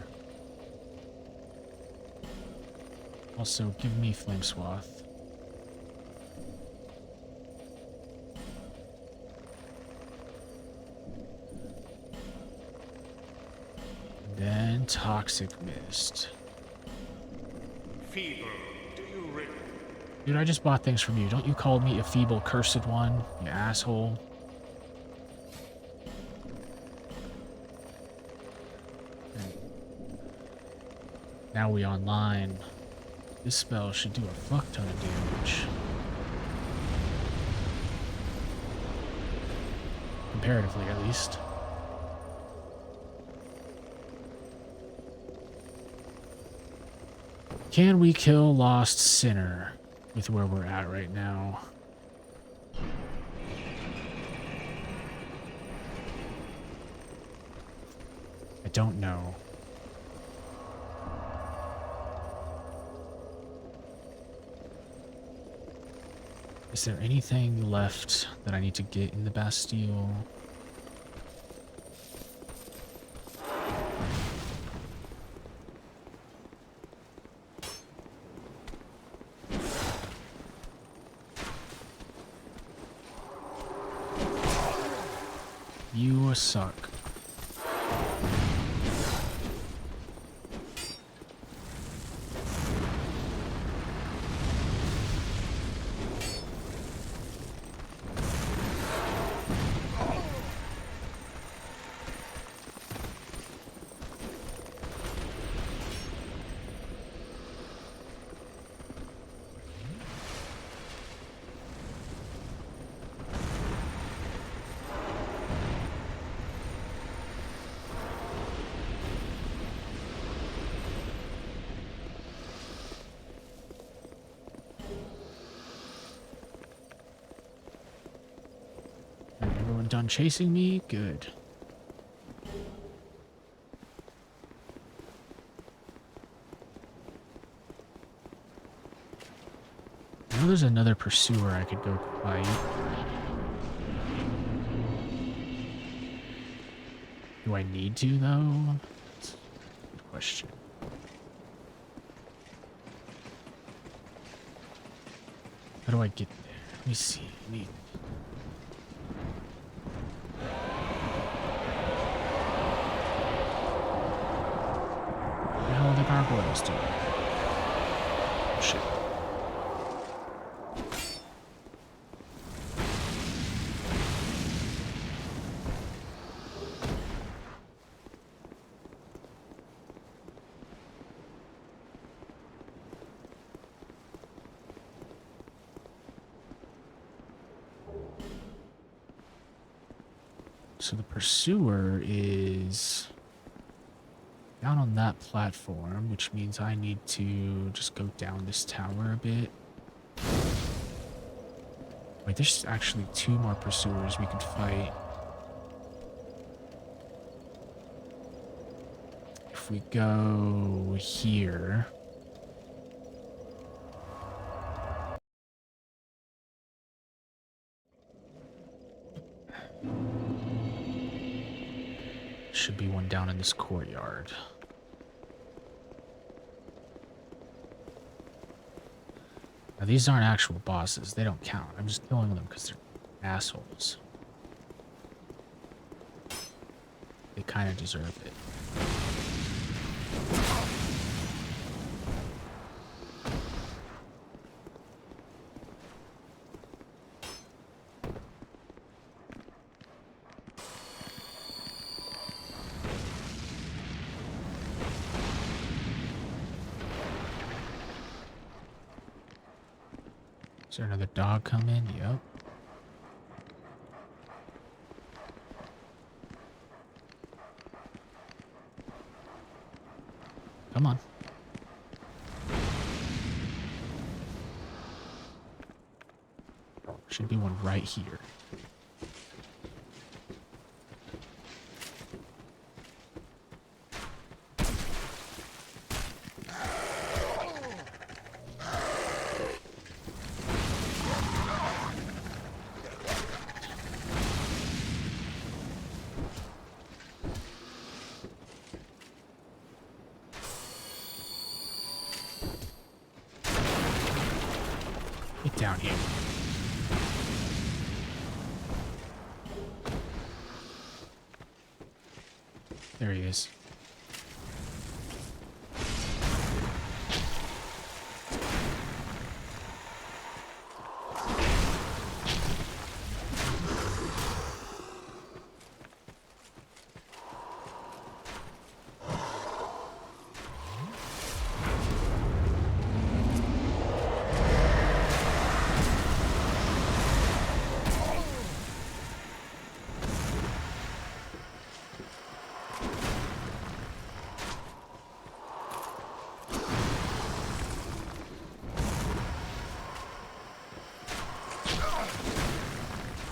Also, give me Flame Swath. And then Toxic Mist. Feeble, do you really? Dude, I just bought things from you. Don't you call me a feeble, cursed one, you asshole. Now we online. This spell should do a fuck ton of damage. Comparatively, at least. Can we kill Lost Sinner with where we're at right now? I don't know. Is there anything left that I need to get in the Bastille? You suck. Done chasing me? Good. I know there's another pursuer I could go fight. Do I need to, though? That's a good question. How do I get there? Let me see. Gargoyles do. Shit. So the pursuer is down on that platform, which means I need to just go down this tower a bit. Wait, there's actually 2 more pursuers we could fight. if we go here. Should be one down in this courtyard. Now, these aren't actual bosses. They don't count. I'm just killing them because they're assholes. They kind of deserve it. Is there another dog coming? Yep. Come on. Should be one right here. Get down here. There he is.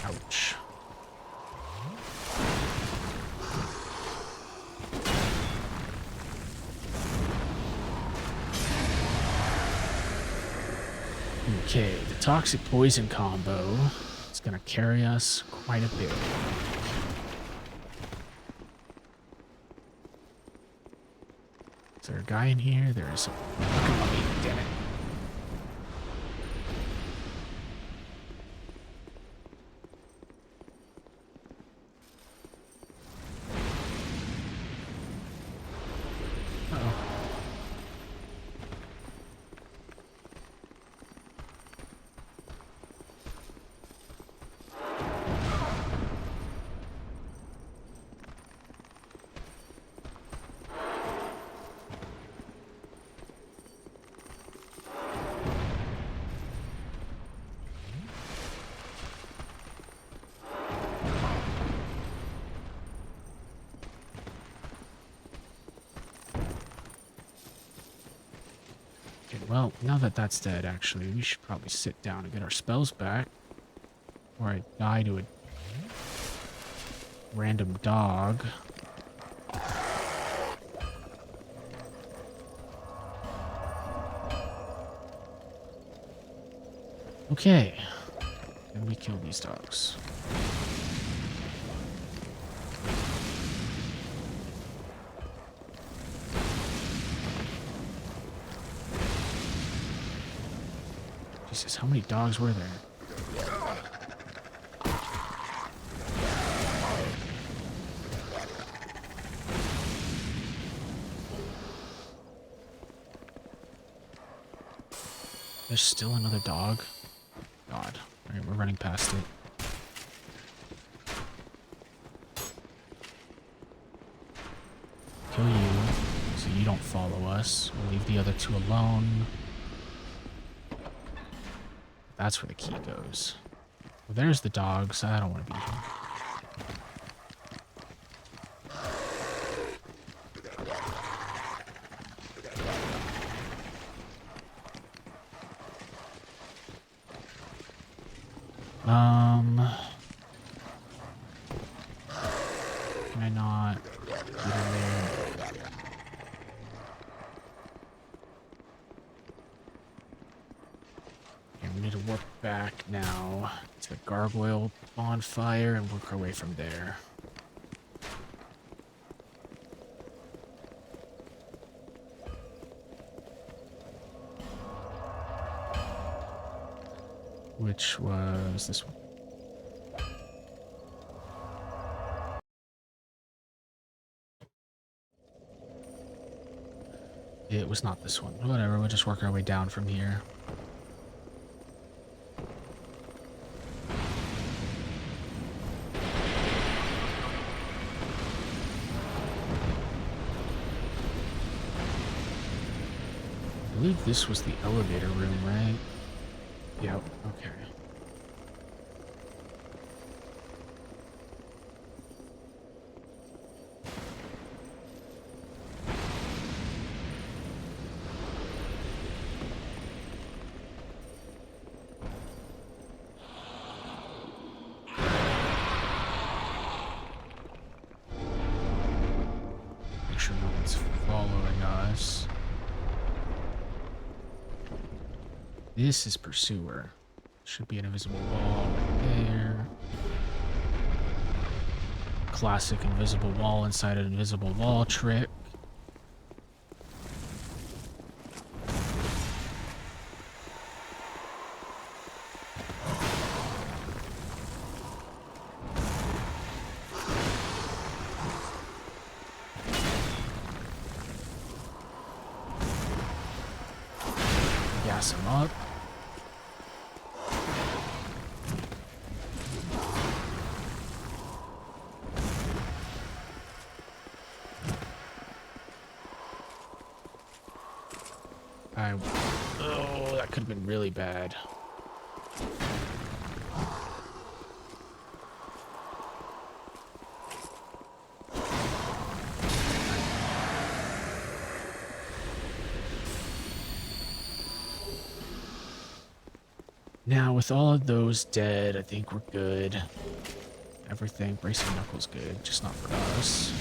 Ouch. Okay, the toxic poison combo is going to carry us quite a bit. Is there a guy in here? There is a fucking mummy, damn it. Well, now that that's dead, actually, we should probably sit down and get our spells back. Or I die to a random dog. Okay. And we kill these dogs. Jesus, how many dogs were there? There's still another dog? God. Alright, we're running past it. Kill you, so you don't follow us. We'll leave the other two alone. That's where the key goes. Well, there's the dogs. I don't want to be here. Can I not get in there? now to the gargoyle bonfire and work our way from there. Which was this one. It was not this one. Whatever, we'll just work our way down from here. I believe this was the elevator room, right? Yep, okay. Make sure no one's following us. This is Pursuer. Should be an invisible wall right there. Classic invisible wall inside an invisible wall trick. Gas him up. Oh, that could have been really bad. Now, with all of those dead, I think we're good. Everything, Bracing Knuckles good, just not for us.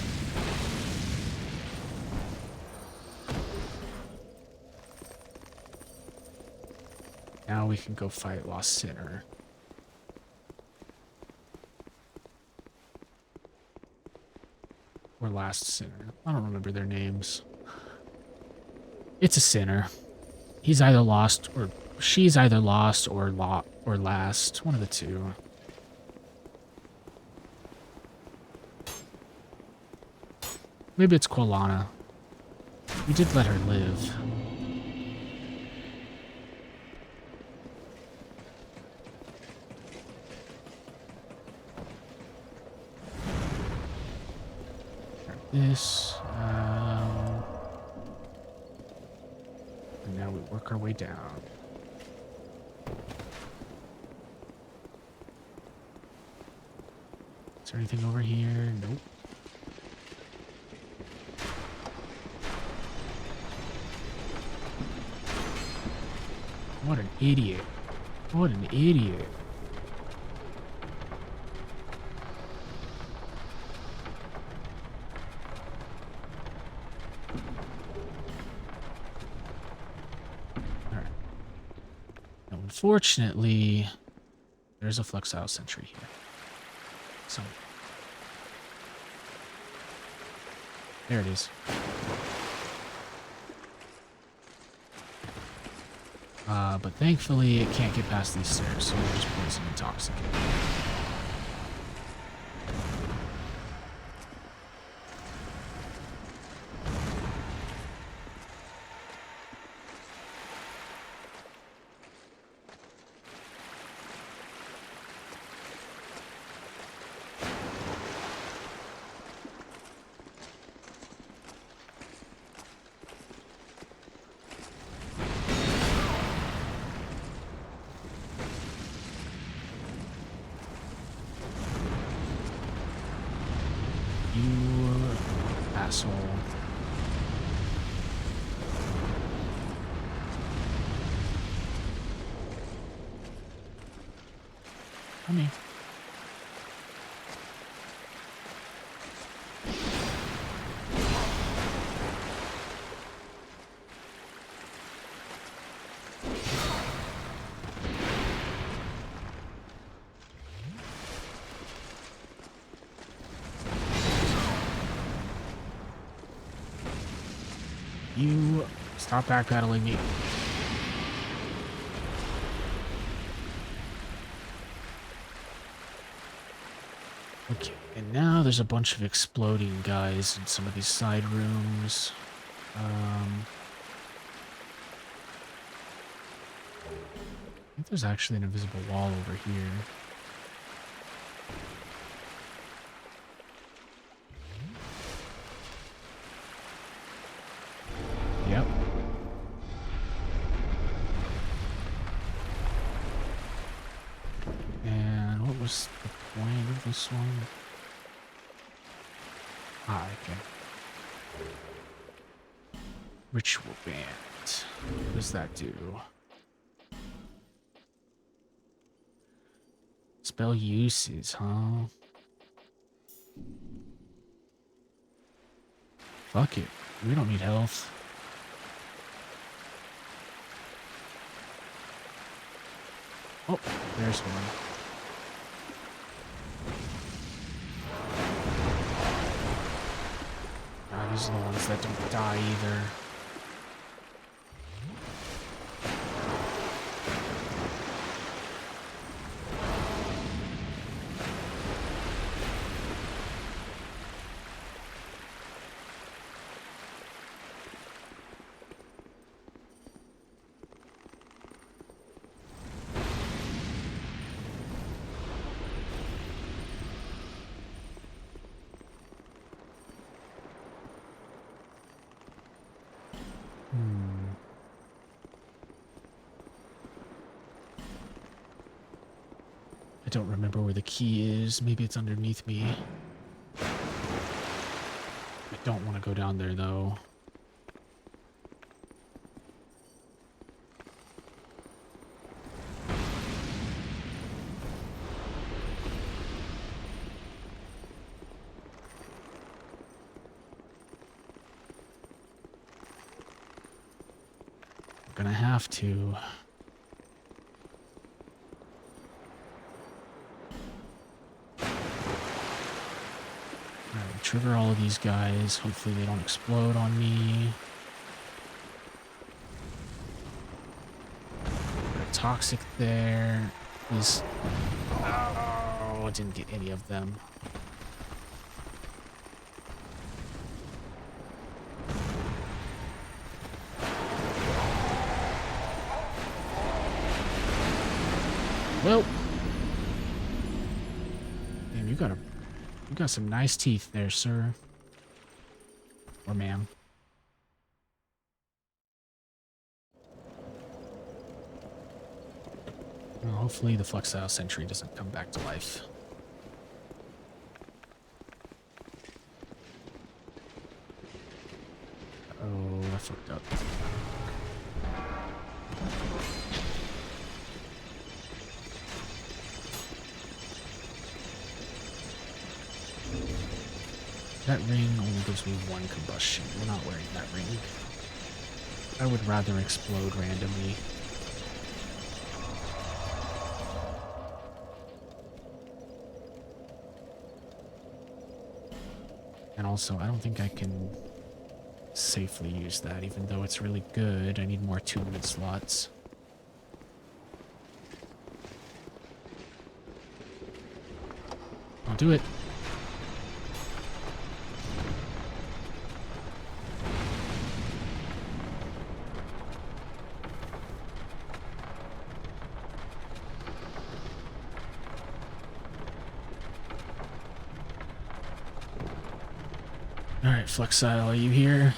Now we can go fight Lost Sinner. Or Last Sinner. I don't remember their names. It's a sinner. He's either lost or she's either lost or last. One of the two. Maybe it's Quilana. We did let her live. This, and now we work our way down. Is there anything over here? Nope. What an idiot. What an idiot. Unfortunately, there's a Flexile Sentry here. So, there it is. But thankfully, it can't get past these stairs, so we're just poison and toxic. Asshole. Come here. Stop backpedaling me. Okay, and now there's a bunch of exploding guys in some of these side rooms. I think there's actually an invisible wall over here. Yep. And what was the point of this one? Ah, okay. Ritual band. What does that do? Spell uses, huh? Fuck it. We don't need health. Oh, there's one. Ah, these are the ones that don't die either. I don't remember where the key is. Maybe it's underneath me. I don't want to go down there, though. I'm gonna have to. Trigger all of these guys. Hopefully they don't explode on me. Toxic there. Please. Oh, I didn't get any of them. Well. Damn, you got some nice teeth there, sir. Or ma'am. Well, hopefully the Fluxile Sentry doesn't come back to life. Oh, I fucked up. That ring only gives me one combustion. We're not wearing that ring. I would rather explode randomly. And also, I don't think I can safely use that, even though it's really good. I need more 2-minute slots. I'll do it. Alright, Fluxile, are you here?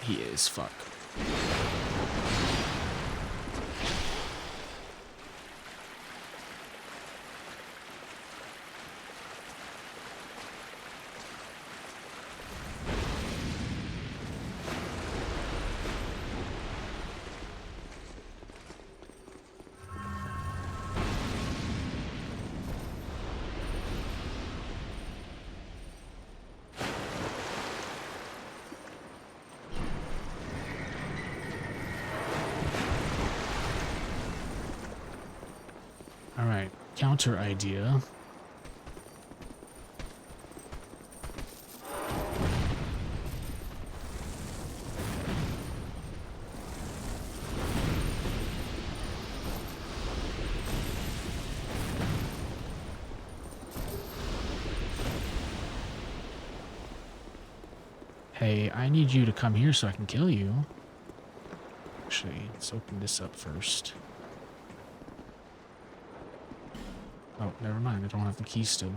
He is, fuck. Alright, counter idea. Hey, I need you to come here so I can kill you. Actually, let's open this up first. Oh, never mind. I don't have the key still.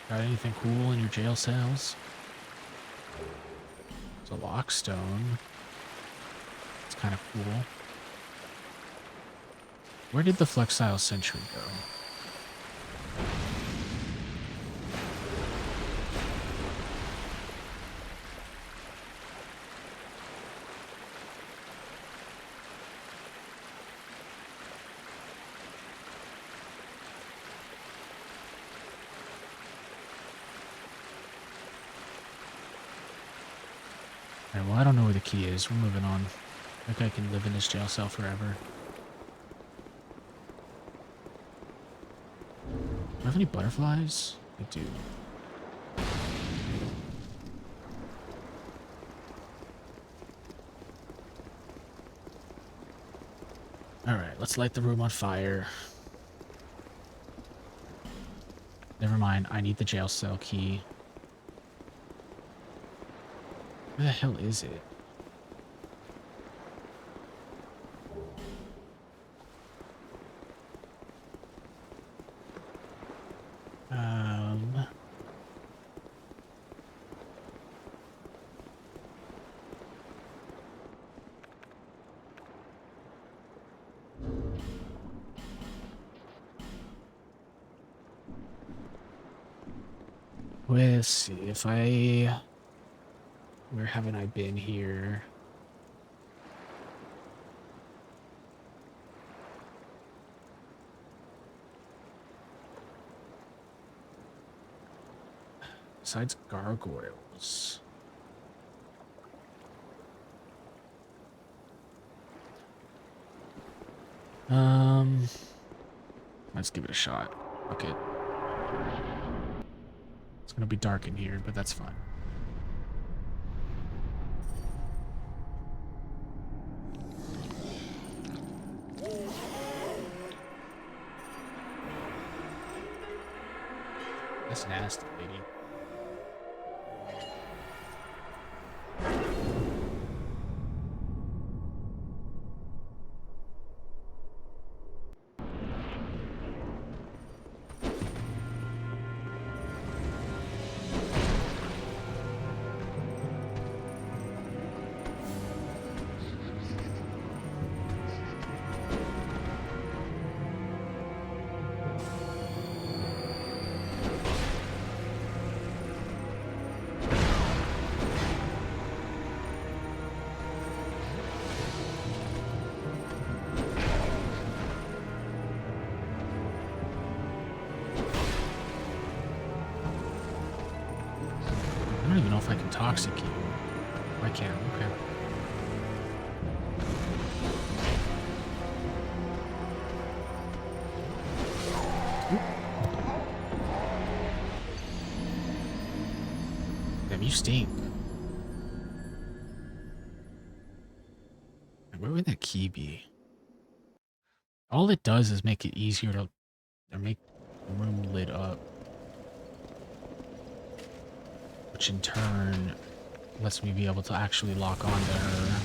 Got anything cool in your jail cells? It's a lockstone. It's kind of cool. Where did the flexile sentry go? Alright, well, I don't know where the key is. We're moving on. I think I can live in this jail cell forever. Do I have any butterflies? I do. Alright, let's light the room on fire. Never mind, I need the jail cell key. Where the hell is it? Let's see if I... Where haven't I been here? Besides gargoyles. Let's give it a shot. Okay. It's gonna be dark in here, but that's fine. That's nasty, lady. I don't even know if I can toxic you. I can, okay. Damn, you stink. Where would that key be? All it does is make it easier to make the room lit up. Which in turn lets me be able to actually lock onto her.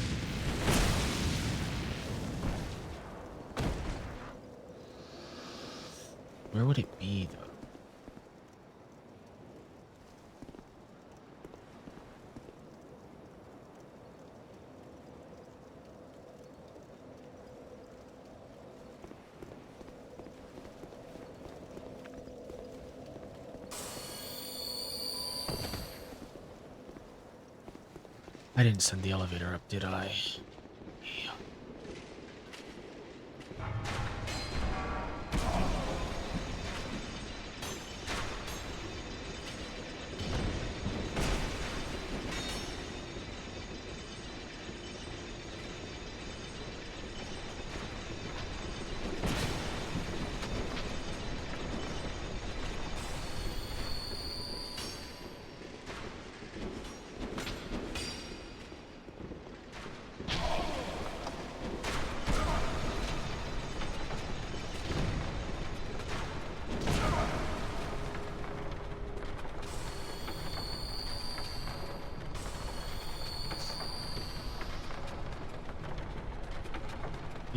Where would it be, though? I didn't send the elevator up, did I? Yeah.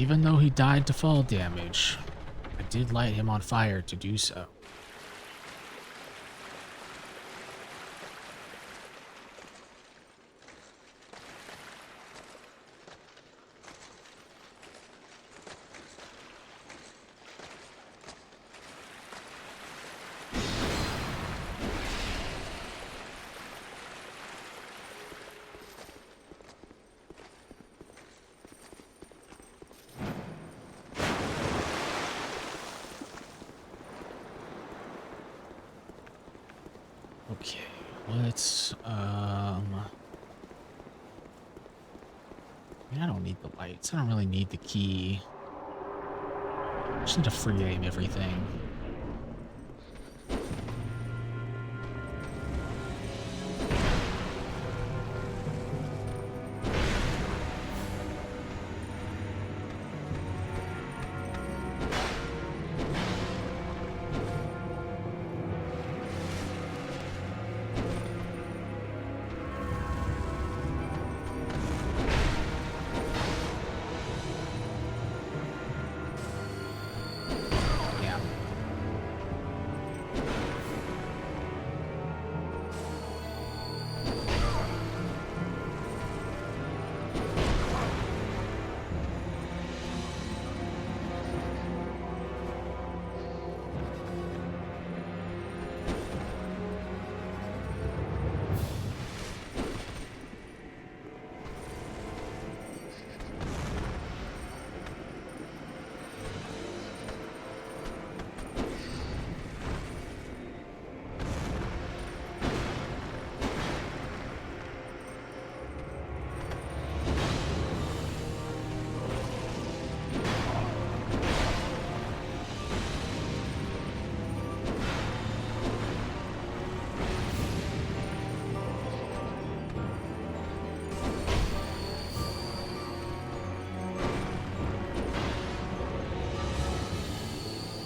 Even though he died to fall damage, I did light him on fire to do so. Okay, let's, I mean, I don't need the lights. I don't really need the key. I just need to free aim everything.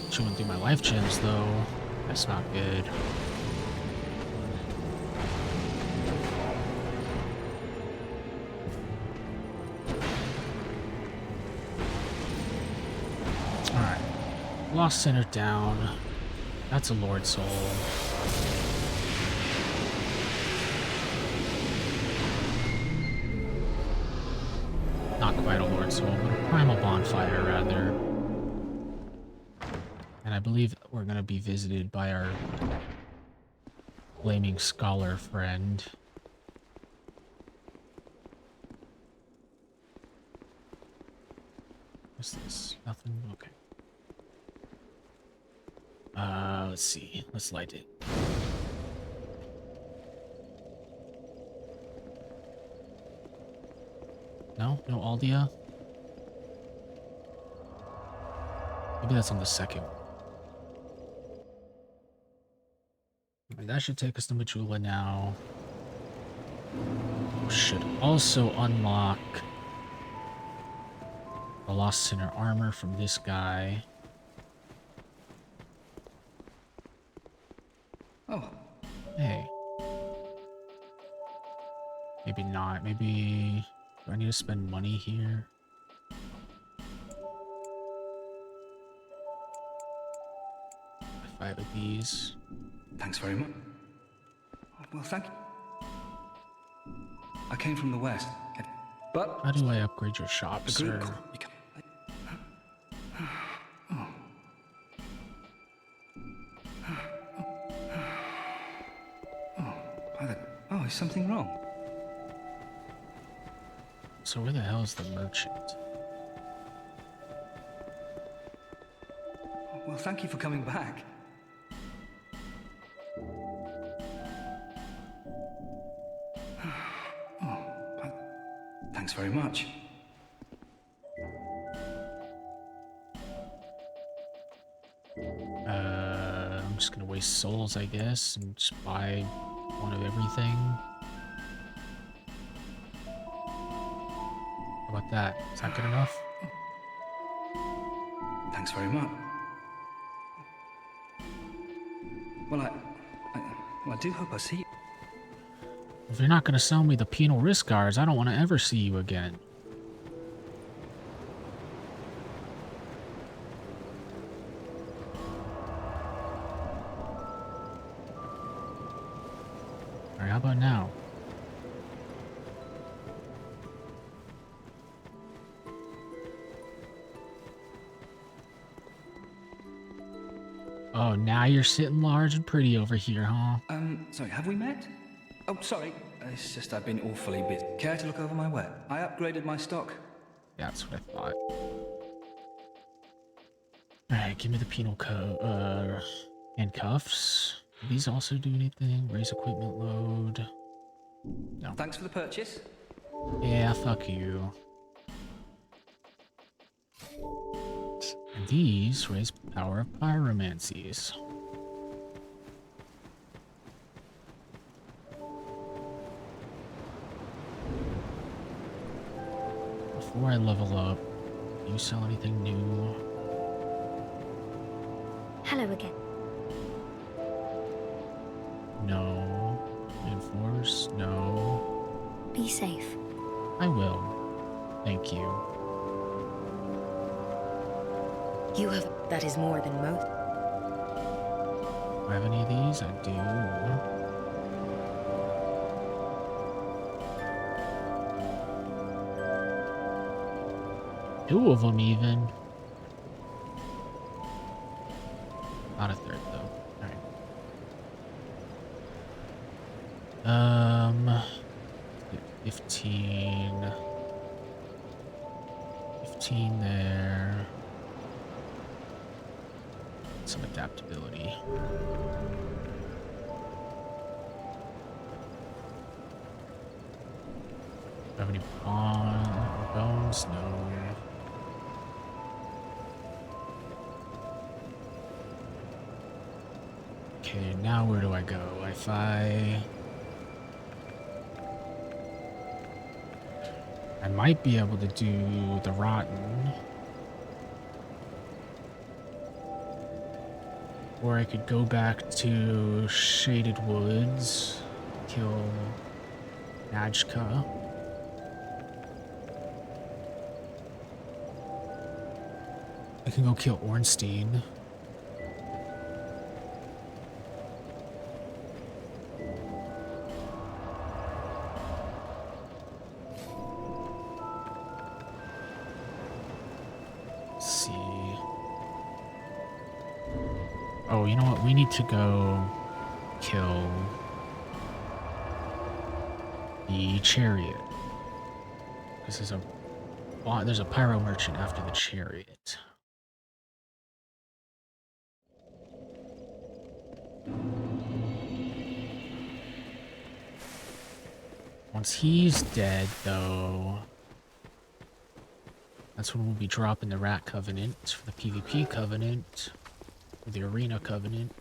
Chewing through my life gems, though. That's not good. Alright. Lost center down. That's a Lord Soul. Not quite a Lord Soul, but a Primal Bonfire, rather. And I believe we're going to be visited by our Flaming Scholar friend. What's this? Nothing? Okay. Let's see. Let's light it. No? No Aldia? Maybe that's on the second one. That should take us to Majula now. Should also unlock the Lost Sinner armor from this guy. Oh. Hey. Maybe not. Maybe... Do I need to spend money here? Buy 5 of these. Thanks very much. Well, thank you. I came from the west, but... How do I upgrade your shop, sir? Oh, is something wrong? So where the hell is the merchant? Well, thank you for coming back. Thanks very much. I'm just gonna waste souls, I guess, and just buy one of everything. How about that? Is that good enough? Thanks very much. Well, I do hope I see you. If you're not gonna sell me the penal risk guards, I don't want to ever see you again. Alright, how about now? Oh, now you're sitting large and pretty over here, huh? Sorry, have we met? Oh, sorry. It's just I've been awfully busy. Care to look over my work? I upgraded my stock. That's what I thought. Alright, give me the penal handcuffs. Do these also do anything? Raise equipment load. No. Thanks for the purchase. Yeah, fuck you. And these raise power of pyromancies. Before I level up, do you sell anything new? Hello again. No. Enforce? No. Be safe. I will. Thank you. You have... That is more than most. Do I have any of these? I do. Two of them even. Not a third though. Alright. 15. 15 there. Some adaptability. Do I have any bones? No. Okay, now where do I go? If I might be able to do the rotten. Or I could go back to Shaded Woods, kill Najka. I can go kill Ornstein. Oh, you know what? We need to go kill the chariot. This is there's a pyro merchant after the chariot. Once he's dead, though, that's when we'll be dropping the Rat Covenant for the PvP Covenant. The Arena Covenant.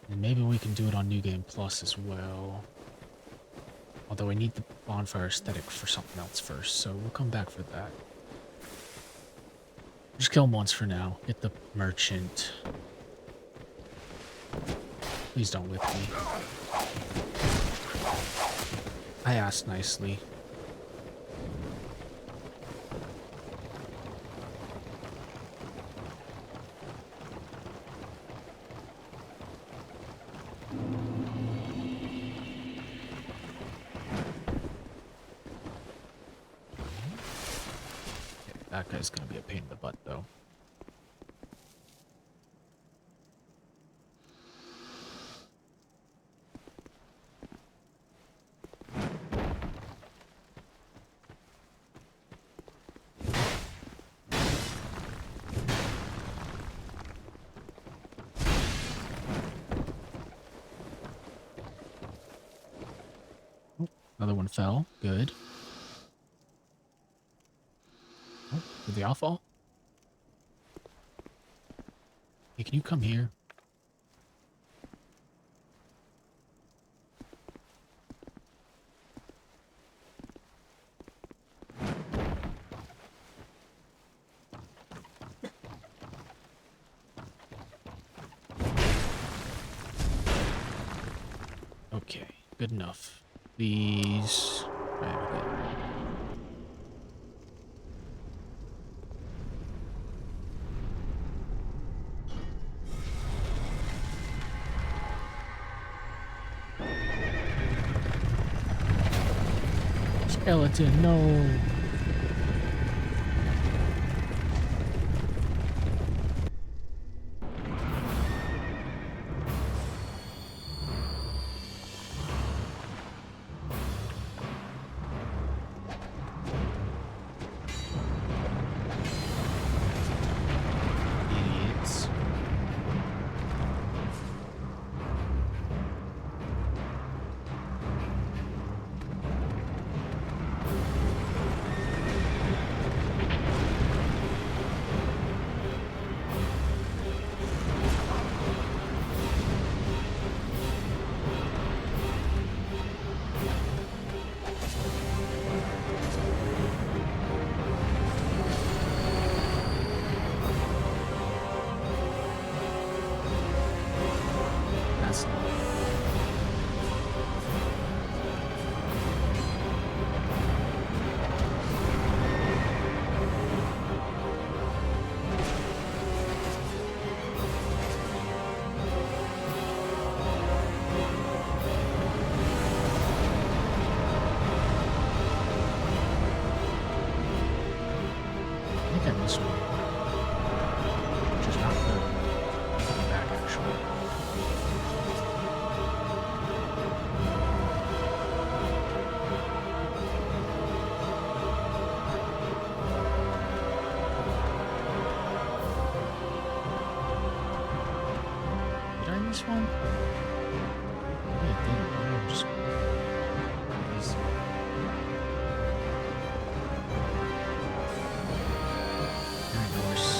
And maybe we can do it on New Game Plus as well. Although I need the bonfire aesthetic for something else first, so we'll come back for that. Just kill him once for now. Get the merchant. Please don't whip me. I asked nicely. That guy's gonna be a pain in the butt, though. Another one fell. Good. Oh, did they all fall? Hey, can you come here? Okay, good enough. These... Right, okay. Skeleton, no. Idiots. That's not. I think I missed one. Which is not good. Coming back, actually. Did I miss one? Maybe I didn't. Maybe I'm just... Very worse.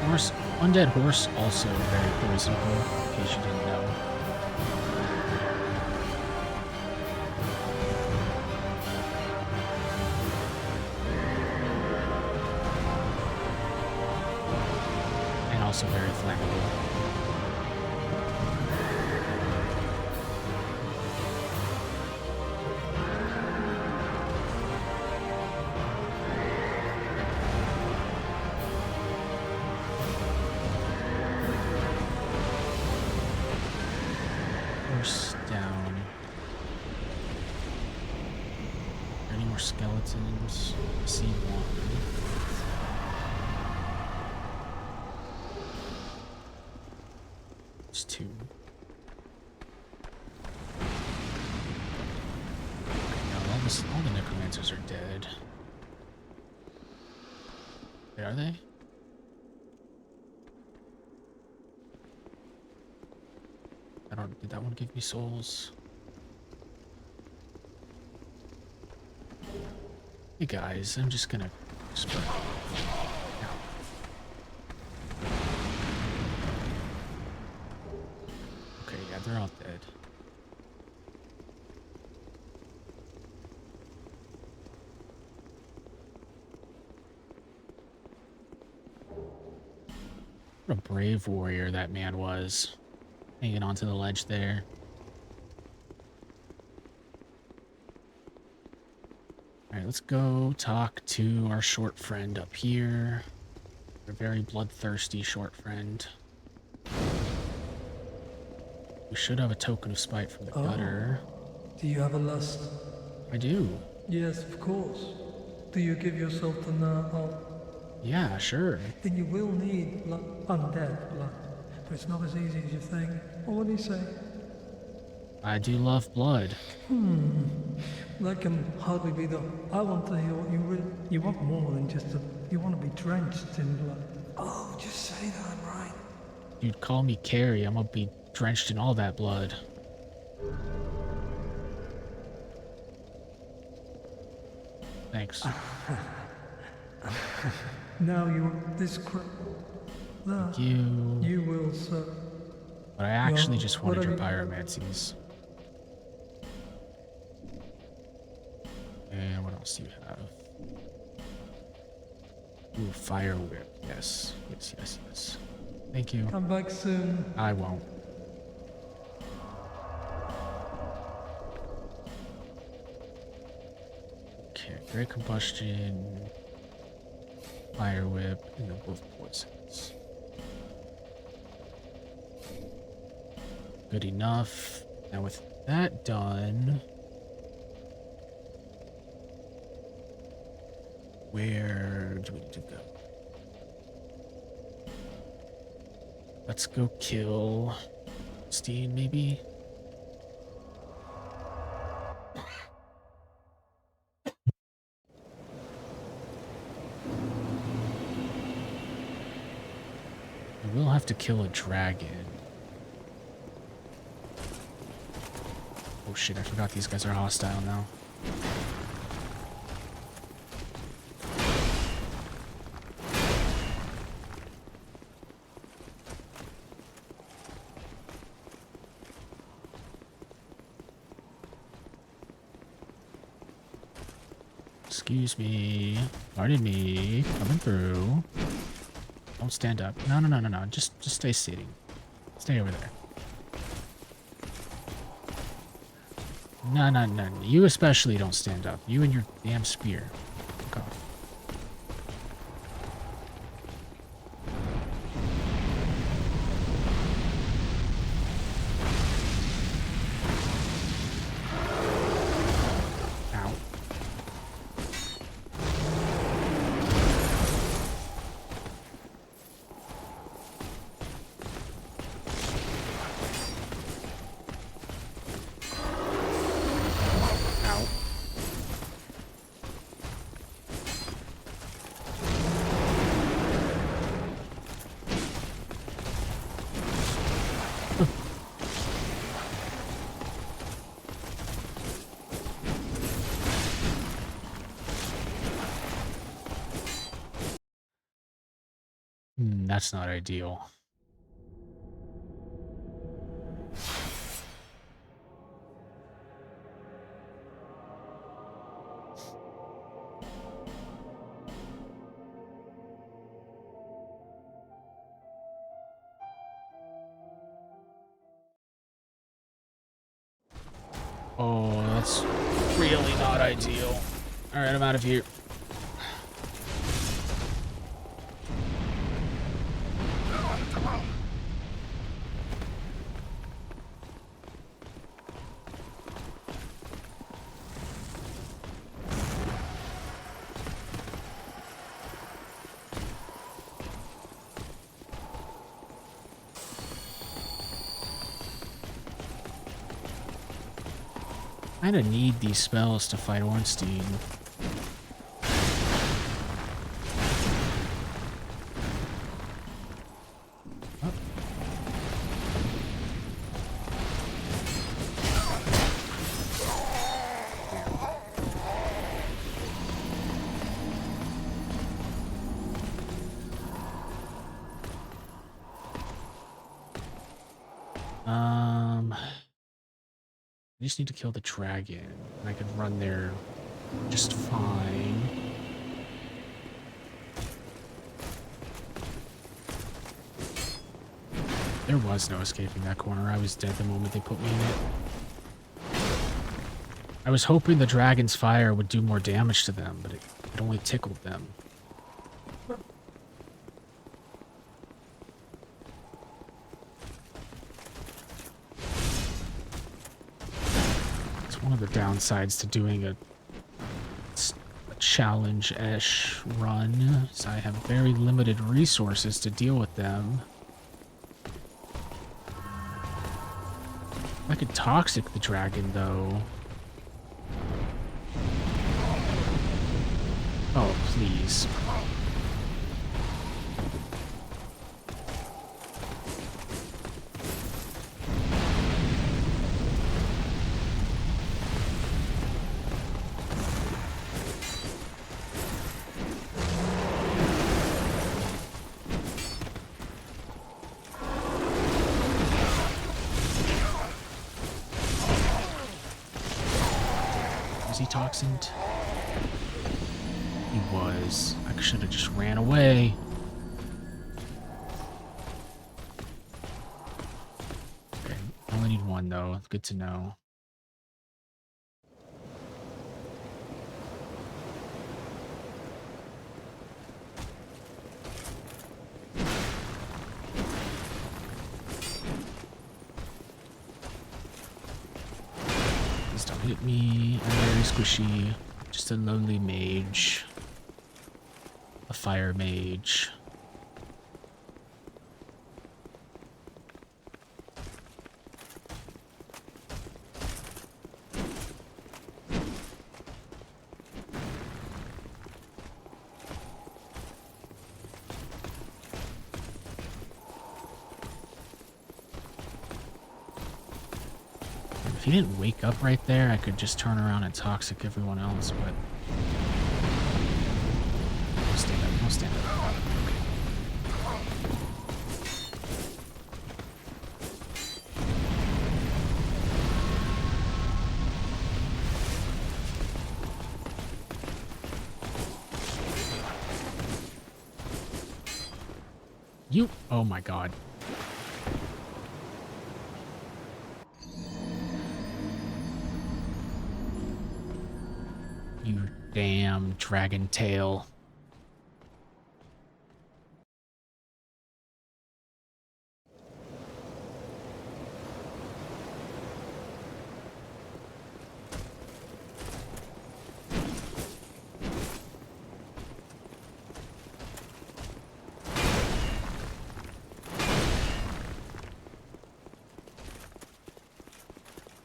Horse, undead horse, also very poisonable, in case you didn't know. And also very flammable. Horse down. Any more skeletons? I see one. It's two. No, all the necromancers are dead. Wait, are they? Did that one give me souls? Hey guys, I'm just gonna spread. No. Okay, yeah, they're all dead. What a brave warrior that man was. Hanging onto the ledge there. Alright, let's go talk to our short friend up here. Our very bloodthirsty short friend. We should have a token of spite from the gutter. Do you have a lust? I do. Yes, of course. Do you give yourself the Yeah, sure. Then you will need undead blood. But it's not as easy as you think. What do you say? I do love blood. That can hardly be the... I want to hear what you really... You want more than just a... You want to be drenched in blood. Oh, just say that I'm right. You'd call me Carrie, I'm gonna be drenched in all that blood. Thanks. Now you... This... Thank you. You will, sir. But I actually just wanted your pyromancies. And what else do you have? Ooh, fire whip. Yes. Yes, yes, yes. Thank you. Come back soon. I won't. Okay, great combustion, fire whip, and then both poisons. Good enough. Now with that done, where do we need to go? Let's go kill Steen, maybe? We will have to kill a dragon. Oh shit, I forgot these guys are hostile now. Excuse me. Pardon me. Coming through. Don't stand up. No, no, no, no, no. Just stay sitting. Stay over there. No, no, no. You especially don't stand up. You and your damn spear. Fuck off. Ow. That's not ideal. Oh, that's really not ideal. All right, I'm out of here. I kind of need these spells to fight Ornstein. I just need to kill the dragon, and I could run there just fine. There was no escaping that corner. I was dead the moment they put me in it. I was hoping the dragon's fire would do more damage to them, but it only tickled them. One of the downsides to doing a challenge-ish run is I have very limited resources to deal with them. I could toxic the dragon, though. Oh, please. Toxined? He was. I should have just ran away. pt1 though. Good to know. Please don't hit me. I'm very squishy. Just a lonely mage. A fire mage. If he didn't wake up right there, I could just turn around and toxic everyone else, but... I'll stand up, I'll stand up. You... Oh my god. You damn dragon tail.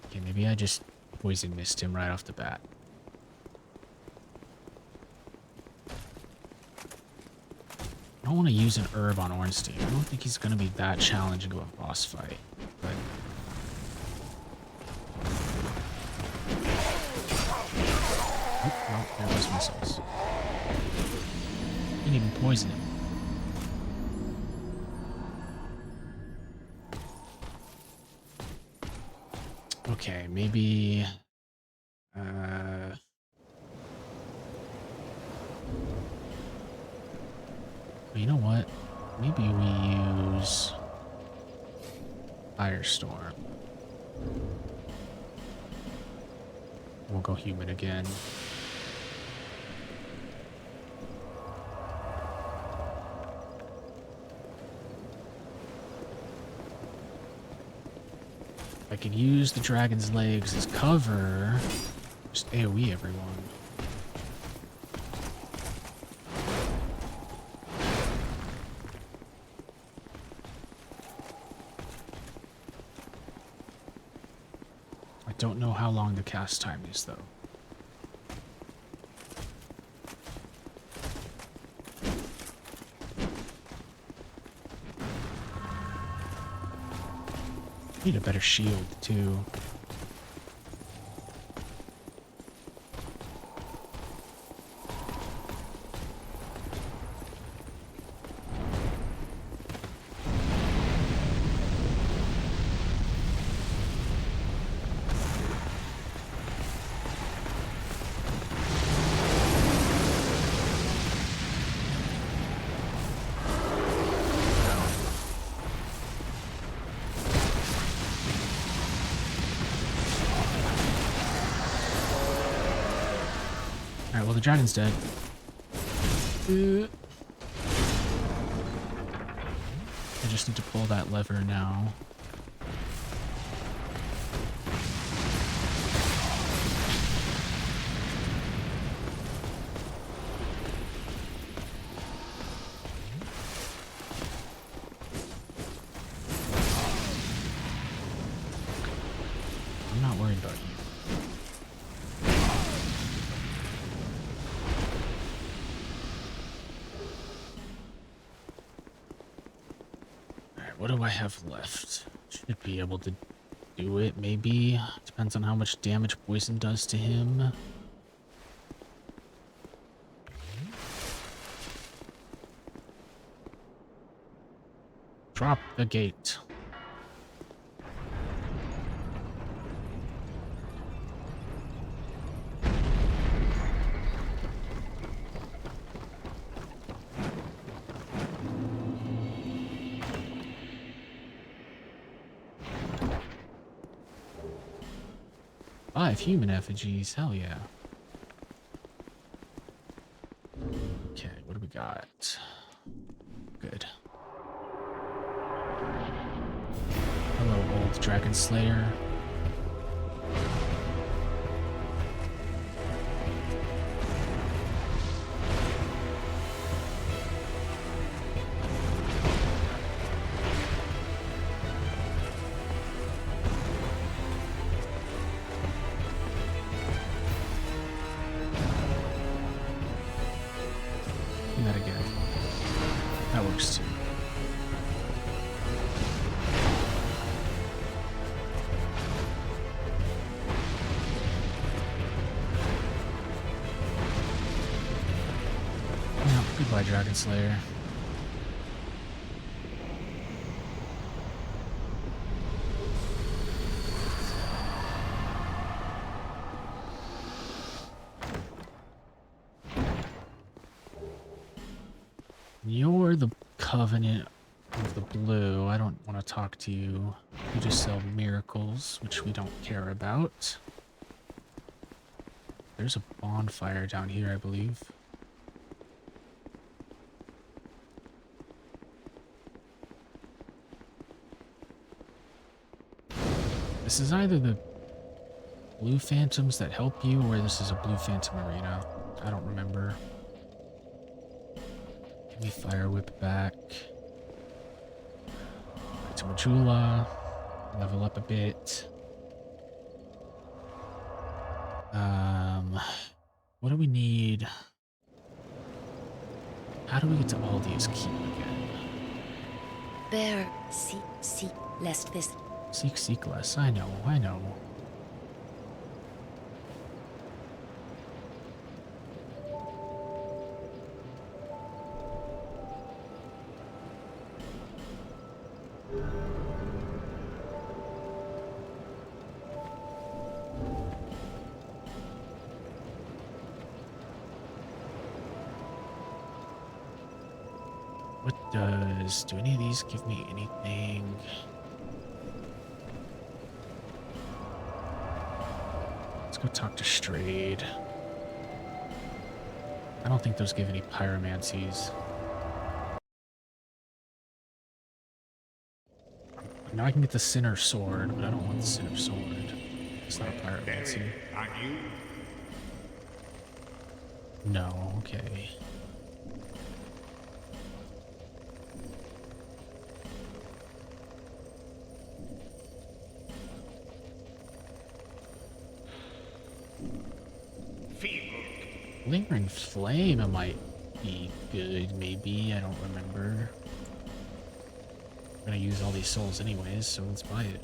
Okay, maybe I just poison missed him right off the bat. I don't want to use an herb on Ornstein. I don't think he's going to be that challenging of a boss fight. But... Oh, well, there goes missiles. Didn't even poison him. Okay, maybe... You know what? Maybe we use Firestorm. We'll go human again. I could use the dragon's legs as cover. Just AoE everyone. I don't know how long the cast time is, though. Need a better shield, too. Alright, well the dragon's dead. I just need to pull that lever now. I'm not worried about you. What do I have left? Should be able to do it, maybe. Depends on how much damage poison does to him. Drop the gate. 5 human effigies. Hell yeah. Okay, what do we got? Good. Hello, old Dragon Slayer. Do that again. That works too. Yeah, goodbye, Dragon Slayer. You're the Covenant of the Blue. I don't want to talk to you. You just sell miracles, which we don't care about. There's a bonfire down here, I believe. This is either the blue phantoms that help you, or this is a blue phantom arena. I don't remember. Give me Fire Whip back. Back to Majula. Level up a bit. What do we need? How do we get to Aldi's Keep again? Bear, seek, lest this. Seek less. I know, I know. Do any of these give me anything? Let's go talk to Strayed. I don't think those give any pyromancies. Now I can get the Sinner Sword, but I don't want the Sinner Sword. It's not a pyromancy. No, okay. Lingering Flame, it might be good, maybe. I don't remember. I'm gonna use all these souls anyways, so let's buy it.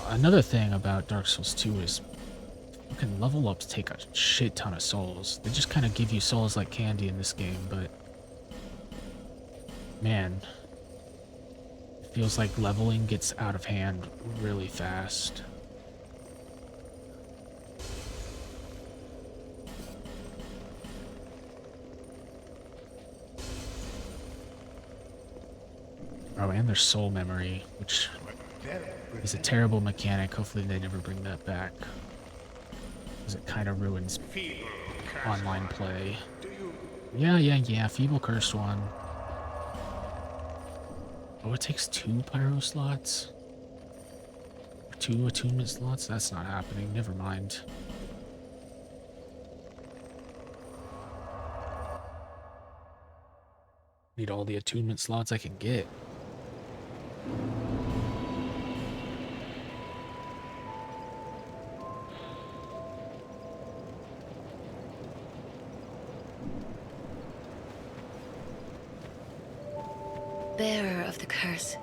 Another thing about Dark Souls 2 is fucking level ups take a shit ton of souls. They just kind of give you souls like candy in this game, but man, it feels like leveling gets out of hand really fast. Oh, and there's soul memory, which is a terrible mechanic. Hopefully they never bring that back, because it kind of ruins online play. Yeah, Feeble Cursed one. Oh, it takes 2 pyro slots? Or 2 attunement slots? That's not happening, never mind. Need all the attunement slots I can get. Bearer of the curse,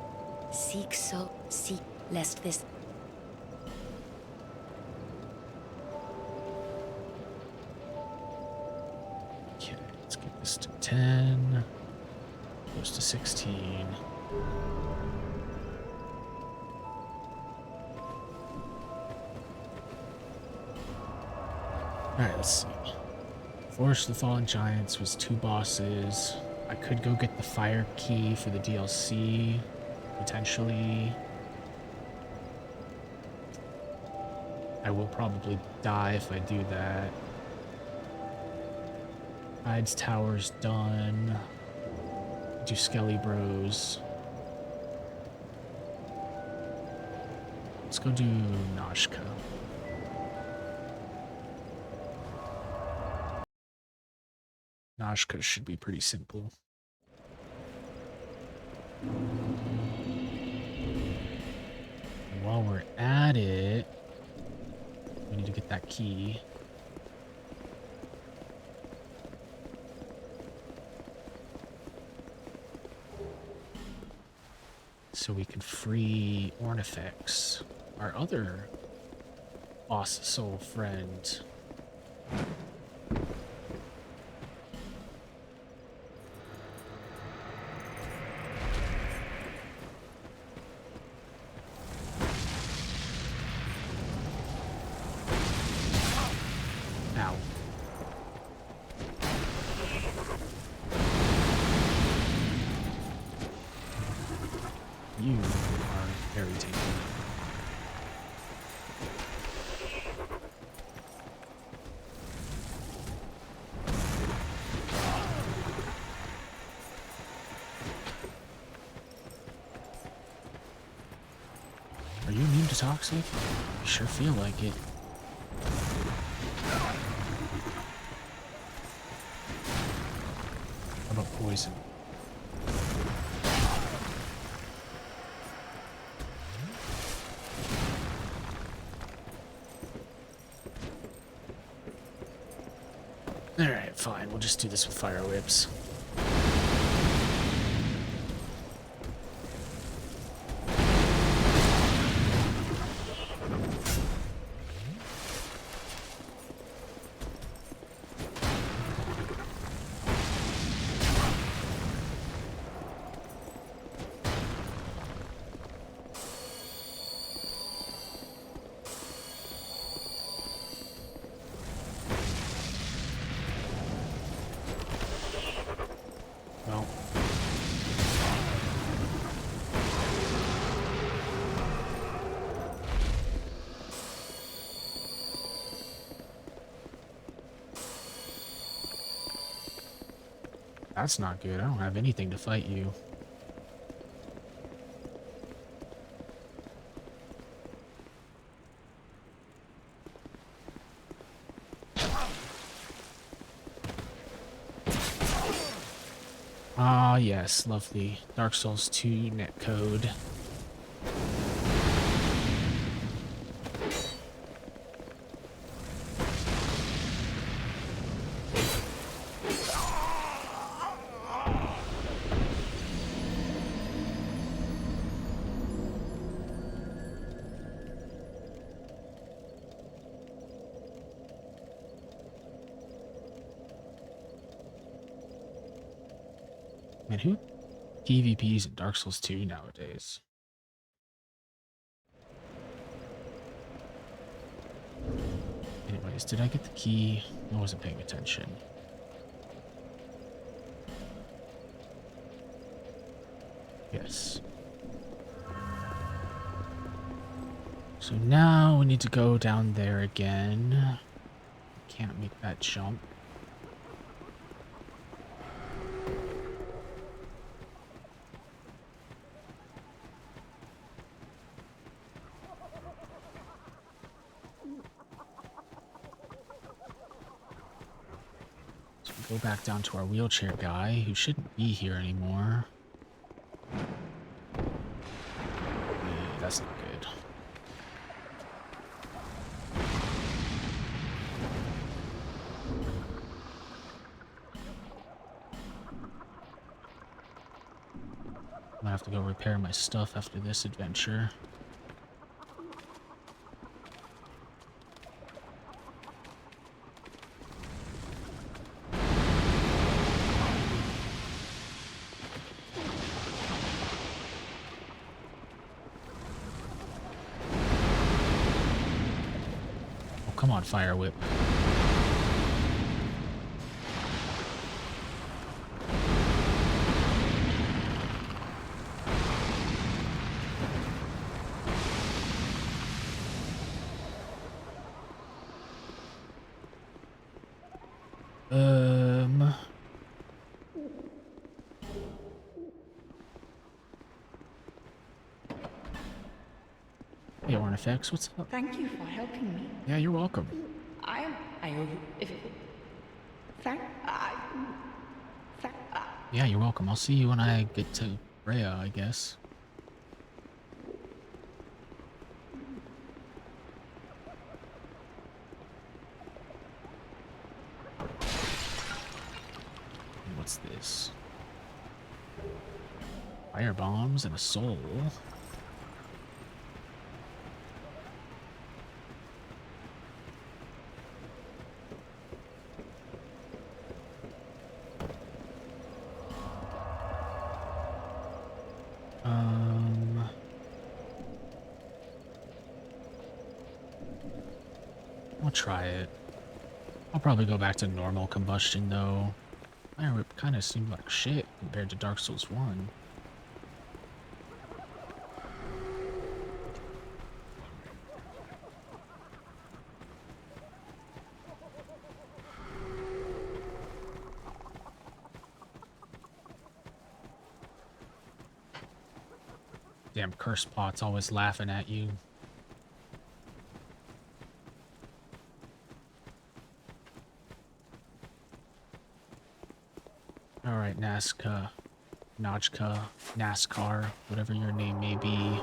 seek lest this. Okay, let's get this to 10 goes to 16. Alright, let's see. Forest of the Fallen Giants was 2 bosses. I could go get the fire key for the DLC, potentially. I will probably die if I do that. Tides Tower's done. Do Skelly Bros. Let's go do Noshka. Noshka should be pretty simple. And while we're at it, we need to get that key. So we can free Ornifex, our other boss soul friend. Ow. You are very tanky. Are you immune to toxic? I sure feel like it. How about poison? Alright, fine. We'll just do this with fire whips. Well. That's not good. I don't have anything to fight you. Ah, yes, lovely. Dark Souls 2 netcode. Man, who PvPs in Dark Souls 2 nowadays? Anyways, did I get the key? I wasn't paying attention. Yes. So now we need to go down there again. Can't make that jump. Go back down to our wheelchair guy, who shouldn't be here anymore. That's not good. I'm gonna have to go repair my stuff after this adventure. come on, Fire Whip. Hey, Artifacts, what's up? Thank you for helping me. Yeah, you're welcome. I owe you. Yeah, you're welcome. I'll see you when I get to Rhea, I guess. What's this? Fire bombs and a soul. I'll try it. I'll probably go back to normal combustion though. Fire Whip kind of seemed like shit compared to Dark Souls 1. Damn curse pot's always laughing at you. Alright, NASCAR, whatever your name may be.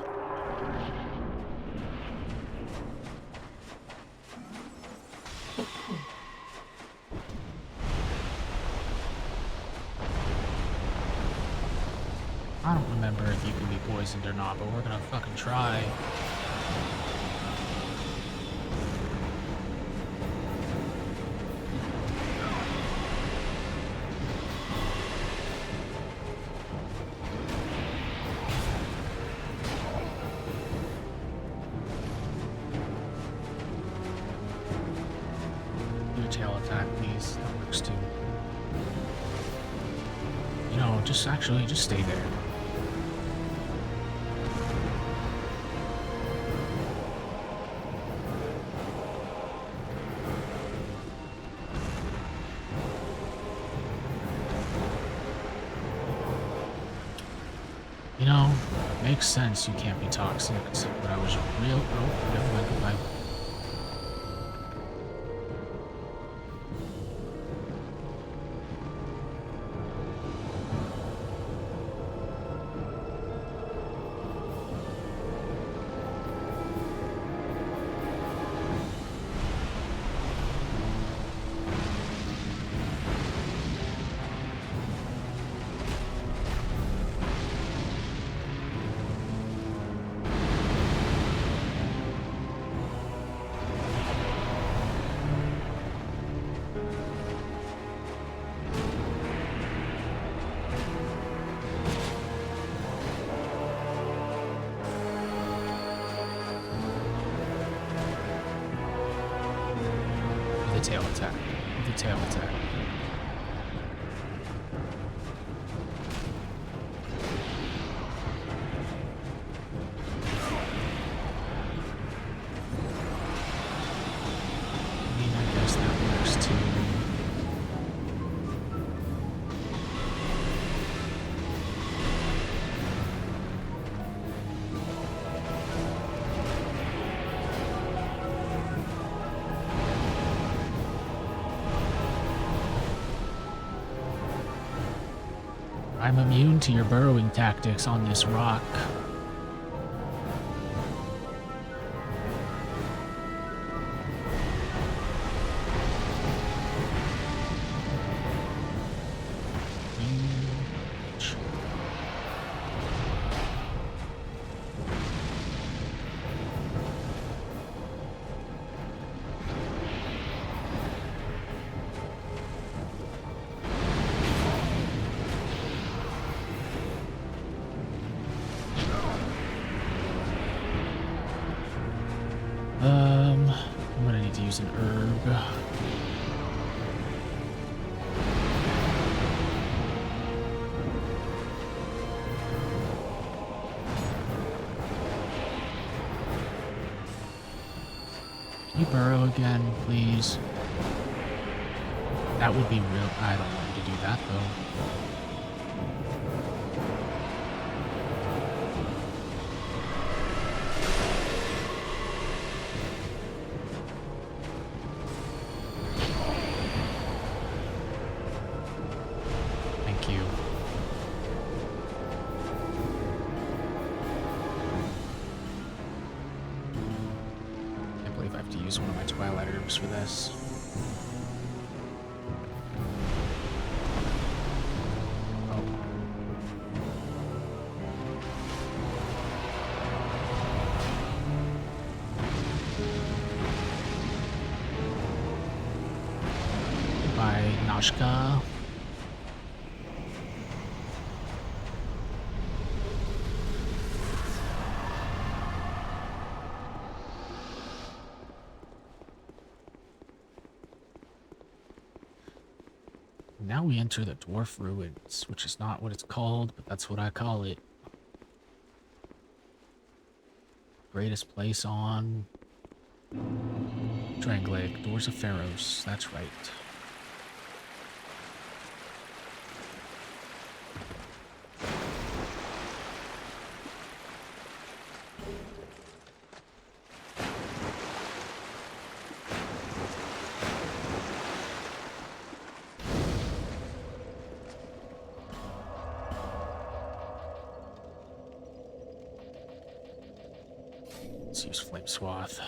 I don't remember if you can be poisoned or not, but we're gonna fucking try. Tail attack, please. That works too. You know, just stay there. You know, makes sense you can't be toxic, but I was real. Oh, never mind, goodbye. The tail attack. The tail attack. I mean, I guess that works too. I'm immune to your burrowing tactics on this rock. use an herb. Can you burrow again, please? That would be real. I don't want you to do that, though. Thank you. Can't believe I have to use one of my Twilight herbs for this. Nashka. Now we enter the Dwarf Ruins, which is not what it's called, but that's what I call it. Greatest place on Drangleic, Doors of Pharaohs, that's right. Let's use Flame Swath.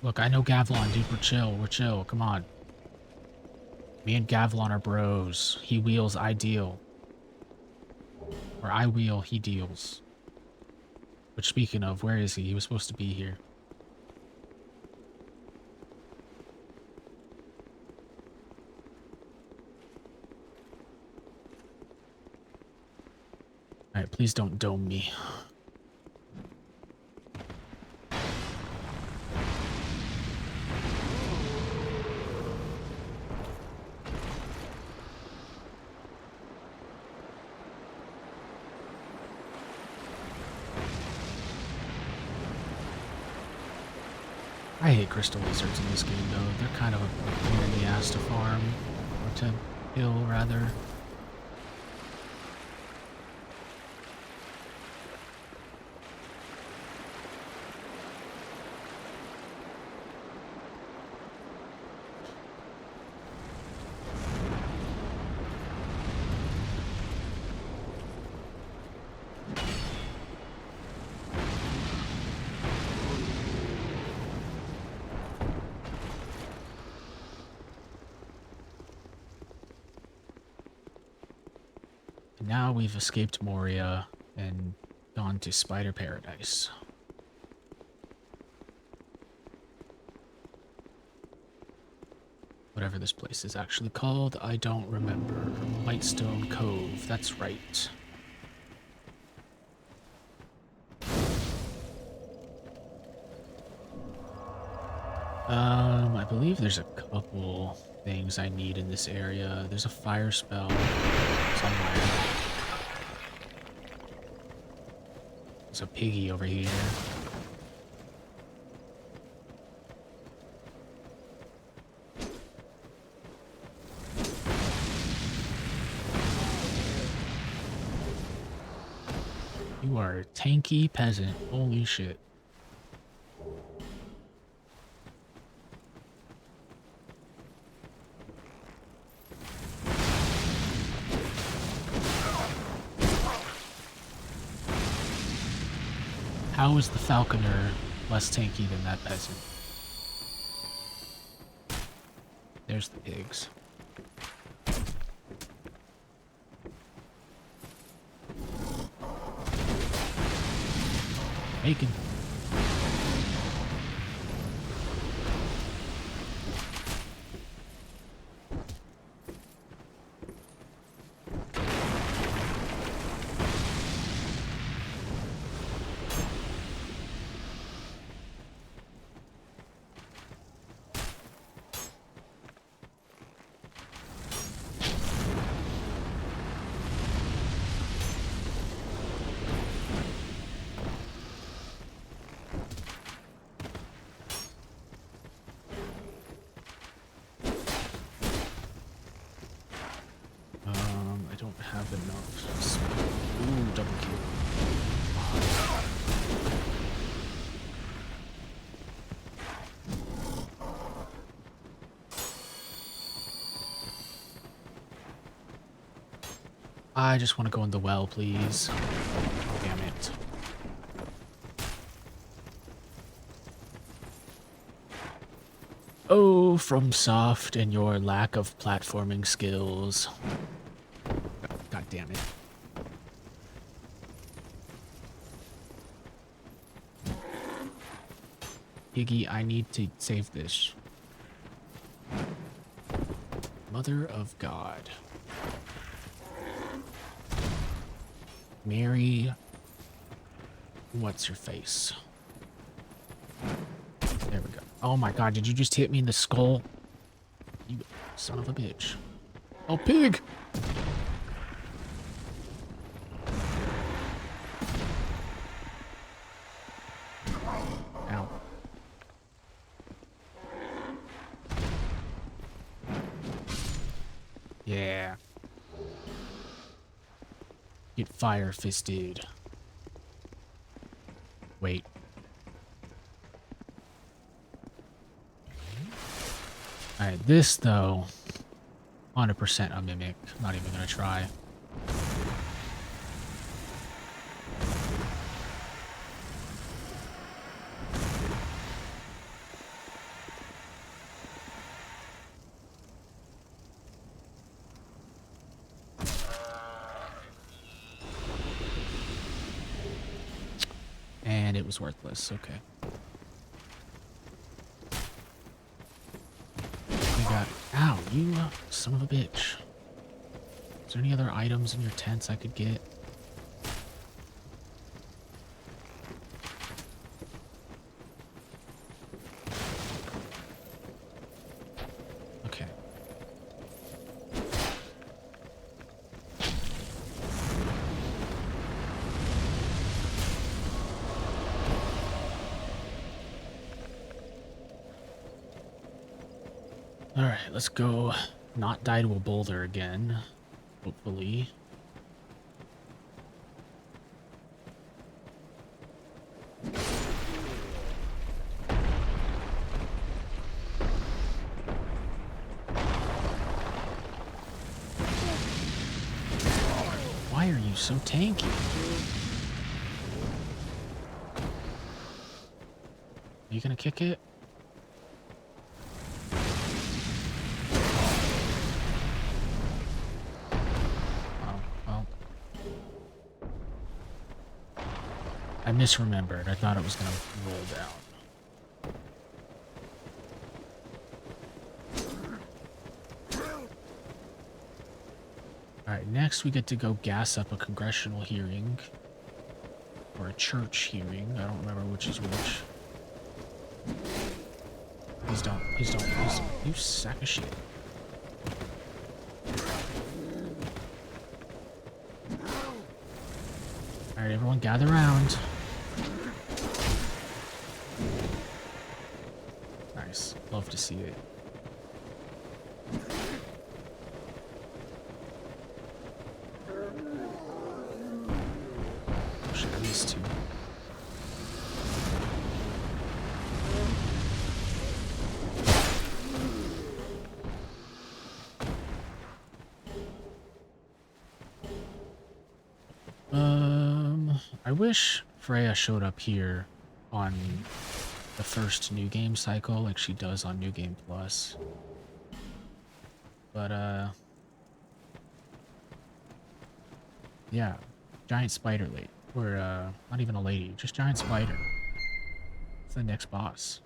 Look, I know Gavlon, dude. We're chill. Come on. Me and Gavlon are bros. He wheels, I deal. Or I wheel, he deals. Which, speaking of, where is he? He was supposed to be here. Alright, please don't dome me. I hate crystal lizards in this game, though. They're kind of a pain in the ass to farm, or to kill, rather. Now we've escaped Moria and gone to Spider Paradise. Whatever this place is actually called, I don't remember. Whitestone Cove, that's right. I believe there's a couple things I need in this area. There's a fire spell somewhere. There's a piggy over here. You are a tanky peasant. Holy shit. How is the falconer less tanky than that peasant? There's the pigs. Bacon. don't have enough. Ooh, double kill. I just want to go in the well, please. Damn it. Oh, From Soft and your lack of platforming skills. God damn it. Piggy, I need to save this. Mother of God. Mary, what's your face? There we go. Oh my God, did you just hit me in the skull? You son of a bitch. Oh, pig! Ow. Yeah. Get fire fisted. Wait. Alright, this though, 100% a mimic. I'm not even gonna try. And it was worthless, okay. We got, ow, you son of a bitch. Is there any other items in your tents I could get? Okay. Alright, let's go not die to a boulder again, hopefully. Why are you so tanky? Are you gonna kick it? I misremembered. I thought it was gonna roll down. Alright, next we get to go gas up a congressional hearing. Or a church hearing. I don't remember which is which. Please don't. Please don't. Please. You sack of shit. Alright, everyone gather around. Nice. Love to see it. Oh shit, I missed two. I wish Freya showed up here on the first New Game cycle like she does on New Game Plus. But, yeah. Giant spider lady. Or, not even a lady, just giant spider. It's the next boss.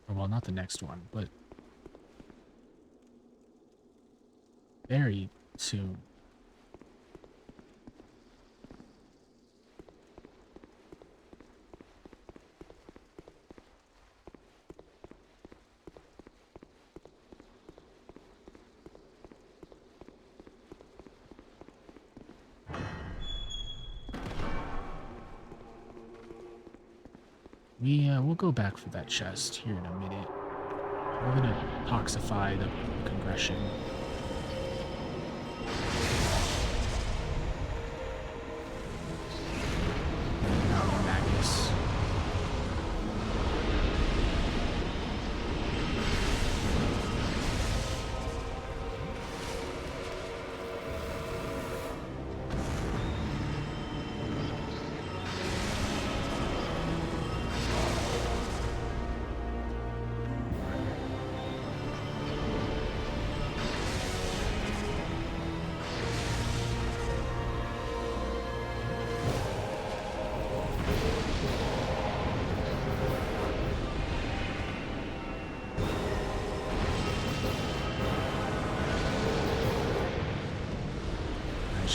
Or, well, not the next one, but very soon. We'll go back for that chest here in a minute. We're gonna toxify the Congression.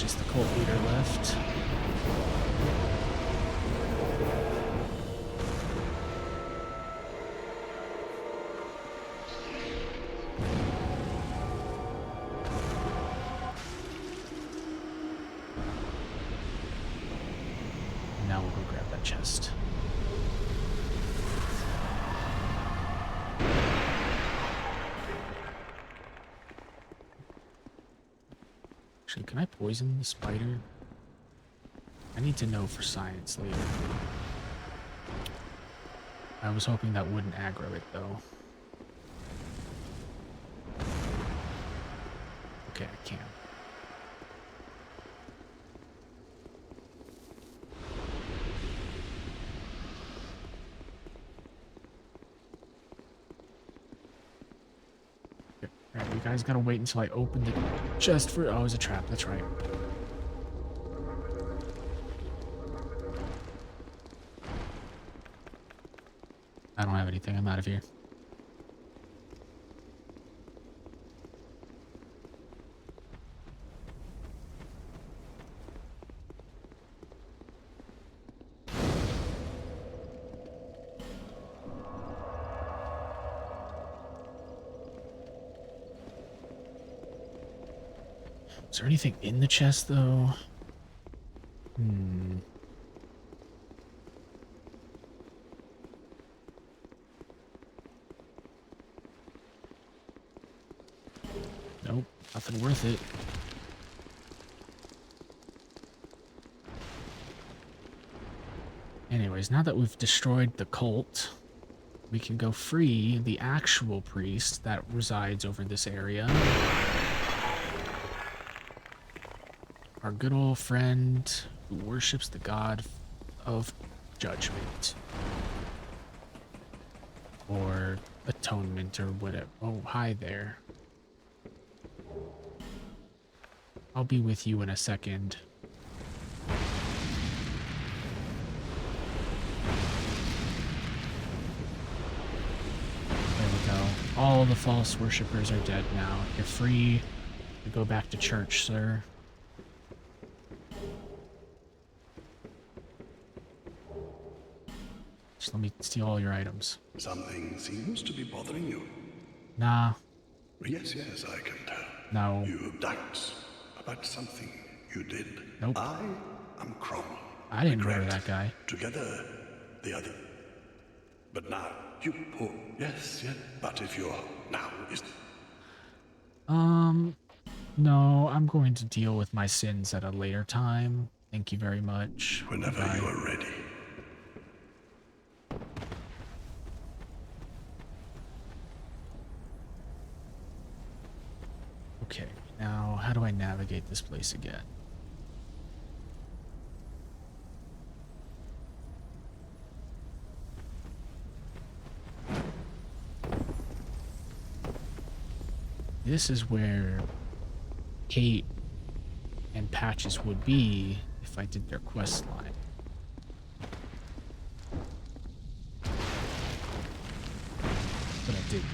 It's just the cult leader left. Now we'll go grab that chest. Actually, can I poison the spider? I need to know for science later. I was hoping that wouldn't aggro it, though. Okay, I can. Alright, you guys gotta wait until I open the chest for... Oh, it's a trap, that's right. I don't have anything, I'm out of here. Is there anything in the chest, though? Nope, nothing worth it. Anyways, now that we've destroyed the cult, we can go free the actual priest that resides over this area. Our good old friend who worships the god of judgment. Or atonement or whatever. Oh, hi there. I'll be with you in a second. There we go. All the false worshippers are dead now. You're free to go back to church, sir. Just let me steal all your items. Something seems to be bothering you. Nah. Yes, I can tell. No. You have doubts about something you did. Nope. I am Cromwell. I didn't murder that guy. Together, the other. But now, you poor... Yes, but if you're now is... No, I'm going to deal with my sins at a later time. Thank you very much. Whenever you are ready. Okay, now how do I navigate this place again? This is where Kate and Patches would be if I did their quest line. But I didn't.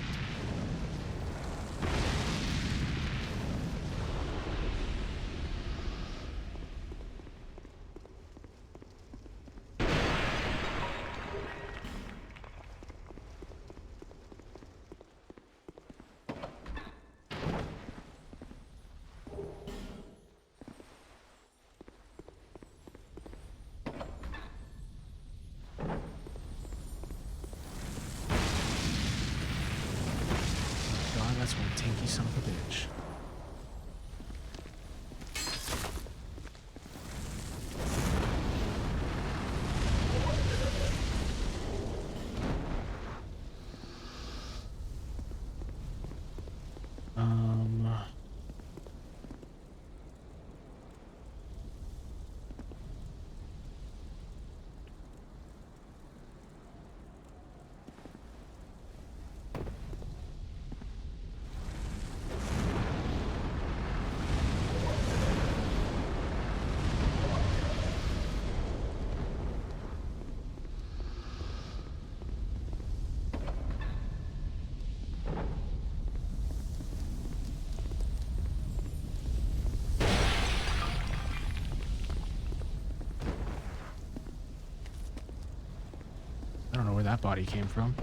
that body came from.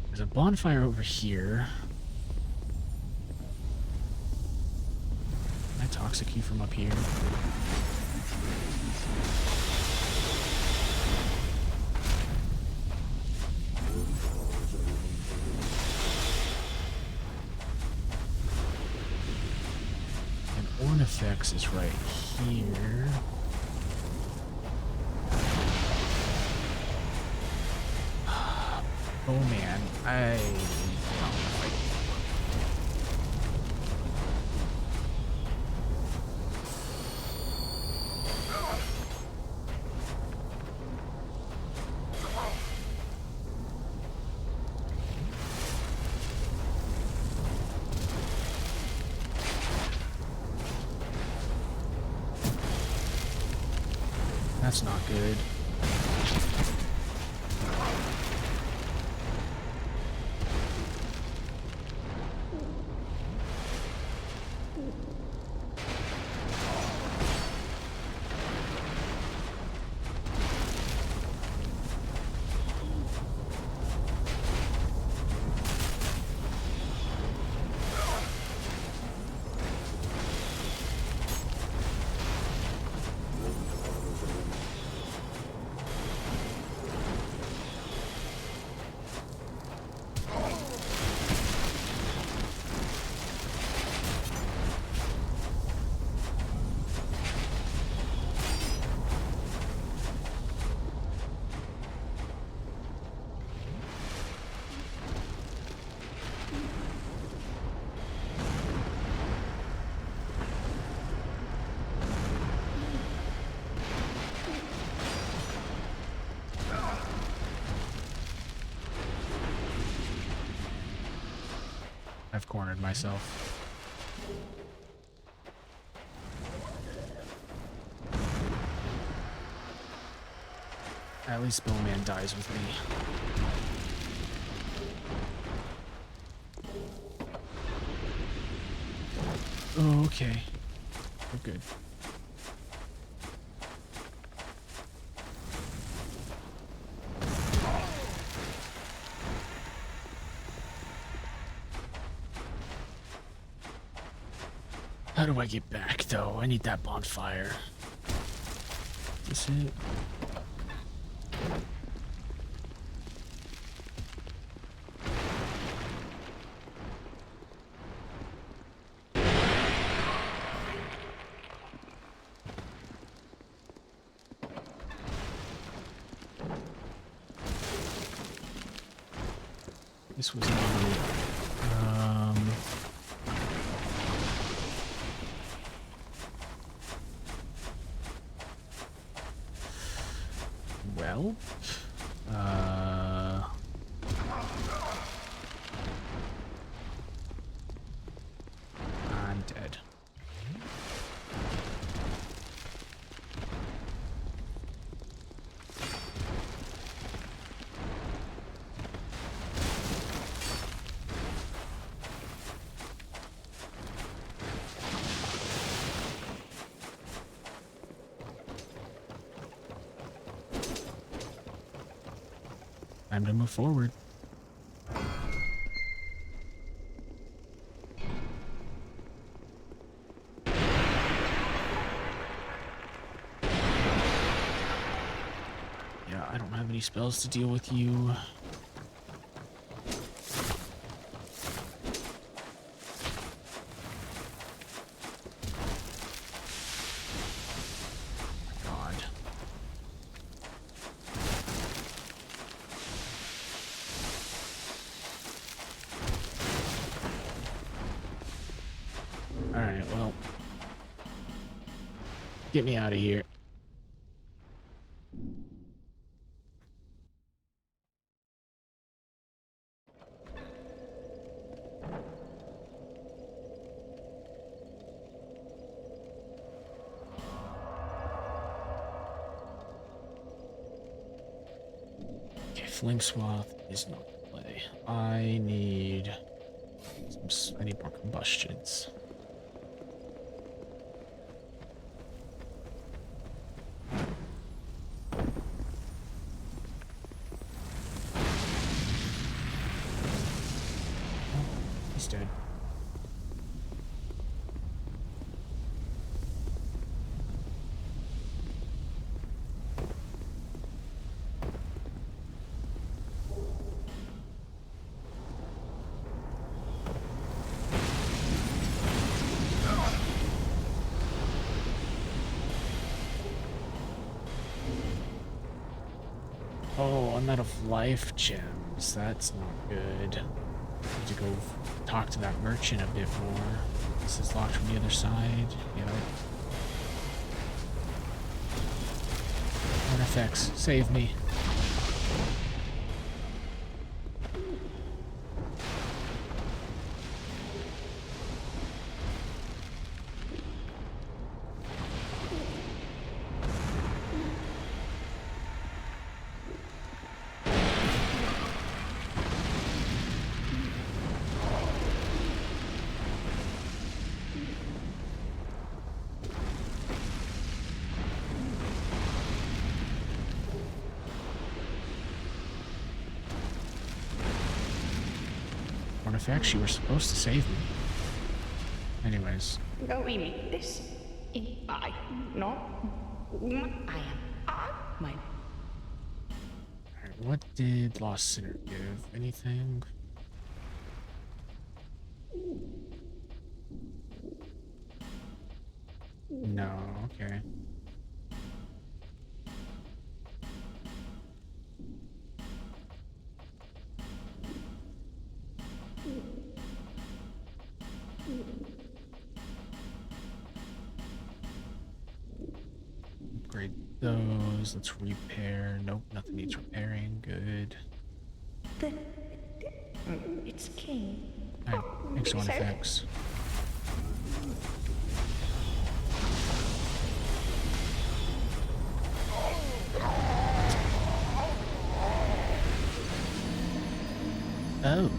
There's a bonfire over here. Can I toxic you from up here? And Ornifex is right here. Oh man, I don't know. That's not good. I've cornered myself. At least Billman dies with me. Oh, okay. We're good. How do I get back, though? I need that bonfire. Is this it? This was well, I'm dead. Time to move forward. Yeah, I don't have any spells to deal with you. Alright, well. Get me out of here. Okay, Flame Swath is not play. I need more combustions. I'm out of life gems. That's not good. Need to go talk to that merchant a bit more. This is locked from the other side. Yep. Artifacts, save me. Artifacts, you were supposed to save me. Anyways. Go in this. I not. I am mine. Alright, what did Lost Sinner give? Anything? No, okay. Upgrade those. Let's repair. Nope, nothing needs repairing. Good. It's king. Alright, thanks to artifacts. Oh.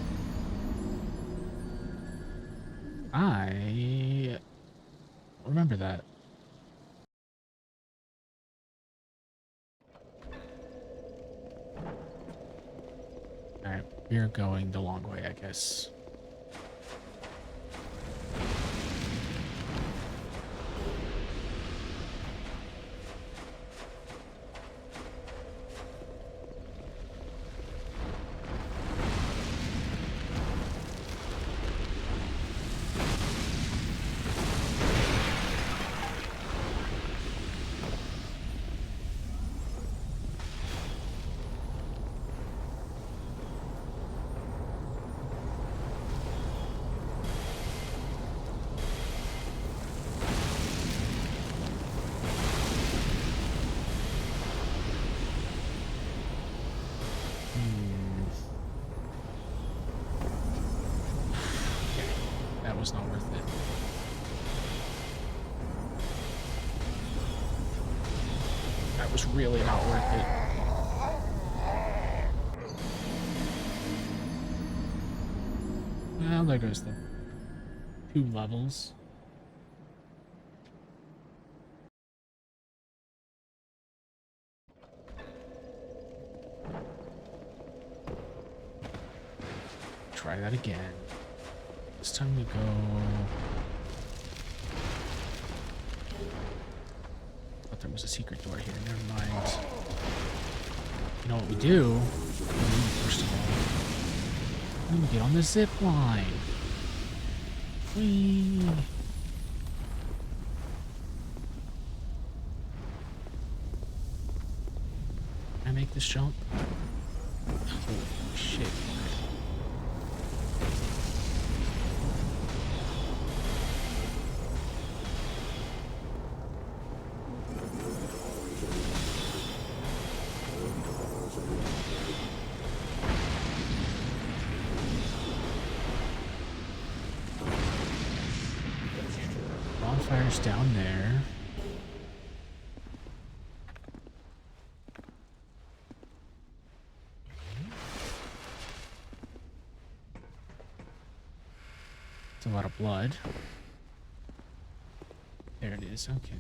I remember that. Alright, we're going the long way, I guess. Was not worth it. That was really not worth it. Well, there goes the 2 levels. Try that again. This time we go. Thought there was a secret door here. Never mind. You know what we do? First of all, we get on the zip line. Whee! Can I make this jump? Holy shit. Bonfire's down there. It's a lot of blood. There it is, okay.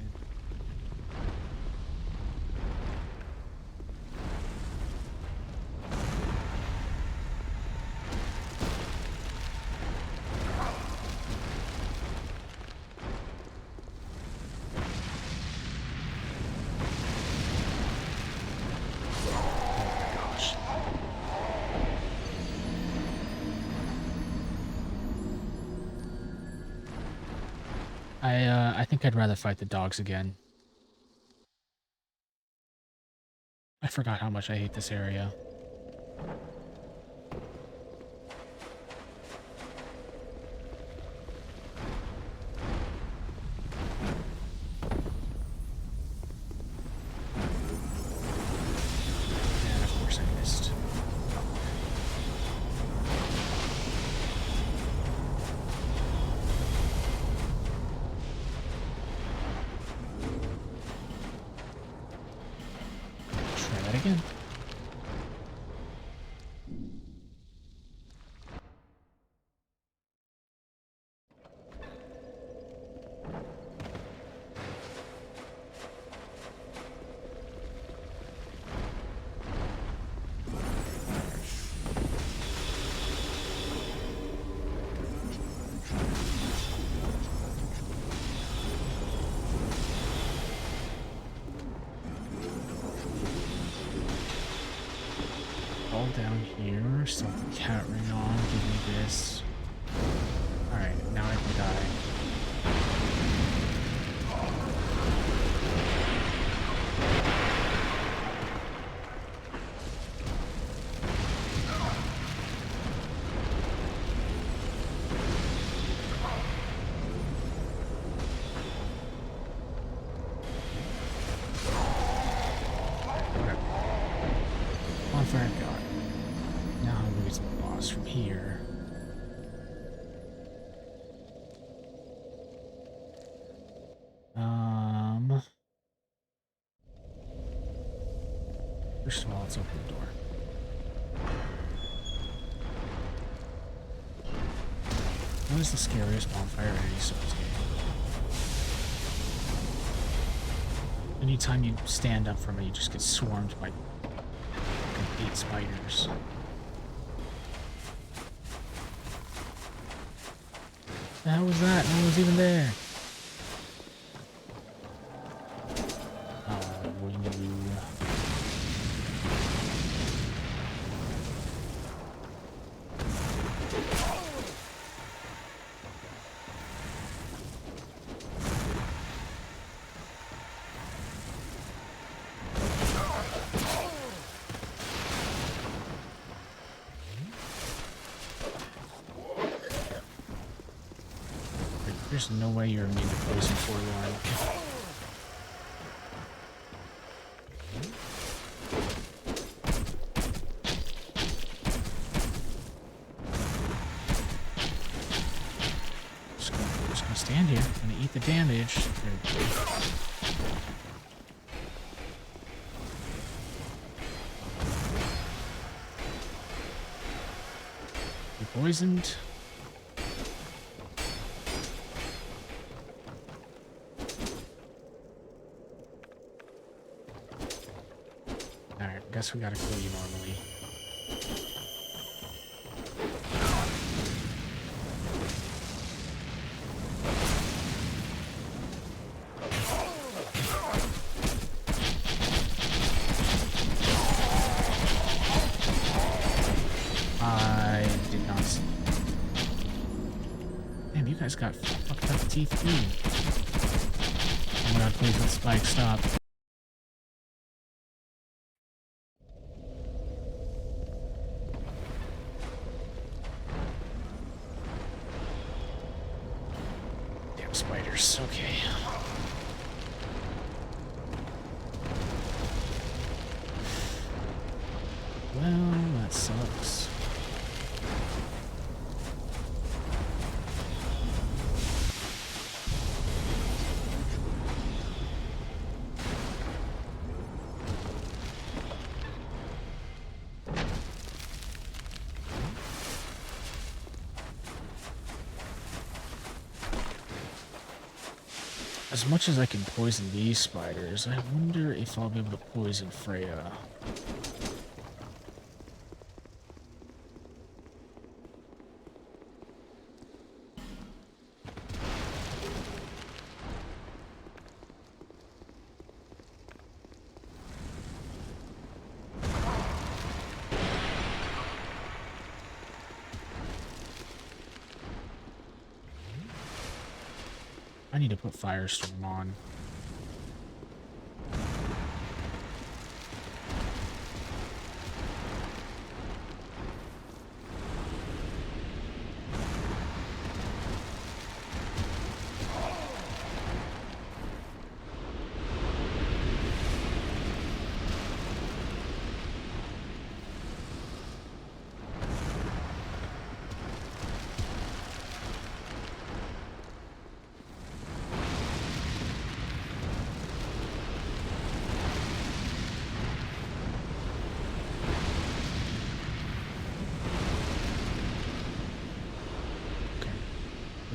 I think I'd rather fight the dogs again. I forgot how much I hate this area. And of course I missed. Try that again. All down here, set the cat ring on, give me this. Alright, now I can die. Bonfire god. Now I'm going to the boss from here. First of all, let's open the door. What is the scariest bonfire in any Souls game? Anytime you stand up from it, you just get swarmed by 8 spiders. The hell was that? No one was even there. There's no way you're immune to poison for one. Just gonna stand here. I'm gonna eat the damage. You poisoned. Guess we gotta kill you normally. I did not see. Damn, you guys got fucked up teeth too. Oh my god, please let Spike stop. Spiders, okay. Well, that sucks. As much as I can poison these spiders, I wonder if I'll be able to poison Freya. I need to put Firestorm on.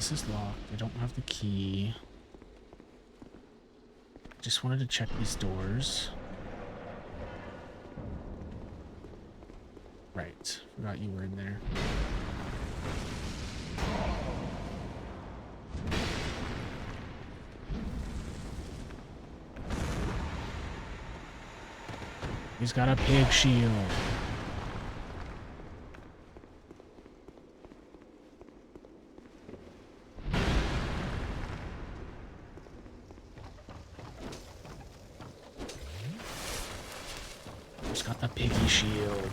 This is locked. I don't have the key. Just wanted to check these doors. Right. Forgot you were in there. He's got a pig shield. He's got the piggy shield.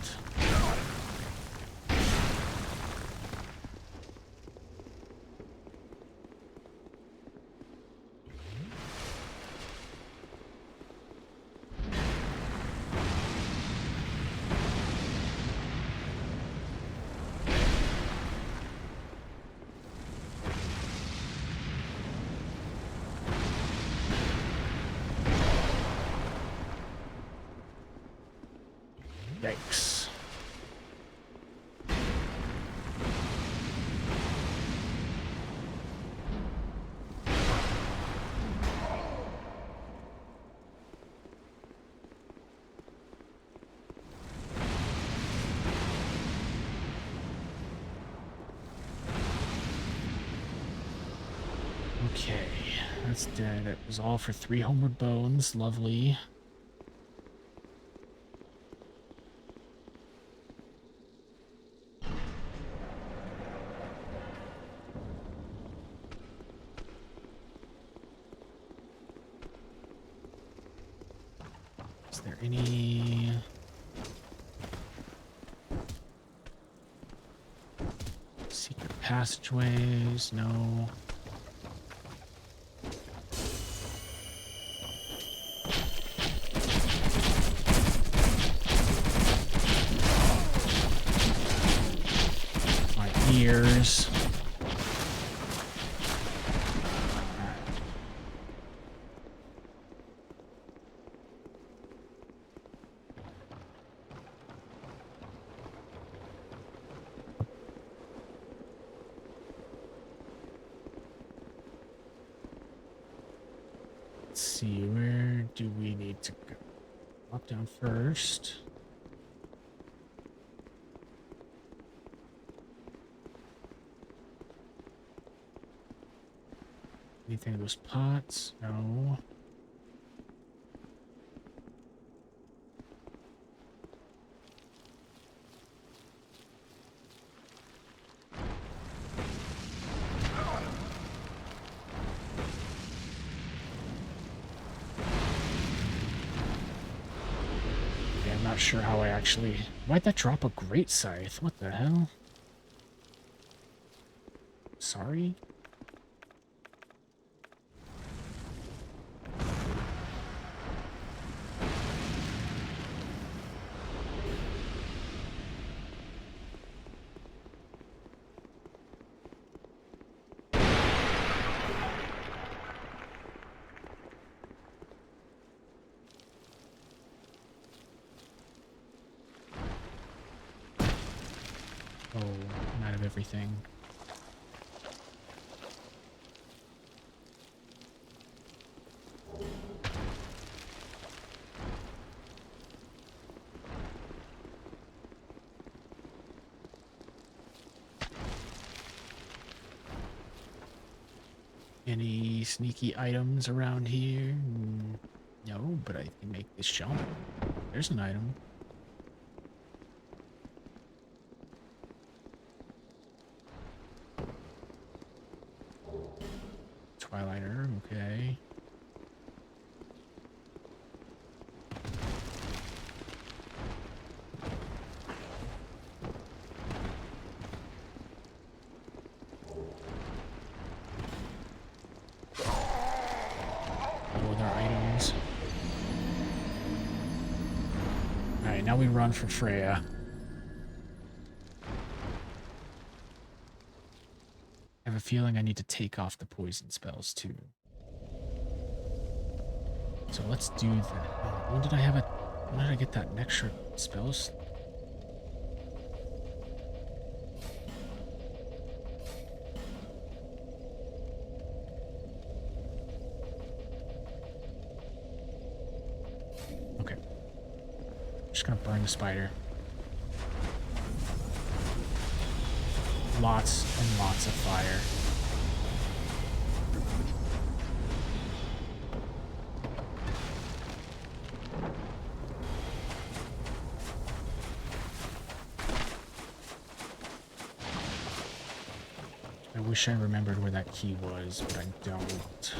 Yikes. Okay, that's dead. It was all for 3 homeward bones. Lovely. Is there any... secret passageways? No. My ears. Let's see, where do we need to go? Drop down first. Anything in those pots? No. Yeah, I'm not sure how I actually... Why'd that drop a great scythe? What the hell? Sorry? Oh, I'm out of everything. Any sneaky items around here? No, but I can make this jump. There's an item. Twilighter, okay. No other items. Alright, now we run for Freya. I have a feeling I need to take off the poison spells too. So let's do that. When did I get that extra spells? just gonna burn the spider. Lots and lots of fire. I wish I remembered where that key was, but I don't.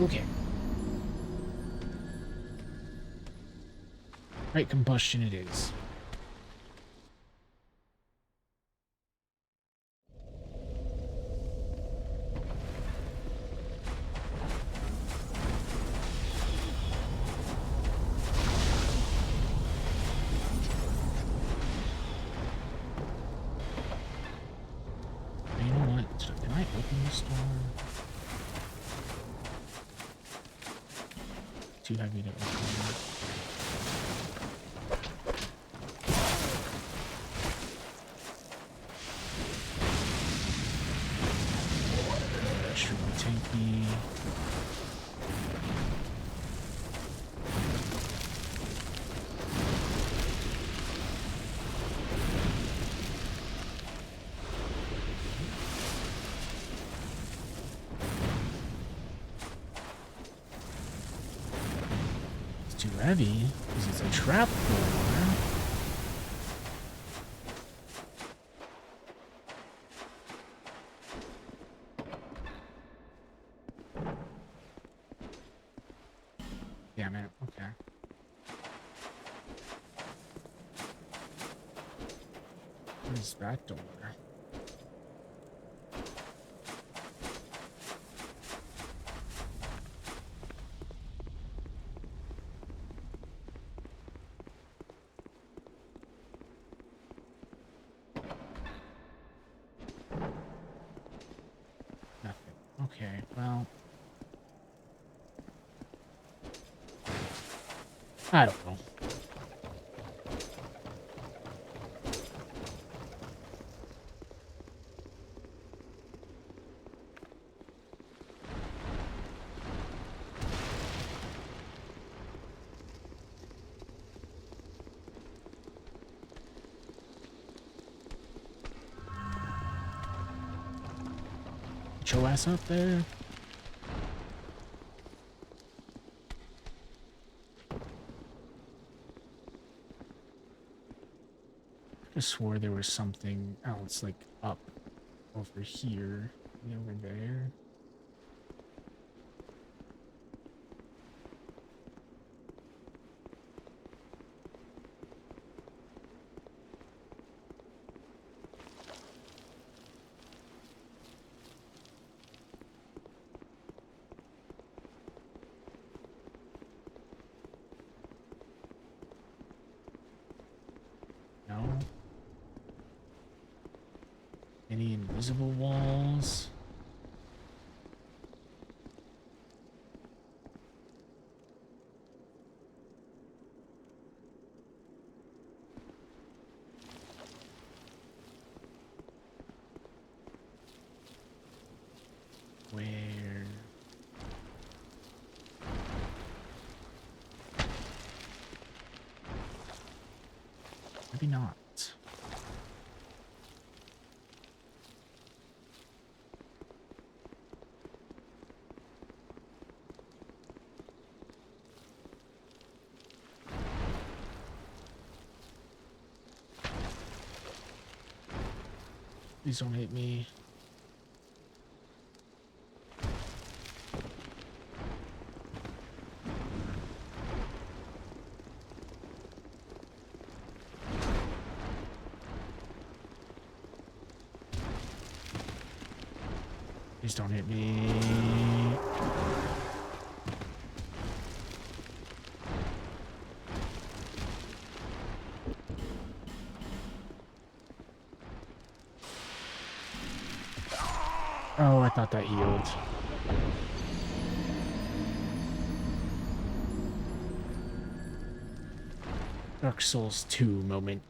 Okay. Right, combustion it is. You know what? Can I open this door? Too heavy to open. Extremely tanky. It's too heavy because it's a trap door. Damn it, okay. What is that door? Nothing. Okay, well. I don't know. Get your ass up there. I swore there was something else, like, up over here, and over there. No. Any invisible walls? Where? Maybe not. Please don't hit me. Please don't hit me. Oh, I thought that healed. Dark Souls 2 moment.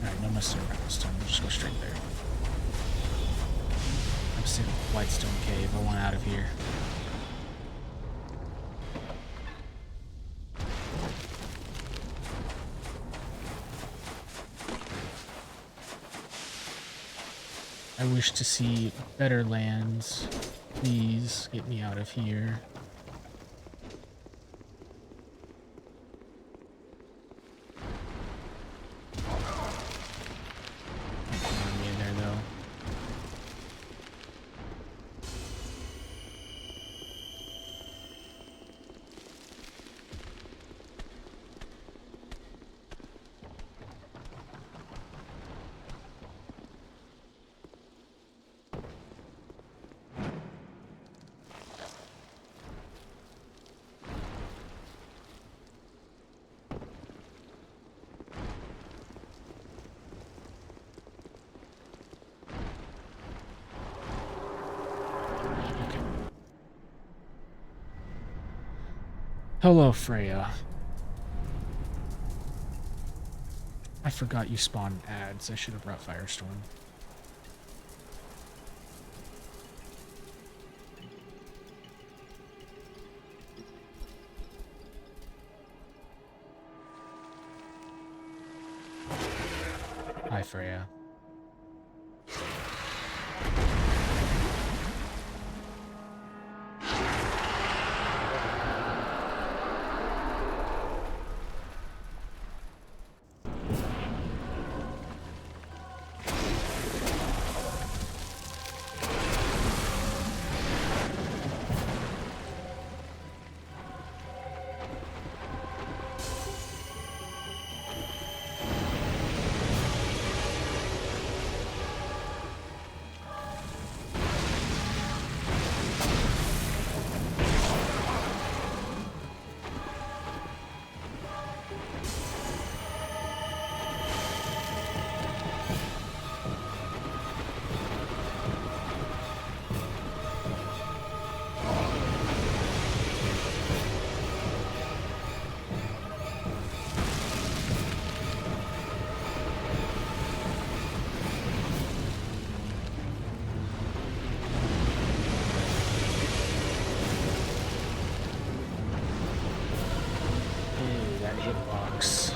Alright, no messing around this time. We'll just go straight there. I'm sitting in the Whitestone Cave. I want out of here. I wish to see better lands. Please get me out of here. Can't find me in there though. Hello, Freya. I forgot you spawned ads. I should have brought Firestorm. Hi, Freya. Hitbox.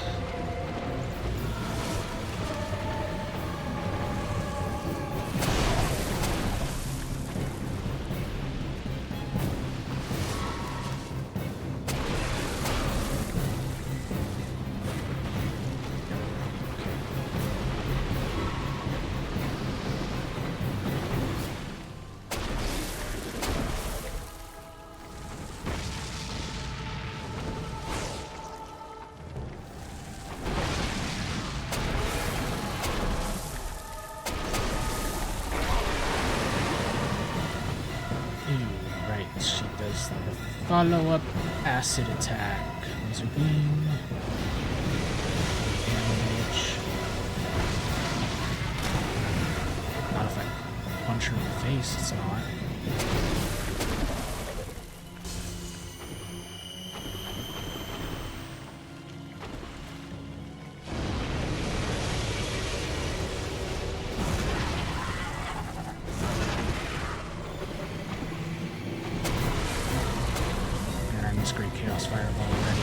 She does the follow-up acid attack. Laser beam. Damage. Not if I punch her in the face, it's not. Great Chaos Fireball already.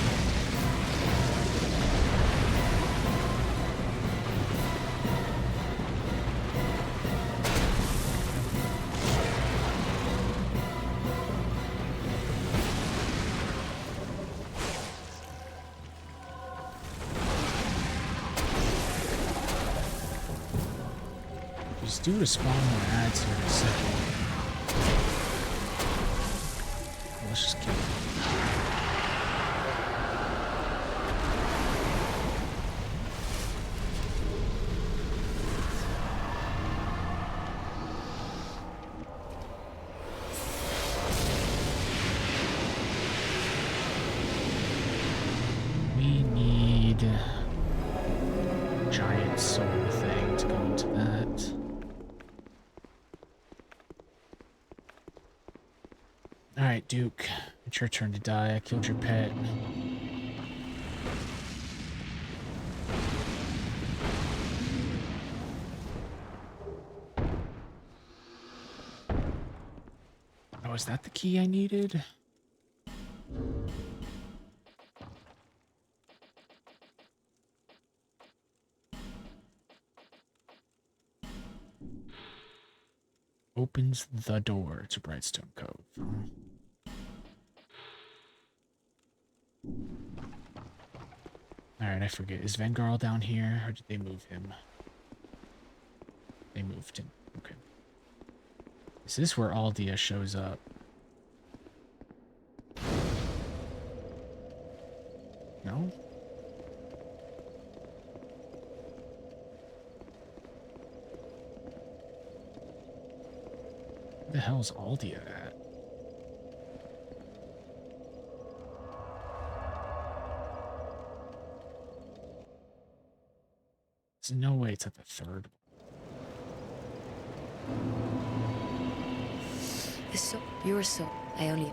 Just do respawn more ads here in a second. Let's just kill him. Giant soul thing to go into that. Alright, Duke. It's your turn to die. I killed your pet. Oh, is that the key I needed? Opens the door to Brightstone Cove. Alright, I forget. Is Vengarl down here, or did they move him? They moved him. Okay. Is this where Aldia shows up? No? Where the hell is Aldia at? There's no way it's at the third. The soul, your soul. I only.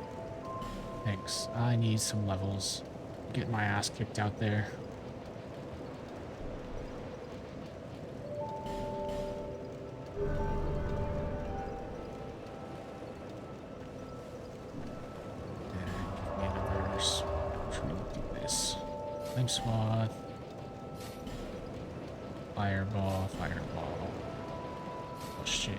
Thanks. I need some levels. Get my ass kicked out there. And give me another. Try to do this. Flame swath. Fireball. Fireball. Question.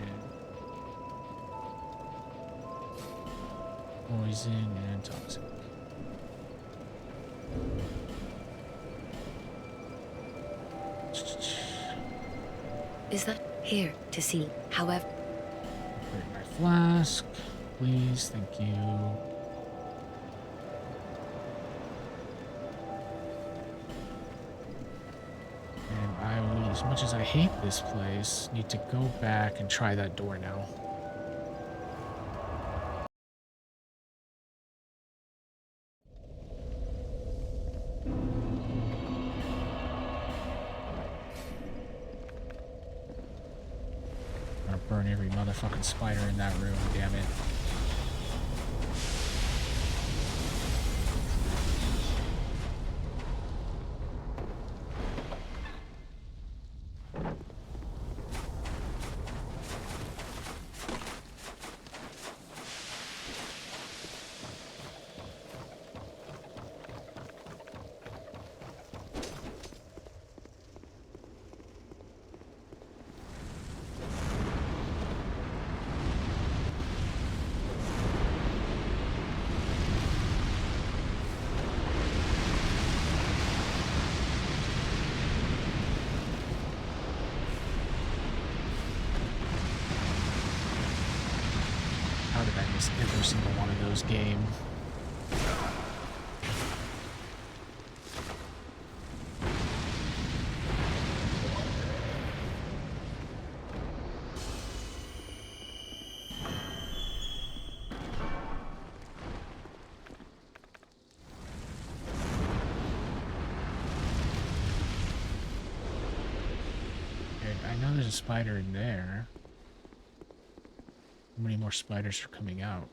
Poison and toxic. Is that here to see? However, Upgrade my flask, please. Thank you. And I will, as much as I hate this place, need to go back and try that door now. Burn every motherfucking spider in that room, damn it. How did I miss every single one of those game? Okay, I know there's a spider in there. How many more spiders are coming out?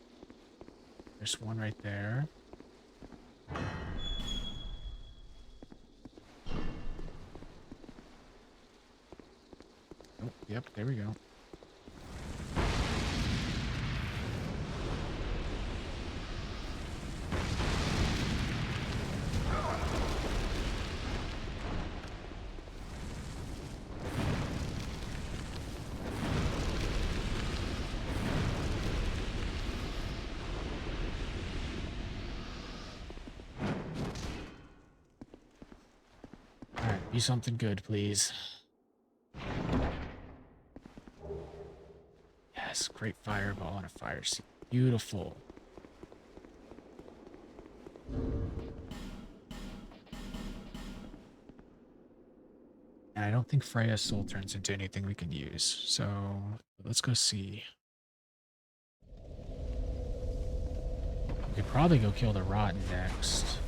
There's one right there. Oh, yep, there we go. Alright, be something good, please. Yes, great fireball and a fire seed. Beautiful. And I don't think Freya's soul turns into anything we can use, so let's go see. We could probably go kill the Rotten next.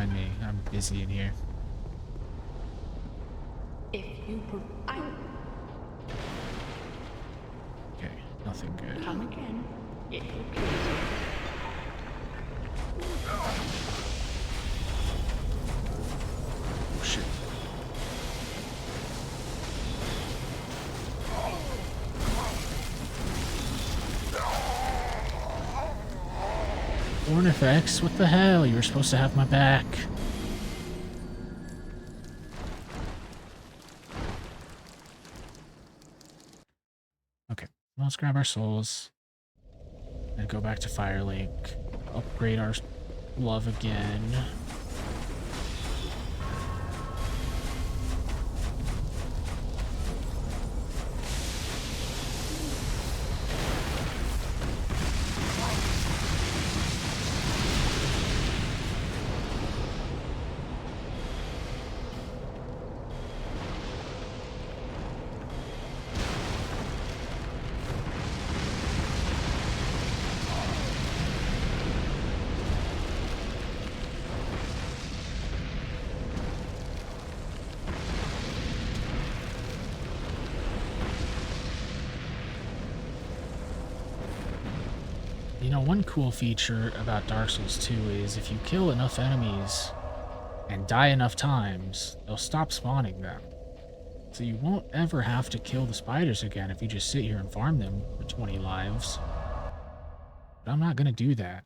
find me. I'm busy in here. If you Okay, nothing good. come again, it will kill you. Oh, shit. Ornifex, what the hell? You were supposed to have my back. Okay, let's grab our souls and go back to Firelink. Upgrade our love again. You know, one cool feature about Dark Souls 2 is if you kill enough enemies and die enough times, they'll stop spawning them. So you won't ever have to kill the spiders again if you just sit here and farm them for 20 lives. But I'm not gonna do that.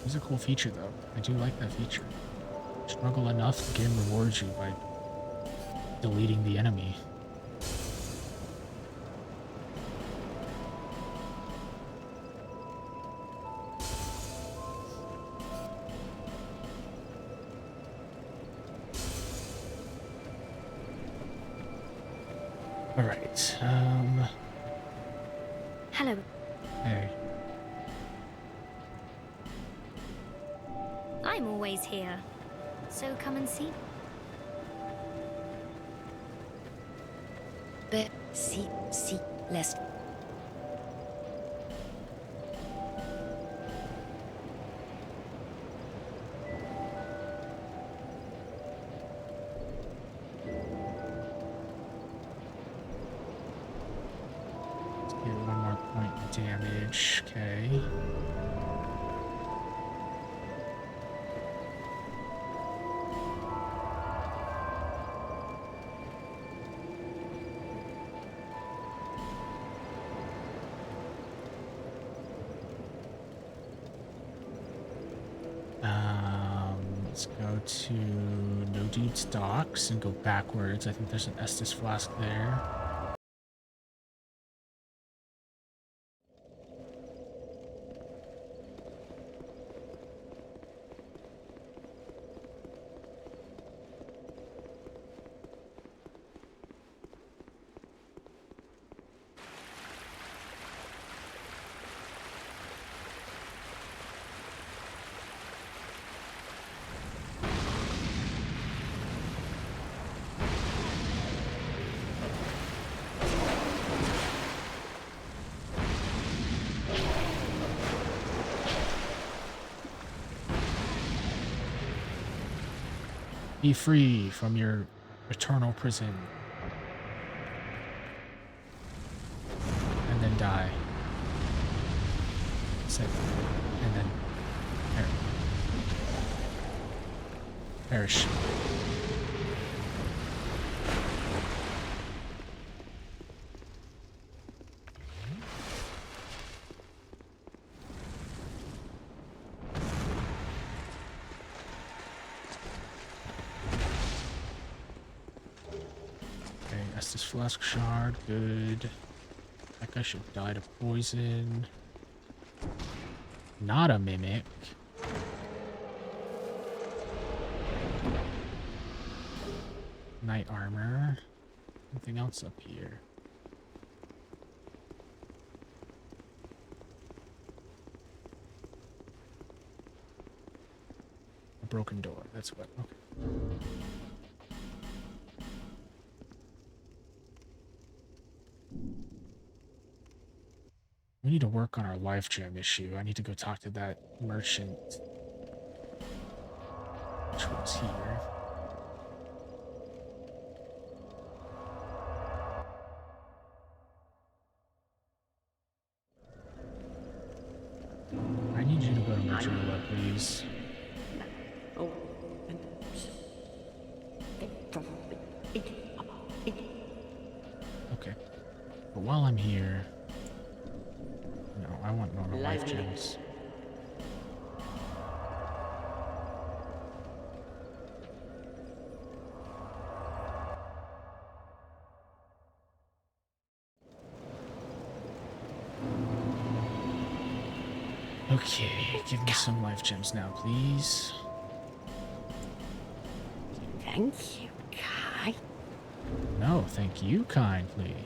It's a cool feature, though. I do like that feature. Struggle enough, the game rewards you by deleting the enemy. All right. Hello. Hey. I'm always here, so come and see. See, less. Let's get one more point of damage. Okay. Let's go to No Dude's Docks and go backwards. I think there's an Estus flask there. Be free from your eternal prison. And then die. And then perish. Estus flask shard, good. That guy should die to poison. Not a mimic. Knight armor. Anything else up here? broken door. That's what. Okay. We need to work on our life gem issue. I need to go talk to that merchant. Which one's here? I need you to go to Madrila, please. Okay. But while I'm here... No, I want normal life gems. Okay, give me some life gems now, please. Thank you, Kai. No, thank you kindly.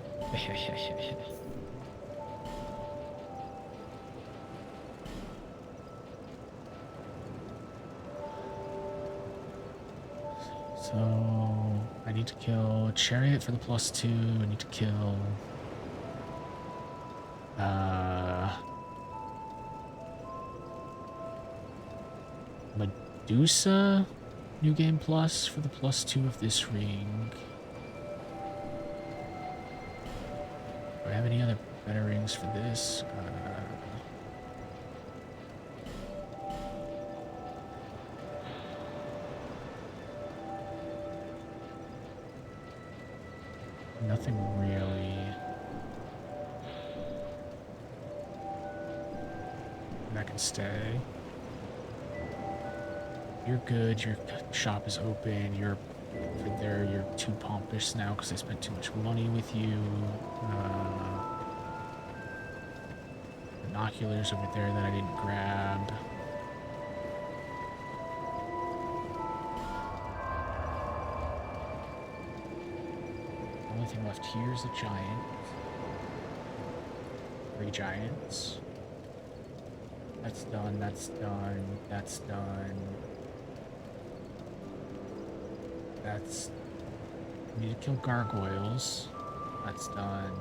So, I need to kill a chariot for the +2. I need to kill... Medusa? New Game Plus for the +2 of this ring. Do I have any other better rings for this? Nothing really. That can stay. You're good, your shop is open, you're over there, you're too pompous now because I spent too much money with you. Binoculars over there that I didn't grab. The only thing left here is a giant. 3 giants. That's done, that's done, that's done. That's... I need to kill gargoyles. That's done.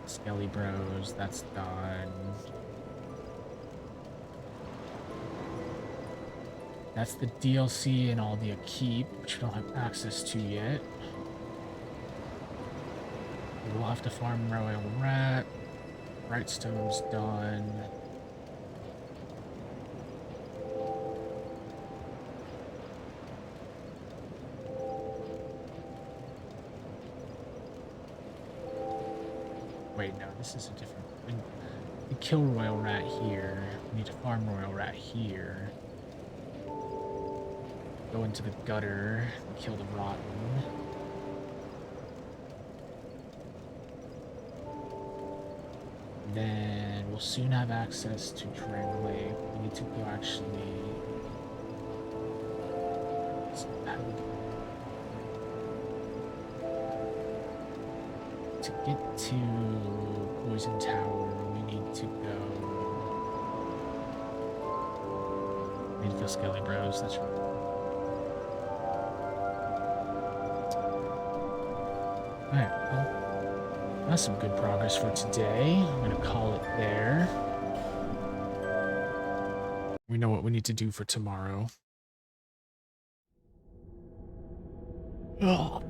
Skelly Bros, that's done. That's the DLC and all the Keep, which we don't have access to yet. We'll have to farm Royal Rat. Brightstone's done. Wait, no, this is a different... We kill Royal Rat here. We need to farm Royal Rat here. Go into the gutter and kill the Rotten. Then we'll soon have access to Drang Lake. We need to go actually... To get to Poison Tower, we need to go... We need to go Skelly Bros, that's right. Alright, well, that's some good progress for today. I'm gonna call it there. We know what we need to do for tomorrow. Oh.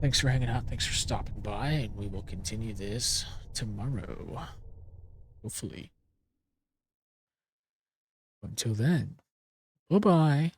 Thanks for hanging out, thanks for stopping by, and we will continue this tomorrow. Hopefully. Until then, bye-bye.